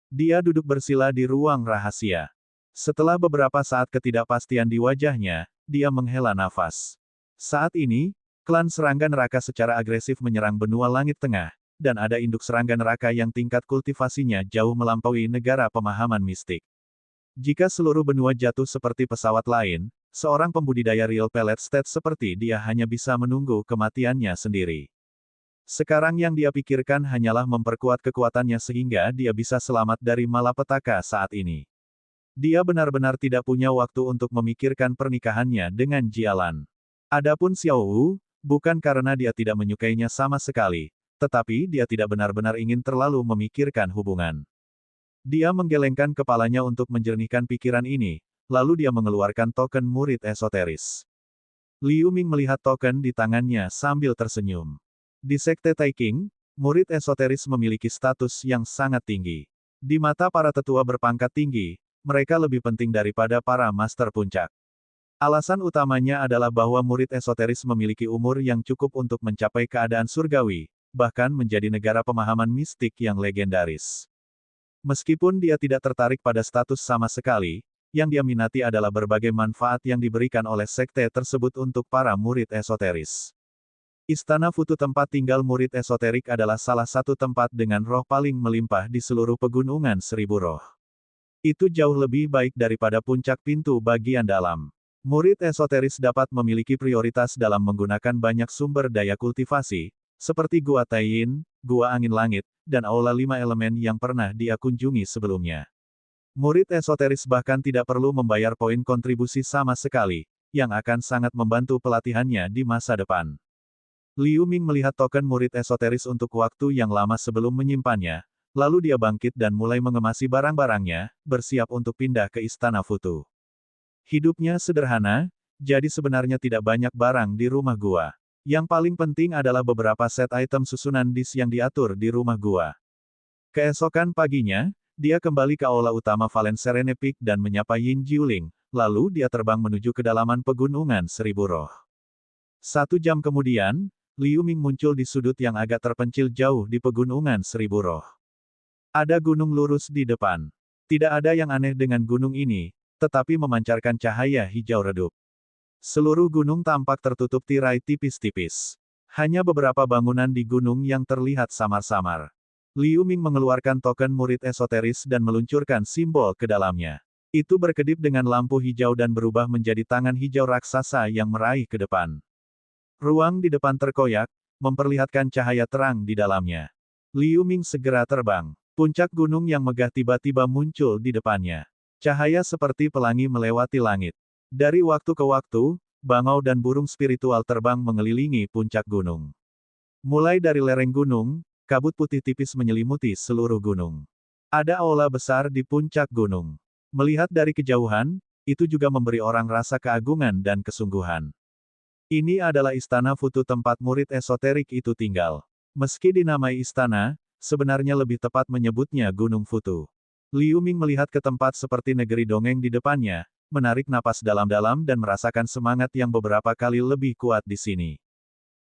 Dia duduk bersila di ruang rahasia. Setelah beberapa saat ketidakpastian di wajahnya, dia menghela nafas. Saat ini, klan serangga neraka secara agresif menyerang benua langit tengah, dan ada induk serangga neraka yang tingkat kultivasinya jauh melampaui negara pemahaman mistik. Jika seluruh benua jatuh seperti pesawat lain, seorang pembudidaya Real Pellet State seperti dia hanya bisa menunggu kematiannya sendiri. Sekarang yang dia pikirkan hanyalah memperkuat kekuatannya sehingga dia bisa selamat dari malapetaka saat ini. Dia benar-benar tidak punya waktu untuk memikirkan pernikahannya dengan Jialan. Adapun Xiao Wu, bukan karena dia tidak menyukainya sama sekali, tetapi dia tidak benar-benar ingin terlalu memikirkan hubungan. Dia menggelengkan kepalanya untuk menjernihkan pikiran ini, lalu dia mengeluarkan token murid esoteris. Liu Ming melihat token di tangannya sambil tersenyum. Di Sekte Taiking, murid esoteris memiliki status yang sangat tinggi. Di mata para tetua berpangkat tinggi, mereka lebih penting daripada para master puncak. Alasan utamanya adalah bahwa murid esoteris memiliki umur yang cukup untuk mencapai keadaan surgawi, bahkan menjadi negara pemahaman mistik yang legendaris. Meskipun dia tidak tertarik pada status sama sekali, yang dia minati adalah berbagai manfaat yang diberikan oleh sekte tersebut untuk para murid esoteris. Istana Futu tempat tinggal murid esoterik adalah salah satu tempat dengan roh paling melimpah di seluruh pegunungan seribu roh. Itu jauh lebih baik daripada puncak pintu bagian dalam. Murid esoteris dapat memiliki prioritas dalam menggunakan banyak sumber daya kultivasi, seperti Gua Taiyin, Gua Angin Langit, dan Aula Lima Elemen yang pernah dia kunjungi sebelumnya. Murid esoteris bahkan tidak perlu membayar poin kontribusi sama sekali, yang akan sangat membantu pelatihannya di masa depan. Liu Ming melihat token murid esoteris untuk waktu yang lama sebelum menyimpannya, lalu dia bangkit dan mulai mengemasi barang-barangnya, bersiap untuk pindah ke Istana Futu. Hidupnya sederhana, jadi sebenarnya tidak banyak barang di rumah gua. Yang paling penting adalah beberapa set item susunan disk yang diatur di rumah gua. Keesokan paginya, dia kembali ke aula utama Valen Serene Peak dan menyapa Yin Jiuling, lalu dia terbang menuju kedalaman pegunungan seribu roh. 1 jam kemudian, Liu Ming muncul di sudut yang agak terpencil jauh di pegunungan seribu roh. Ada gunung lurus di depan. Tidak ada yang aneh dengan gunung ini, tetapi memancarkan cahaya hijau redup. Seluruh gunung tampak tertutup tirai tipis-tipis. Hanya beberapa bangunan di gunung yang terlihat samar-samar. Liu Ming mengeluarkan token murid esoteris dan meluncurkan simbol ke dalamnya. Itu berkedip dengan lampu hijau dan berubah menjadi tangan hijau raksasa yang meraih ke depan. Ruang di depan terkoyak, memperlihatkan cahaya terang di dalamnya. Liu Ming segera terbang. Puncak gunung yang megah tiba-tiba muncul di depannya. Cahaya seperti pelangi melewati langit. Dari waktu ke waktu, bangau dan burung spiritual terbang mengelilingi puncak gunung. Mulai dari lereng gunung, kabut putih tipis menyelimuti seluruh gunung. Ada aula besar di puncak gunung. Melihat dari kejauhan, itu juga memberi orang rasa keagungan dan kesungguhan. Ini adalah Istana Futu tempat murid esoterik itu tinggal. Meski dinamai istana, sebenarnya lebih tepat menyebutnya Gunung Futu. Liu Ming melihat ke tempat seperti negeri dongeng di depannya, menarik napas dalam-dalam dan merasakan semangat yang beberapa kali lebih kuat di sini.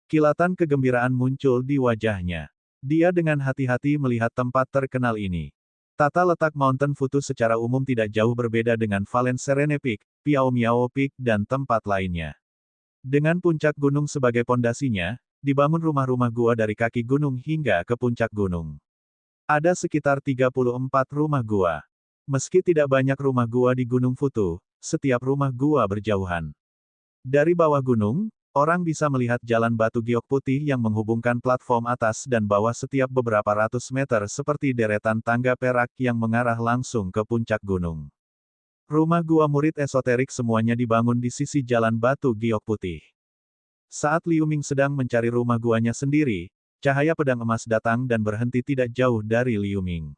Kilatan kegembiraan muncul di wajahnya. Dia dengan hati-hati melihat tempat terkenal ini. Tata letak Mountain Futu secara umum tidak jauh berbeda dengan Valen Serene Peak, Piao Miao Peak dan tempat lainnya. Dengan puncak gunung sebagai pondasinya, dibangun rumah-rumah gua dari kaki gunung hingga ke puncak gunung. Ada sekitar 34 rumah gua. Meski tidak banyak rumah gua di Gunung Futu, setiap rumah gua berjauhan. Dari bawah gunung, orang bisa melihat jalan batu giok putih yang menghubungkan platform atas dan bawah setiap beberapa ratus meter seperti deretan tangga perak yang mengarah langsung ke puncak gunung. Rumah gua murid esoterik semuanya dibangun di sisi jalan batu giok putih. Saat Liu Ming sedang mencari rumah guanya sendiri, cahaya pedang emas datang dan berhenti tidak jauh dari Liu Ming.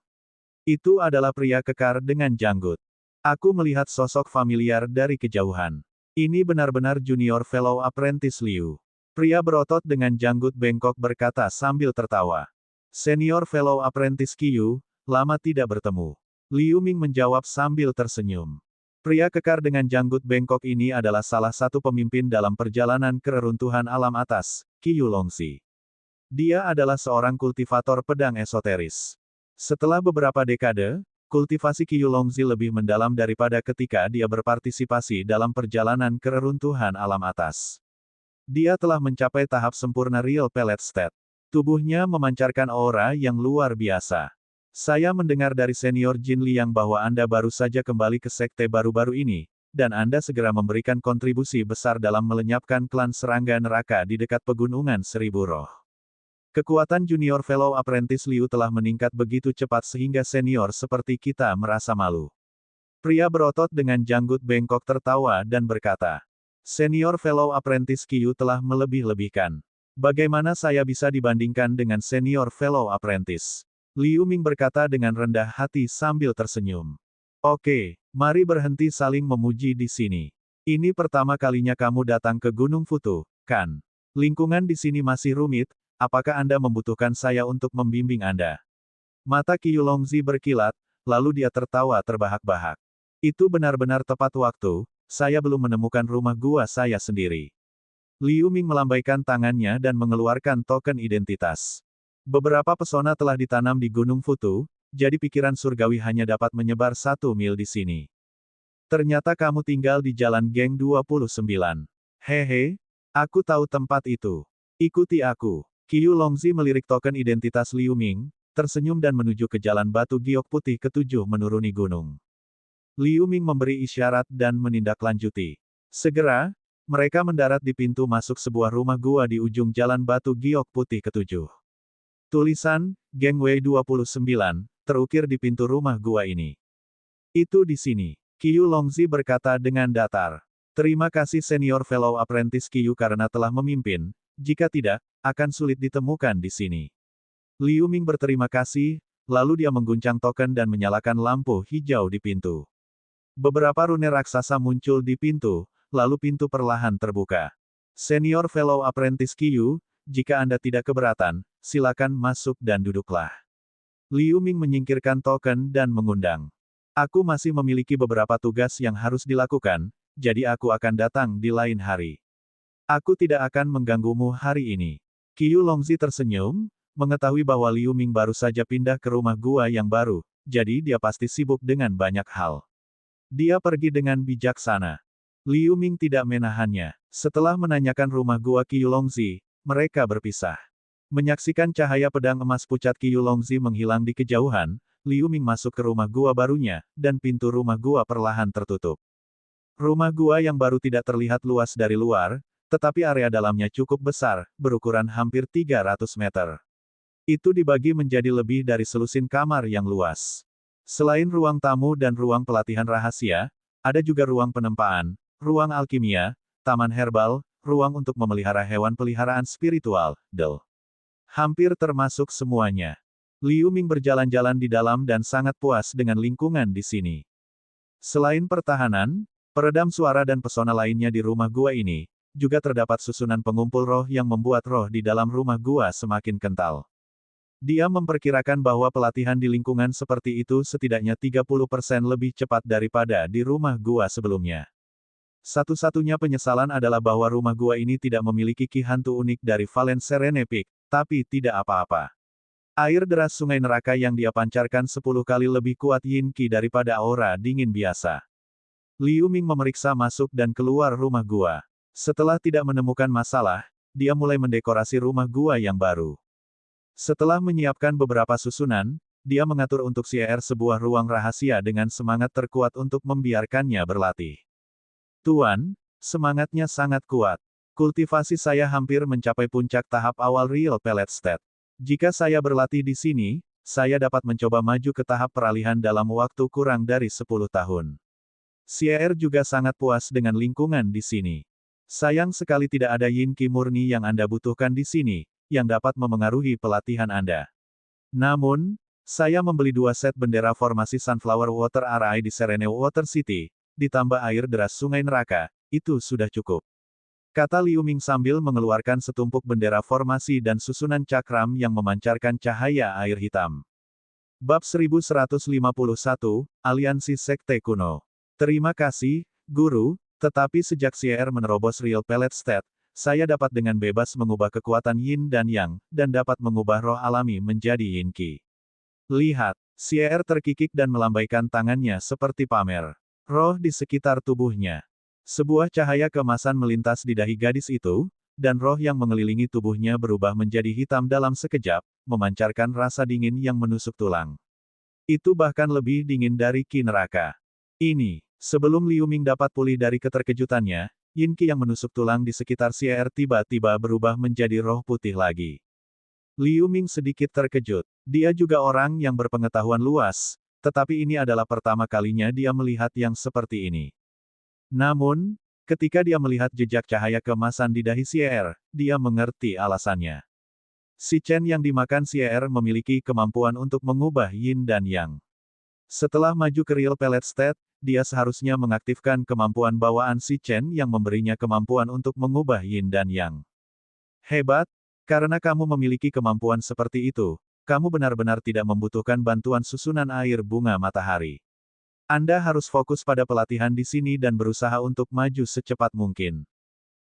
Itu adalah pria kekar dengan janggut. Aku melihat sosok familiar dari kejauhan. Ini benar-benar junior fellow apprentice Liu. Pria berotot dengan janggut bengkok berkata sambil tertawa. Senior fellow apprentice Qiu, lama tidak bertemu. Liu Ming menjawab sambil tersenyum. Pria kekar dengan janggut bengkok ini adalah salah satu pemimpin dalam perjalanan ke reruntuhan alam atas, Qiu Longxi. Dia adalah seorang kultivator pedang esoteris. Setelah beberapa dekade, kultivasi Qiu Longxi lebih mendalam daripada ketika dia berpartisipasi dalam perjalanan ke reruntuhan alam atas. Dia telah mencapai tahap sempurna Real Pellet State. Tubuhnya memancarkan aura yang luar biasa. Saya mendengar dari senior Jin Liang bahwa Anda baru saja kembali ke sekte baru-baru ini, dan Anda segera memberikan kontribusi besar dalam melenyapkan klan serangga neraka di dekat pegunungan seribu roh. Kekuatan junior fellow apprentice Liu telah meningkat begitu cepat sehingga senior seperti kita merasa malu. Pria berotot dengan janggut bengkok tertawa dan berkata, senior fellow apprentice Qiu telah melebih-lebihkan. Bagaimana saya bisa dibandingkan dengan senior fellow apprentice? Liu Ming berkata dengan rendah hati sambil tersenyum. Oke, mari berhenti saling memuji di sini. Ini pertama kalinya kamu datang ke Gunung Futu, kan? Lingkungan di sini masih rumit, apakah Anda membutuhkan saya untuk membimbing Anda? Mata Qiu Longxi berkilat, lalu dia tertawa terbahak-bahak. Itu benar-benar tepat waktu, saya belum menemukan rumah gua saya sendiri. Liu Ming melambaikan tangannya dan mengeluarkan token identitas. Beberapa pesona telah ditanam di Gunung Futu, jadi pikiran surgawi hanya dapat menyebar 1 mil di sini. Ternyata kamu tinggal di Jalan Geng 29. Hehe, aku tahu tempat itu. Ikuti aku. Qiu Longzi melirik token identitas Liu Ming, tersenyum dan menuju ke jalan batu giok putih ketujuh menuruni gunung. Liu Ming memberi isyarat dan menindaklanjuti. Segera, mereka mendarat di pintu masuk sebuah rumah gua di ujung jalan batu giok putih ketujuh. Tulisan, Gangway 29, terukir di pintu rumah gua ini. Itu di sini. Qiu Longzi berkata dengan datar. Terima kasih senior fellow apprentice Qiu karena telah memimpin, jika tidak, akan sulit ditemukan di sini. Liu Ming berterima kasih, lalu dia mengguncang token dan menyalakan lampu hijau di pintu. Beberapa rune raksasa muncul di pintu, lalu pintu perlahan terbuka. Senior fellow apprentice Qiu, jika Anda tidak keberatan, silakan masuk dan duduklah. Liu Ming menyingkirkan token dan mengundang. Aku masih memiliki beberapa tugas yang harus dilakukan, jadi aku akan datang di lain hari. Aku tidak akan mengganggumu hari ini. Qiu Longzi tersenyum, mengetahui bahwa Liu Ming baru saja pindah ke rumah gua yang baru, jadi dia pasti sibuk dengan banyak hal. Dia pergi dengan bijaksana. Liu Ming tidak menahannya. Setelah menanyakan rumah gua Qiu Longzi, mereka berpisah. Menyaksikan cahaya pedang emas pucat Qiu Longzi menghilang di kejauhan, Liu Ming masuk ke rumah gua barunya, dan pintu rumah gua perlahan tertutup. Rumah gua yang baru tidak terlihat luas dari luar, tetapi area dalamnya cukup besar, berukuran hampir 300 meter. Itu dibagi menjadi lebih dari selusin kamar yang luas. Selain ruang tamu dan ruang pelatihan rahasia, ada juga ruang penempaan, ruang alkimia, taman herbal, ruang untuk memelihara hewan peliharaan spiritual, Del. Hampir termasuk semuanya. Liu Ming berjalan-jalan di dalam dan sangat puas dengan lingkungan di sini. Selain pertahanan, peredam suara dan pesona lainnya di rumah gua ini, juga terdapat susunan pengumpul roh yang membuat roh di dalam rumah gua semakin kental. Dia memperkirakan bahwa pelatihan di lingkungan seperti itu setidaknya 30% lebih cepat daripada di rumah gua sebelumnya. Satu-satunya penyesalan adalah bahwa rumah gua ini tidak memiliki ki hantu unik dari Valen Serene Peak, tapi tidak apa-apa. Air deras sungai neraka yang dia pancarkan 10 kali lebih kuat yin qi daripada aura dingin biasa. Liu Ming memeriksa masuk dan keluar rumah gua. Setelah tidak menemukan masalah, dia mulai mendekorasi rumah gua yang baru. Setelah menyiapkan beberapa susunan, dia mengatur untuk CR sebuah ruang rahasia dengan semangat terkuat untuk membiarkannya berlatih. Tuan, semangatnya sangat kuat. Kultivasi saya hampir mencapai puncak tahap awal Real Pellet State. Jika saya berlatih di sini, saya dapat mencoba maju ke tahap peralihan dalam waktu kurang dari 10 tahun. CR juga sangat puas dengan lingkungan di sini. Sayang sekali tidak ada yin qi murni yang Anda butuhkan di sini, yang dapat memengaruhi pelatihan Anda. Namun, saya membeli 2 set bendera formasi Sunflower Water Array di Serene Water City, ditambah air deras sungai neraka, itu sudah cukup. Kata Liu Ming sambil mengeluarkan setumpuk bendera formasi dan susunan cakram yang memancarkan cahaya air hitam. Bab 1151, Aliansi Sekte Kuno. Terima kasih, Guru, tetapi sejak CR menerobos Real Pellet State, saya dapat dengan bebas mengubah kekuatan Yin dan Yang, dan dapat mengubah roh alami menjadi Yin Qi. Lihat, CR terkikik dan melambaikan tangannya seperti pamer roh di sekitar tubuhnya. Sebuah cahaya keemasan melintas di dahi gadis itu, dan roh yang mengelilingi tubuhnya berubah menjadi hitam dalam sekejap, memancarkan rasa dingin yang menusuk tulang. Itu bahkan lebih dingin dari qi neraka. Ini, sebelum Liu Ming dapat pulih dari keterkejutannya, yin qi yang menusuk tulang di sekitar CR tiba-tiba berubah menjadi roh putih lagi. Liu Ming sedikit terkejut. Dia juga orang yang berpengetahuan luas, tetapi ini adalah pertama kalinya dia melihat yang seperti ini. Namun, ketika dia melihat jejak cahaya keemasan di dahi CR, dia mengerti alasannya. Si Chen yang dimakan CR memiliki kemampuan untuk mengubah yin dan yang. Setelah maju ke Real Pellet State, dia seharusnya mengaktifkan kemampuan bawaan si Chen yang memberinya kemampuan untuk mengubah yin dan yang. Hebat, karena kamu memiliki kemampuan seperti itu, kamu benar-benar tidak membutuhkan bantuan susunan air bunga matahari. Anda harus fokus pada pelatihan di sini dan berusaha untuk maju secepat mungkin.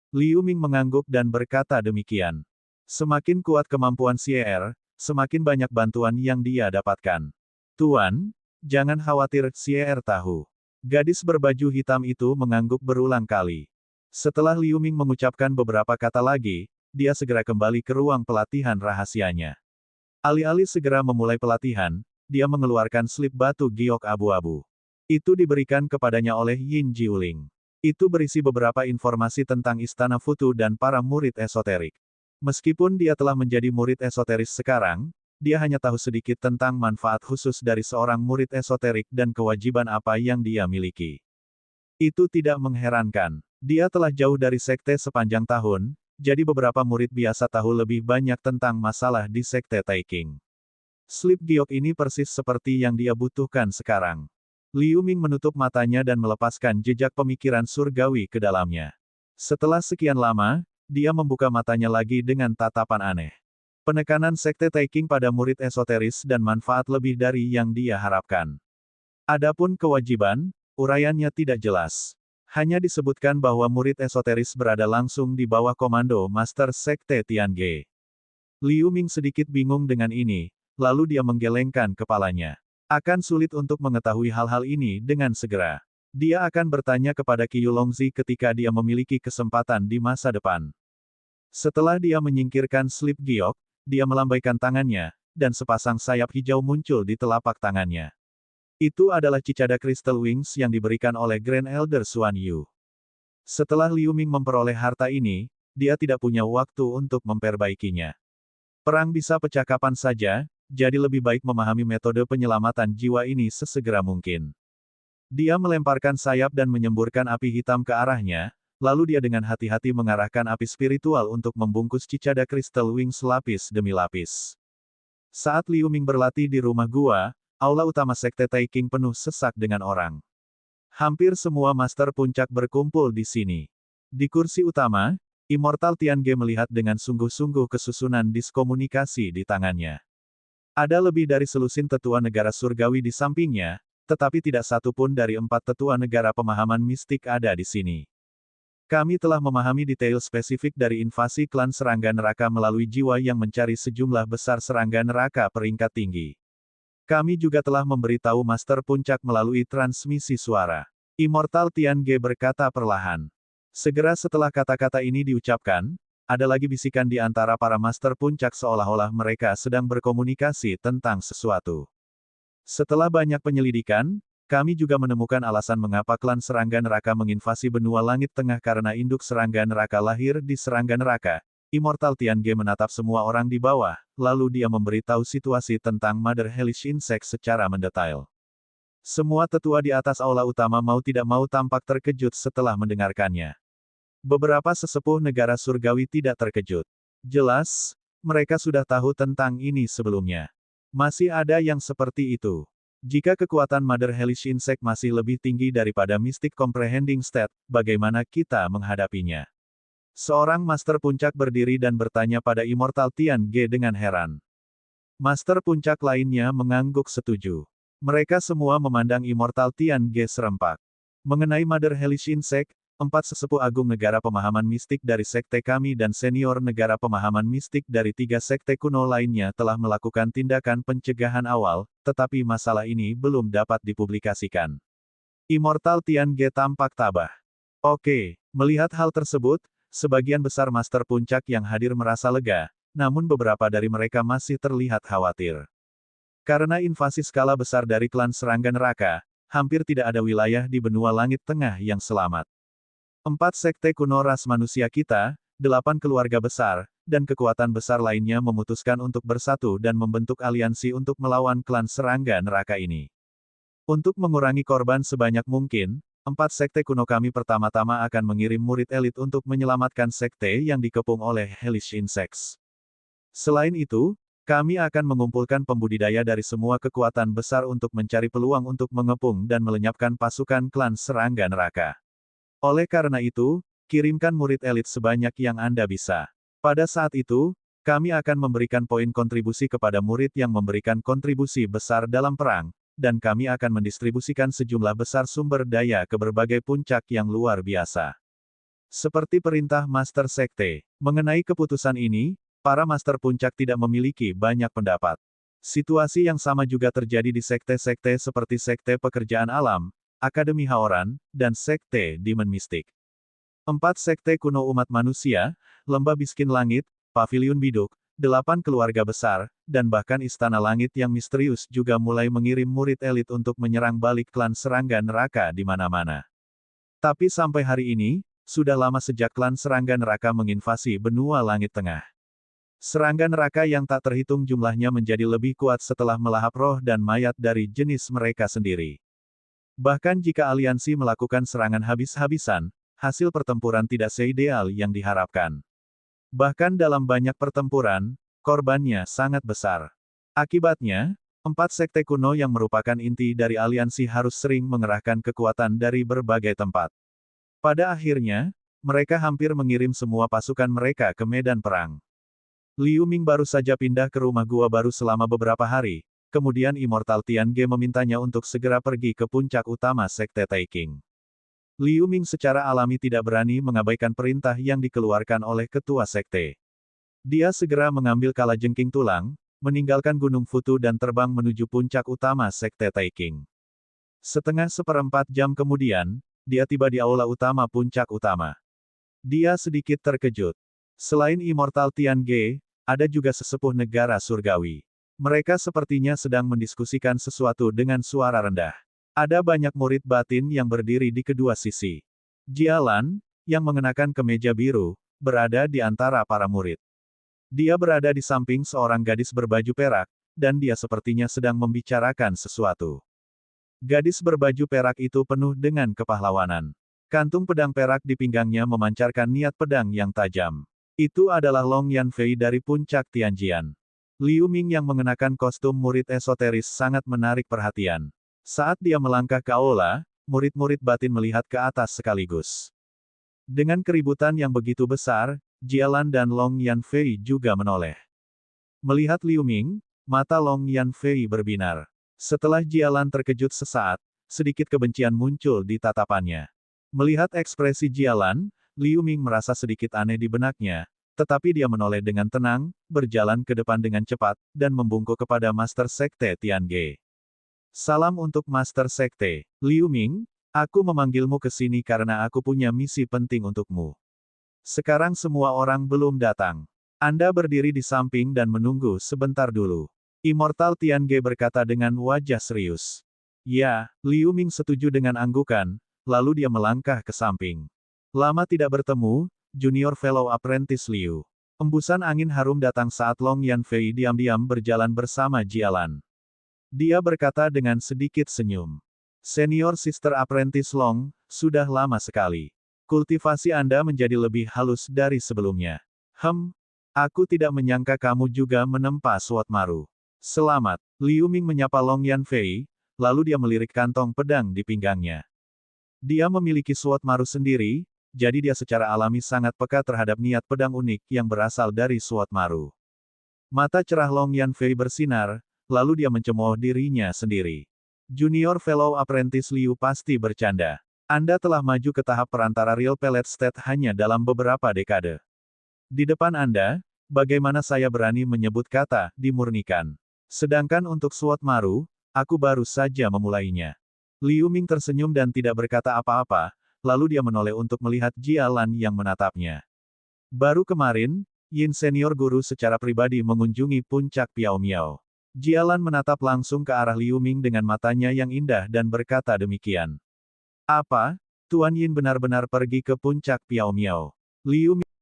Liu Ming mengangguk dan berkata demikian. Semakin kuat kemampuan CR, semakin banyak bantuan yang dia dapatkan. Tuan, jangan khawatir, CR tahu. Gadis berbaju hitam itu mengangguk berulang kali. Setelah Liu Ming mengucapkan beberapa kata lagi, dia segera kembali ke ruang pelatihan rahasianya. Alih-alih segera memulai pelatihan, dia mengeluarkan slip batu giok abu-abu. Itu diberikan kepadanya oleh Yin Jiuling. Itu berisi beberapa informasi tentang Istana Futu dan para murid esoterik. Meskipun dia telah menjadi murid esoteris sekarang, dia hanya tahu sedikit tentang manfaat khusus dari seorang murid esoterik dan kewajiban apa yang dia miliki. Itu tidak mengherankan. Dia telah jauh dari sekte sepanjang tahun, jadi beberapa murid biasa tahu lebih banyak tentang masalah di sekte Taeking. Slip giok ini persis seperti yang dia butuhkan sekarang. Liu Ming menutup matanya dan melepaskan jejak pemikiran surgawi ke dalamnya. Setelah sekian lama, dia membuka matanya lagi dengan tatapan aneh. Penekanan sekte Taeking pada murid esoteris dan manfaat lebih dari yang dia harapkan. Adapun kewajiban, uraiannya tidak jelas. Hanya disebutkan bahwa murid esoteris berada langsung di bawah komando Master Sekte Tiange. Liu Ming sedikit bingung dengan ini, lalu dia menggelengkan kepalanya. Akan sulit untuk mengetahui hal-hal ini dengan segera. Dia akan bertanya kepada Qiu Longzi ketika dia memiliki kesempatan di masa depan. Setelah dia menyingkirkan slip giok, dia melambaikan tangannya, dan sepasang sayap hijau muncul di telapak tangannya. Itu adalah cicada Crystal Wings yang diberikan oleh Grand Elder Xuan Yu. Setelah Liu Ming memperoleh harta ini, dia tidak punya waktu untuk memperbaikinya. Perang bisa pecah kapan saja, jadi lebih baik memahami metode penyelamatan jiwa ini sesegera mungkin. Dia melemparkan sayap dan menyemburkan api hitam ke arahnya, lalu dia dengan hati-hati mengarahkan api spiritual untuk membungkus cicada Crystal Wings lapis demi lapis. Saat Liu Ming berlatih di rumah gua, aula utama Sekte Taeking penuh sesak dengan orang. Hampir semua master puncak berkumpul di sini. Di kursi utama, Immortal Tiange melihat dengan sungguh-sungguh kesusunan diskomunikasi di tangannya. Ada lebih dari selusin tetua negara surgawi di sampingnya, tetapi tidak satu pun dari 4 tetua negara pemahaman mistik ada di sini. Kami telah memahami detail spesifik dari invasi klan serangga neraka melalui jiwa yang mencari sejumlah besar serangga neraka peringkat tinggi. Kami juga telah memberitahu Master Puncak melalui transmisi suara. Immortal Tiange berkata perlahan. Segera setelah kata-kata ini diucapkan, ada lagi bisikan di antara para Master Puncak seolah-olah mereka sedang berkomunikasi tentang sesuatu. Setelah banyak penyelidikan, kami juga menemukan alasan mengapa klan serangga neraka menginvasi benua langit tengah karena induk serangga neraka lahir di serangga neraka. Immortal Tiange menatap semua orang di bawah, lalu dia memberitahu situasi tentang Mother Hellish Insect secara mendetail. Semua tetua di atas aula utama mau tidak mau tampak terkejut setelah mendengarkannya. Beberapa sesepuh negara surgawi tidak terkejut. Jelas, mereka sudah tahu tentang ini sebelumnya. Masih ada yang seperti itu. Jika kekuatan Mother Hellish Insect masih lebih tinggi daripada Mystic Comprehending State, bagaimana kita menghadapinya? Seorang Master Puncak berdiri dan bertanya pada Immortal Tiange dengan heran. Master Puncak lainnya mengangguk setuju. Mereka semua memandang Immortal Tiange serempak. Mengenai Mother Hellish Insect, 4 sesepuh agung negara pemahaman mistik dari sekte kami dan senior negara pemahaman mistik dari 3 sekte kuno lainnya telah melakukan tindakan pencegahan awal, tetapi masalah ini belum dapat dipublikasikan. Immortal Tiange tampak tabah. Oke, melihat hal tersebut, sebagian besar Master Puncak yang hadir merasa lega, namun beberapa dari mereka masih terlihat khawatir. Karena invasi skala besar dari klan serangga neraka, hampir tidak ada wilayah di benua langit tengah yang selamat. 4 sekte kuno ras manusia kita, 8 keluarga besar, dan kekuatan besar lainnya memutuskan untuk bersatu dan membentuk aliansi untuk melawan klan serangga neraka ini. Untuk mengurangi korban sebanyak mungkin, 4 sekte kuno kami pertama-tama akan mengirim murid elit untuk menyelamatkan sekte yang dikepung oleh Hellish Insects. Selain itu, kami akan mengumpulkan pembudidaya dari semua kekuatan besar untuk mencari peluang untuk mengepung dan melenyapkan pasukan klan serangga neraka. Oleh karena itu, kirimkan murid elit sebanyak yang Anda bisa. Pada saat itu, kami akan memberikan poin kontribusi kepada murid yang memberikan kontribusi besar dalam perang, dan kami akan mendistribusikan sejumlah besar sumber daya ke berbagai puncak yang luar biasa. Seperti perintah Master Sekte, mengenai keputusan ini, para Master Puncak tidak memiliki banyak pendapat. Situasi yang sama juga terjadi di sekte-sekte seperti Sekte Pekerjaan Alam, Akademi Haoran, dan Sekte Demon Mistik. 4 sekte kuno umat manusia, lembah Biskin Langit, paviliun biduk, 8 keluarga besar, dan bahkan istana langit yang misterius juga mulai mengirim murid elit untuk menyerang balik klan serangga neraka di mana-mana. Tapi sampai hari ini, sudah lama sejak klan serangga neraka menginvasi benua langit tengah. Serangga neraka yang tak terhitung jumlahnya menjadi lebih kuat setelah melahap roh dan mayat dari jenis mereka sendiri. Bahkan jika aliansi melakukan serangan habis-habisan, hasil pertempuran tidak seideal yang diharapkan. Bahkan dalam banyak pertempuran, korbannya sangat besar. Akibatnya, 4 sekte kuno yang merupakan inti dari aliansi harus sering mengerahkan kekuatan dari berbagai tempat. Pada akhirnya, mereka hampir mengirim semua pasukan mereka ke medan perang. Liu Ming baru saja pindah ke rumah gua baru selama beberapa hari, kemudian Immortal Tian Ge memintanya untuk segera pergi ke puncak utama sekte Taikang. Liu Ming secara alami tidak berani mengabaikan perintah yang dikeluarkan oleh ketua sekte. Dia segera mengambil kalajengking tulang, meninggalkan Gunung Futu dan terbang menuju puncak utama sekte Taikang. Setengah seperempat jam kemudian, dia tiba di aula utama puncak utama. Dia sedikit terkejut. Selain Immortal Tian Ge, ada juga sesepuh negara surgawi. Mereka sepertinya sedang mendiskusikan sesuatu dengan suara rendah. Ada banyak murid batin yang berdiri di kedua sisi. Jialan, yang mengenakan kemeja biru, berada di antara para murid. Dia berada di samping seorang gadis berbaju perak, dan dia sepertinya sedang membicarakan sesuatu. Gadis berbaju perak itu penuh dengan kepahlawanan. Kantung pedang perak di pinggangnya memancarkan niat pedang yang tajam. Itu adalah Long Yanfei dari puncak Tianjian. Liu Ming yang mengenakan kostum murid esoteris sangat menarik perhatian. Saat dia melangkah ke aula, murid-murid batin melihat ke atas sekaligus. Dengan keributan yang begitu besar, Jialan dan Long Yanfei juga menoleh. Melihat Liu Ming, mata Long Yanfei berbinar. Setelah Jialan terkejut sesaat, sedikit kebencian muncul di tatapannya. Melihat ekspresi Jialan, Liu Ming merasa sedikit aneh di benaknya, tetapi dia menoleh dengan tenang, berjalan ke depan dengan cepat, dan membungkuk kepada Master Sekte Tian Ge. Salam untuk Master Sekte, Liu Ming, aku memanggilmu ke sini karena aku punya misi penting untukmu. Sekarang semua orang belum datang. Anda berdiri di samping dan menunggu sebentar dulu. Immortal Tian Ge berkata dengan wajah serius. Ya, Liu Ming setuju dengan anggukan, lalu dia melangkah ke samping. Lama tidak bertemu, Junior Fellow Apprentice Liu. Embusan angin harum datang saat Long Yanfei diam-diam berjalan bersama Jialan. Dia berkata dengan sedikit senyum. Senior Sister Apprentice Long, sudah lama sekali. Kultivasi Anda menjadi lebih halus dari sebelumnya. Aku tidak menyangka kamu juga menempa Sword Maru. Selamat. Liu Ming menyapa Long Yanfei, lalu dia melirik kantong pedang di pinggangnya. Dia memiliki Sword Maru sendiri, jadi dia secara alami sangat peka terhadap niat pedang unik yang berasal dari Sword Maru. Mata cerah Long Yanfei bersinar, lalu dia mencemooh dirinya sendiri. Junior Fellow Apprentice Liu pasti bercanda. Anda telah maju ke tahap perantara Real Pellet State hanya dalam beberapa dekade. Di depan Anda, bagaimana saya berani menyebut kata dimurnikan. Sedangkan untuk Sword Maru, aku baru saja memulainya. Liu Ming tersenyum dan tidak berkata apa-apa, lalu dia menoleh untuk melihat Jialan yang menatapnya. Baru kemarin, Yin Senior Guru secara pribadi mengunjungi puncak Piao Miao. Jialan menatap langsung ke arah Liu Ming dengan matanya yang indah dan berkata demikian. Apa? Tuan Yin benar-benar pergi ke puncak Piao Miao. Liu Ming